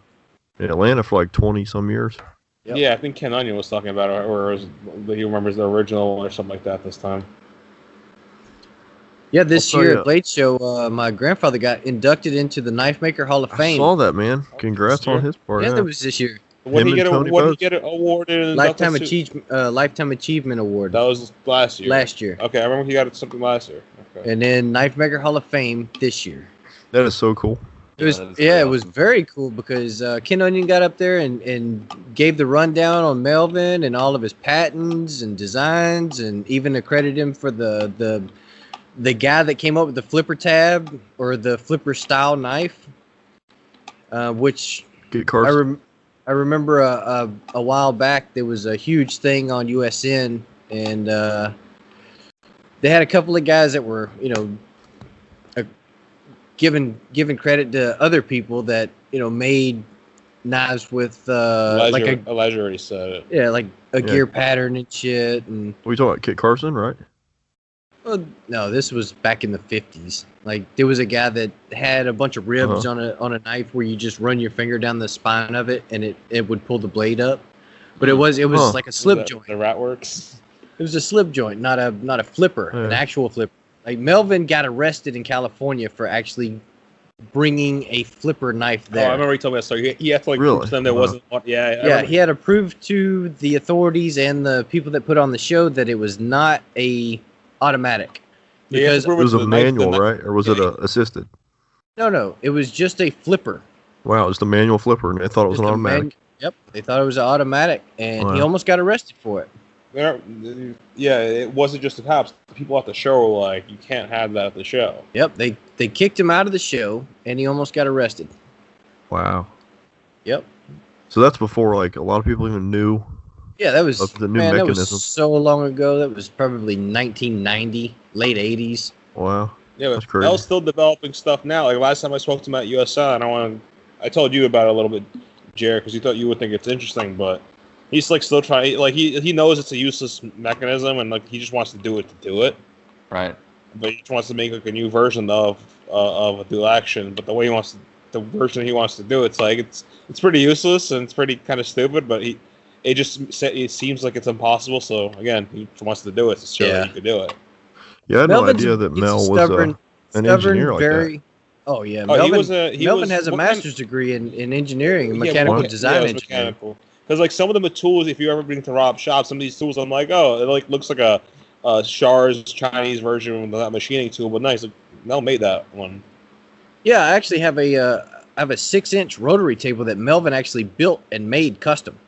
Atlanta for like 20 some years. Yep. Yeah, I think Ken Onion was talking about it, or he remembers the original or something like that this time. Yeah, this year at Blade Show, my grandfather got inducted into the Knife Maker Hall of Fame. I saw that, man. Congrats on his part. Yeah, that was this year. When did he get an award? Lifetime Achievement Award. That was last year. Last year. Okay, I remember he got something last year. Okay. And then Knife Maker Hall of Fame this year. That is so cool. It was it was very cool because Ken Onion got up there and gave the rundown on Melvin and all of his patents and designs, and even accredited him for the guy that came up with the flipper tab or the flipper style knife, which I remember a while back there was a huge thing on USN, and they had a couple of guys that were giving credit to other people that made knives with Elijah already said it. Yeah, like a gear pattern and shit. And we talking about Kit Carson, right? Well, no, this was back in the 50s. Like there was a guy that had a bunch of ribs on a knife where you just run your finger down the spine of it and it would pull the blade up. But it was like a slip joint. The rat works. It was a slip joint, not a flipper, an actual flipper. Like Melvin got arrested in California for actually bringing a flipper knife there. Oh, I remember he told me that story. He had to prove to them there wasn't one. Yeah, he had to prove to the authorities and the people that put on the show that it was not a automatic. Because it was a manual, right? Or was it assisted? No, it was just a flipper. Wow, it was the manual flipper, and they thought it was an automatic. Yep, they thought it was an automatic, and he almost got arrested for it. Yeah, it wasn't just the cops. The people at the show were like, you can't have that at the show. Yep, they kicked him out of the show, and he almost got arrested. Wow. Yep. So that's before like a lot of people even knew. Yeah, that was the new mechanism. That was so long ago. That was probably 1990, late 80s. Wow. Yeah, but Mel's still developing stuff now. Like last time I spoke to him at USL, I told you about it a little bit, Jared, because you thought you would think it's interesting, but he's like still trying. Like he knows it's a useless mechanism, and like he just wants to do it to do it. Right. But he just wants to make like a new version of a dual action. But the version he wants to do, it's like it's pretty useless and it's pretty kind of stupid. But it seems like it's impossible. So again, he wants to do it to show that he could do it. Yeah, I had no idea that Mel was an engineer like that. Oh yeah, Melvin has a master's degree in engineering and mechanical design engineering. Because like some of the tools, if you ever been to Rob's shop, some of these tools, I'm like, oh, it like looks like a Char's Chinese version of that machining tool, but nice. Like, Mel made that one. Yeah, I actually have a 6-inch rotary table that Melvin actually built and made custom.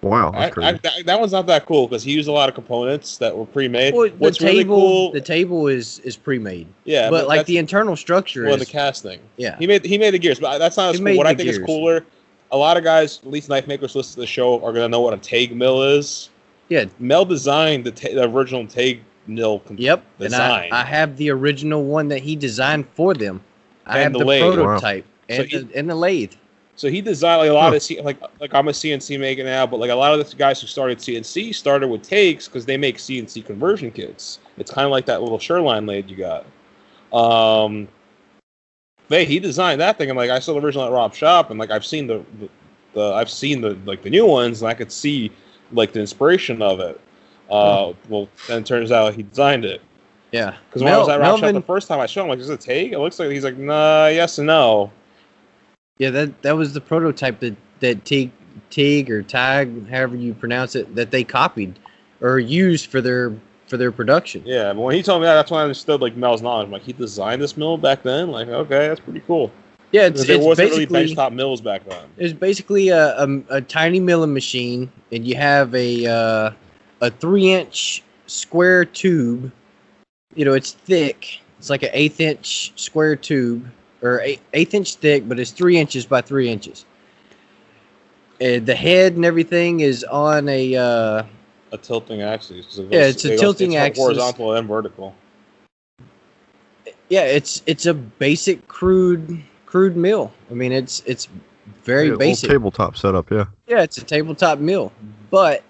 Wow, that's crazy. That one's not that cool because he used a lot of components that were pre-made. Well, the table is pre-made. Yeah, but like the internal structure is the casting. Yeah, he made the gears, but that's not as cool. What I think is cooler, a lot of guys, at least knife makers listening to the show, are gonna know what a TAG mill is. Yeah, Mel designed the original TAG mill. Yep, design. and I have the original one that he designed for them. I have And the the lathe. prototype and, So and the lathe. So he designed like a lot of like I'm a CNC maker now, but like a lot of the guys who started CNC started with TAGs because they make CNC conversion kits. It's kind of like that little Shoreline lathe you got. He designed that thing, and like I saw the original at Rob's shop, and like I've seen the new ones, and I could see like the inspiration of it. Well, then it turns out he designed it. Yeah, because when I was at Rob's shop the first time I showed him, like, is it a TAG? It looks like he's like, nah, yes and no. Yeah, that was the prototype that TIG or TAG, however you pronounce it, that they copied or used for their production. Yeah, but when he told me that, that's when I understood like Mel's knowledge. I'm like, he designed this mill back then. Like, okay, that's pretty cool. Yeah, there wasn't really benchtop mills back then. It's basically a tiny milling machine, and you have a 3-inch square tube. You know, it's thick. It's like an 1/8-inch square tube. Or 1/8 inch thick, but it's 3 inches by 3 inches. And the head and everything is on a tilting axis. It's a tilting axis, horizontal and vertical. Yeah, it's a basic crude mill. I mean, it's very basic. Tabletop setup, yeah. Yeah, it's a tabletop mill, but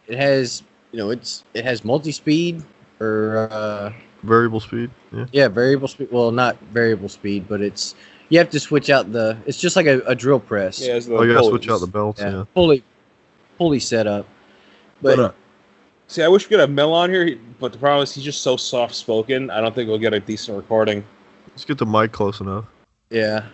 it has it has multi-speed or variable speed. Yeah, variable speed. Well, not variable speed, but you have to switch out it's just like a drill press. Yeah, you gotta switch out the belts. Yeah. Fully set up. But see, I wish we could have Mel on here, but the problem is he's just so soft spoken. I don't think we'll get a decent recording. Just get the mic close enough. Yeah.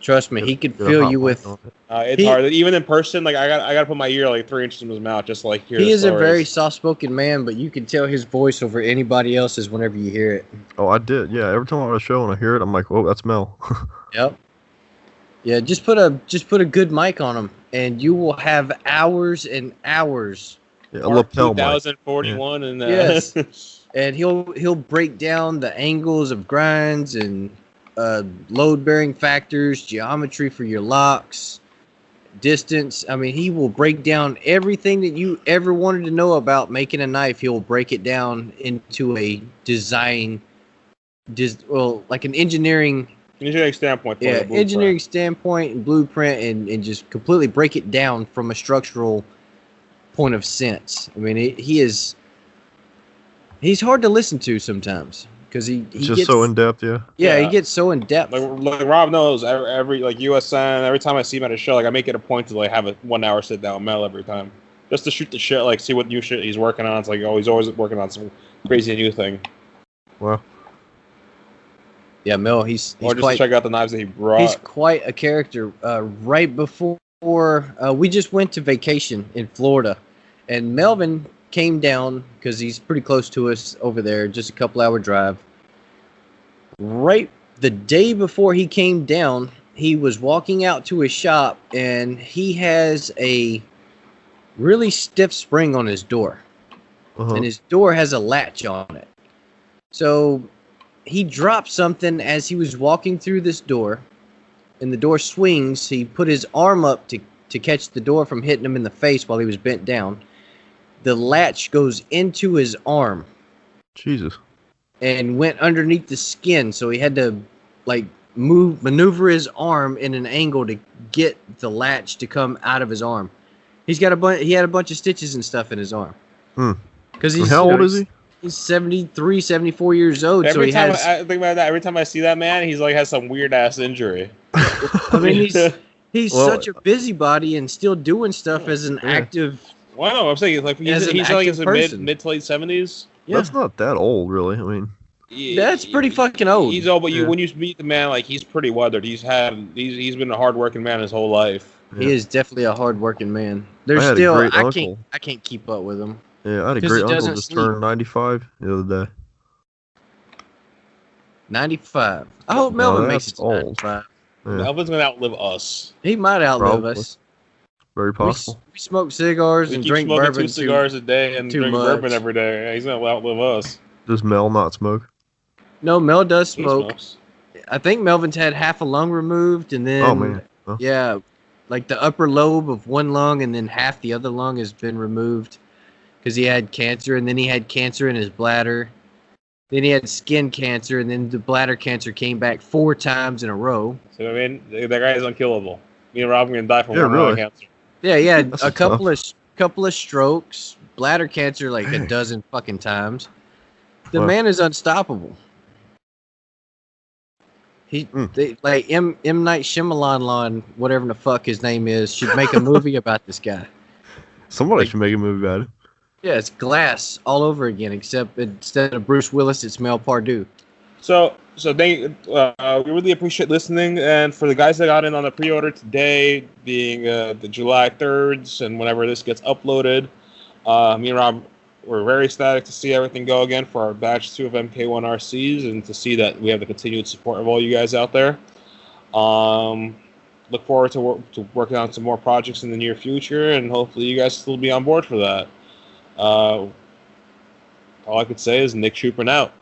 Trust me, he could fill you with. It's hard, even in person. Like I got to put my ear like 3 inches in his mouth, just like hear. He is a very soft-spoken man, but you can tell his voice over anybody else's whenever you hear it. Oh, I did. Yeah, every time I'm on a show and I hear it, I'm like, "Oh, that's Mel." Yep. Yeah, just put a good mic on him, and you will have hours and hours. Yeah, a lapel 2041, and yes, and he'll break down the angles of grinds and. Load-bearing factors, geometry for your locks, distance. I mean, he will break down everything that you ever wanted to know about making a knife. He'll break it down into a design, like an engineering standpoint. Yeah, engineering standpoint and blueprint, and just completely break it down from a structural point of sense. I mean, he's hard to listen to sometimes. Because he gets so in depth, yeah, he gets so in depth. Like Rob knows, every like USN, every time I see him at a show, like I make it a point to like have a 1 hour sit down with Mel every time, just to shoot the shit, like see what new shit he's working on. It's like he's always working on some crazy new thing. Wow. Yeah, Mel, he's or just to check out the knives that he brought. He's quite a character. Right before we just went to vacation in Florida, and Melvin came down because he's pretty close to us over there, just a couple-hour drive. Right the day before he came down, he was walking out to his shop, and he has a really stiff spring on his door. And his door has a latch on it. So he dropped something as he was walking through this door, and the door swings. He put his arm up to catch the door from hitting him in the face while he was bent down. The latch goes into his arm. Jesus. And went underneath the skin, so he had to like maneuver his arm in an angle to get the latch to come out of his arm. He had a bunch of stitches and stuff in his arm. Because he's how old is he? He's 73, 74 years old. I think about that. Every time I see that man, he's like has some weird ass injury. I mean, he's such a busybody and still doing stuff as an active. Well, no, I'm saying like he's like in his mid to late 70s. Yeah. That's not that old, really. I mean, that's pretty fucking old. He's old, but when you meet the man, like he's pretty weathered. He's been a hard-working man his whole life. Yeah. He is definitely a hard-working man. I can't keep up with him. Yeah, I had a great uncle just turned 95 the other day. 95. I hope Melvin makes it to 95. Yeah. Melvin's gonna outlive us. He might outlive us. Very possible. We smoke cigars and drink bourbon. 2 cigars a day and drink bourbon every day. Yeah, he's gonna outlive us. Does Mel not smoke? No, Mel does smoke. I think Melvin's had half a lung removed, and then Huh? Yeah, like the upper lobe of one lung and then half the other lung has been removed because he had cancer, and then he had cancer in his bladder. Then he had skin cancer, and then the bladder cancer came back 4 times in a row. So I mean, that guy is unkillable. Me and Rob are gonna die from one really. cancer. Yeah, he had That's a couple tough. of strokes, bladder cancer like Dang. a dozen fucking times. The Wow. man is unstoppable. Like M Night Shyamalan, whatever the fuck his name is, should make a movie about this guy. Somebody should make a movie about it. Yeah, it's Glass all over again, except instead of Bruce Willis, it's Mel Pardew. So we really appreciate listening, and for the guys that got in on the pre-order today, being the July 3rd, and whenever this gets uploaded, me and Rob were very ecstatic to see everything go again for our batch 2 of MK1 RCs, and to see that we have the continued support of all you guys out there. Look forward to working on some more projects in the near future, and hopefully you guys will be on board for that. All I could say is Nick Trooping out.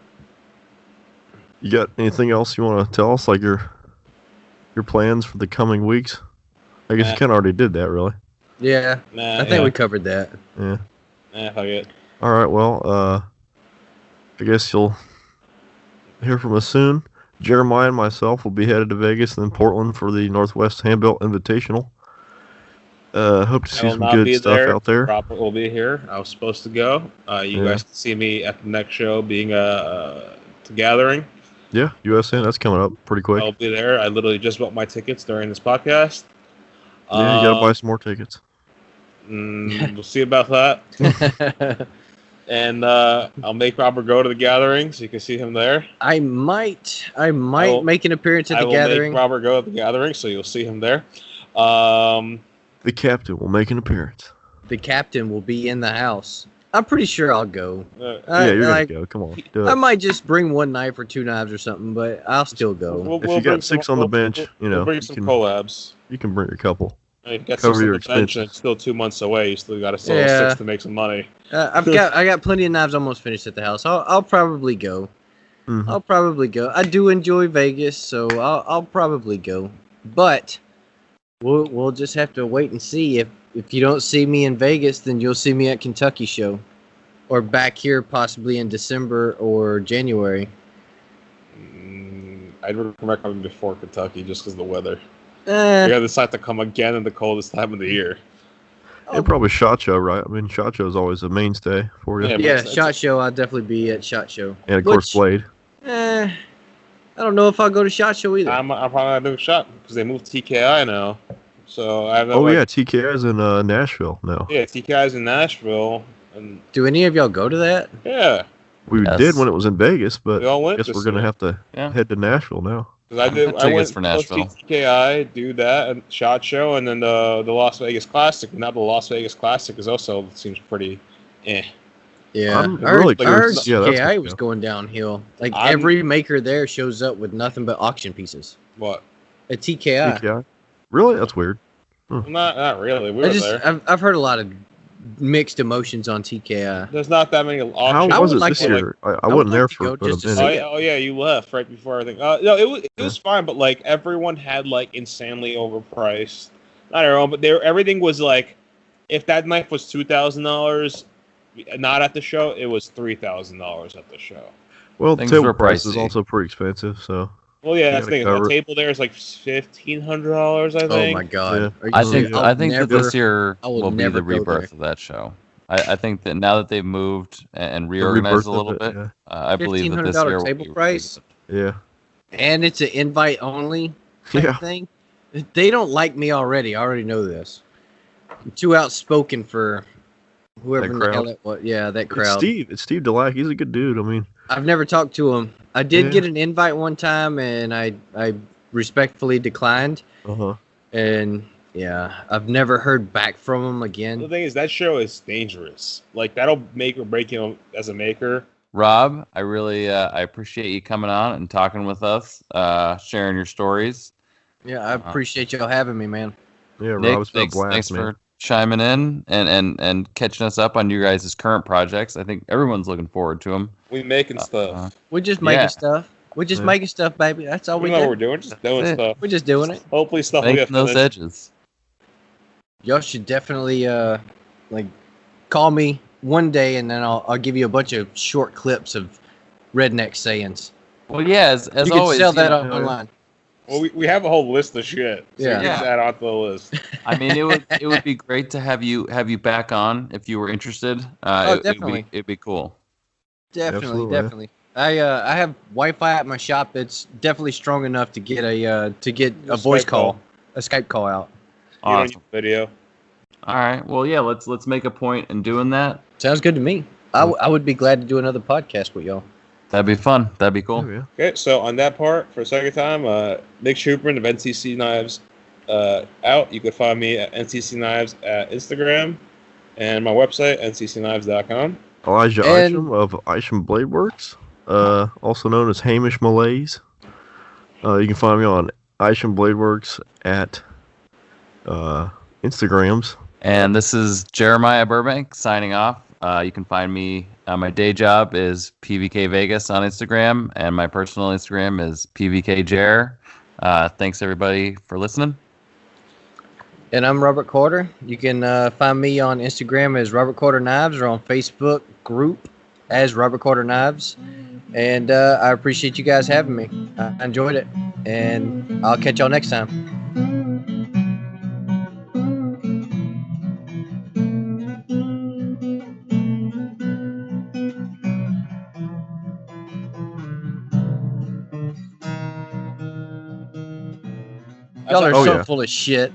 You got anything else you want to tell us, like your plans for the coming weeks? I guess you kind of already did that, really. Yeah, I think we covered that. Yeah. Fuck it. All right, well, I guess you'll hear from us soon. Jeremiah and myself will be headed to Vegas and then Portland for the Northwest Handbelt Invitational. Hope to see some good stuff out there. Robert will be here. I was supposed to go. You guys can see me at the next show being to Gathering. Yeah, USN, that's coming up pretty quick. I'll be there. I literally just bought my tickets during this podcast. Yeah, you got to buy some more tickets. We'll see about that. And I'll make Robert go to the Gathering so you can see him there. I might make an appearance at the Gathering. I will make Robert go at the Gathering so you'll see him there. The captain will make an appearance. The captain will be in the house. I'm pretty sure I'll go. Yeah, you're going to go. Come on. Do it. I might just bring 1 knife or 2 knives or something, but I'll still go. If you got 6 on the bench, we'll bring some collabs. You can bring a couple. If you got 6 on the bench and it's still 2 months away, you still got to sell 6 to make some money. I got plenty of knives almost finished at the house. I'll probably go. Mm-hmm. I'll probably go. I do enjoy Vegas, so I'll probably go. But we'll just have to wait and see. If you don't see me in Vegas, then you'll see me at Kentucky show, or back here possibly in December or January. I'd recommend coming before Kentucky just because of the weather. You got to decide to come again in the coldest time of the year. And probably SHOT Show, right? I mean, SHOT Show is always a mainstay for you. Yeah, SHOT Show. I'll definitely be at SHOT Show. And of course, Blade. I don't know if I'll go to SHOT Show either. I'm probably not doing SHOT because they moved TKI now. So I have no. Yeah, TKI is in Nashville now. Yeah, TKI is in Nashville. And do any of y'all go to that? Yeah. We did when it was in Vegas, but I guess we're gonna have to head to Nashville now. I went for Nashville. TKI, do that, and SHOT Show, and then the Las Vegas Classic. Now the Las Vegas Classic is also seems pretty, Yeah, I'm really curious. TKI was going downhill. Like every maker there shows up with nothing but auction pieces. What? A TKI. Really? That's weird. Well, not really. We were there. I've heard a lot of mixed emotions on TKI. There's not that many auctions. How was it this year? I wasn't there for a minute. Oh yeah, you left right before everything. No, it was fine, but like everyone had like insanely overpriced. Not everyone, but everything was like, if that knife was $2,000, not at the show, it was $3,000 at the show. Well, table price is also pretty expensive, so. Well, yeah, that's the thing. The table there is like $1,500, I think. Oh my god! Yeah. I think that this year will be the rebirth of that show. I think that now that they've moved and reorganized a little bit, I believe that this year table price. Yeah. And it's an invite only thing. They don't like me already. I already know this. I'm too outspoken for whoever in the hell it was. Yeah, that crowd. It's Steve Delac. He's a good dude. I mean, I've never talked to him. I did get an invite one time, and I respectfully declined. And yeah, I've never heard back from him again. The thing is, that show is dangerous. Like, that'll make or break you as a maker. Rob, I really I appreciate you coming on and talking with us, sharing your stories. Yeah, I appreciate y'all having me, man. Yeah, Nick, Rob, it's been a blast, thanks for chiming in and catching us up on you guys' current projects. I think everyone's looking forward to them. We making stuff. We're just making stuff. We're just Yeah. making stuff, baby. That's all We we know what do. we're doing. Just doing That's it. stuff. We're just doing it. Hopefully, stuff will get Making those finished. edges. Y'all should definitely like call me one day, and then I'll give you a bunch of short clips of redneck sayings. Well, yeah, as You can always. sell that you know, online. Well, we have a whole list of shit. So Yeah. you can just add on to the list. I mean, it would be great to have you back on if you were interested. Definitely. It'd be cool. Absolutely. Definitely. I have Wi-Fi at my shop that's definitely strong enough to get a voice Skype call, call. a Skype call out. You don't Awesome. need video. All right. Well, yeah. Let's make a point in doing that. Sounds good to me. I would be glad to do another podcast with y'all. That'd be fun. That'd be cool. Oh, yeah. Okay, so on that part, for a second time, Nick Schuprin of NCC Knives out. You can find me at NCC Knives at Instagram and my website, nccknives.com. Elijah And- Isham of Isham Blade Works, also known as Hamish Malays. You can find me on Isham Blade Works at Instagrams. And this is Jeremiah Burbank signing off. You can find me. My day job is PVK Vegas on Instagram, and my personal Instagram is PVKJer. Thanks everybody for listening. And I'm Robert Carter. You can find me on Instagram as Robert Carter Knives or on Facebook group as Robert Carter Knives. And I appreciate you guys having me. I enjoyed it. And I'll catch y'all next time. Y'all are Oh, so yeah. full of shit.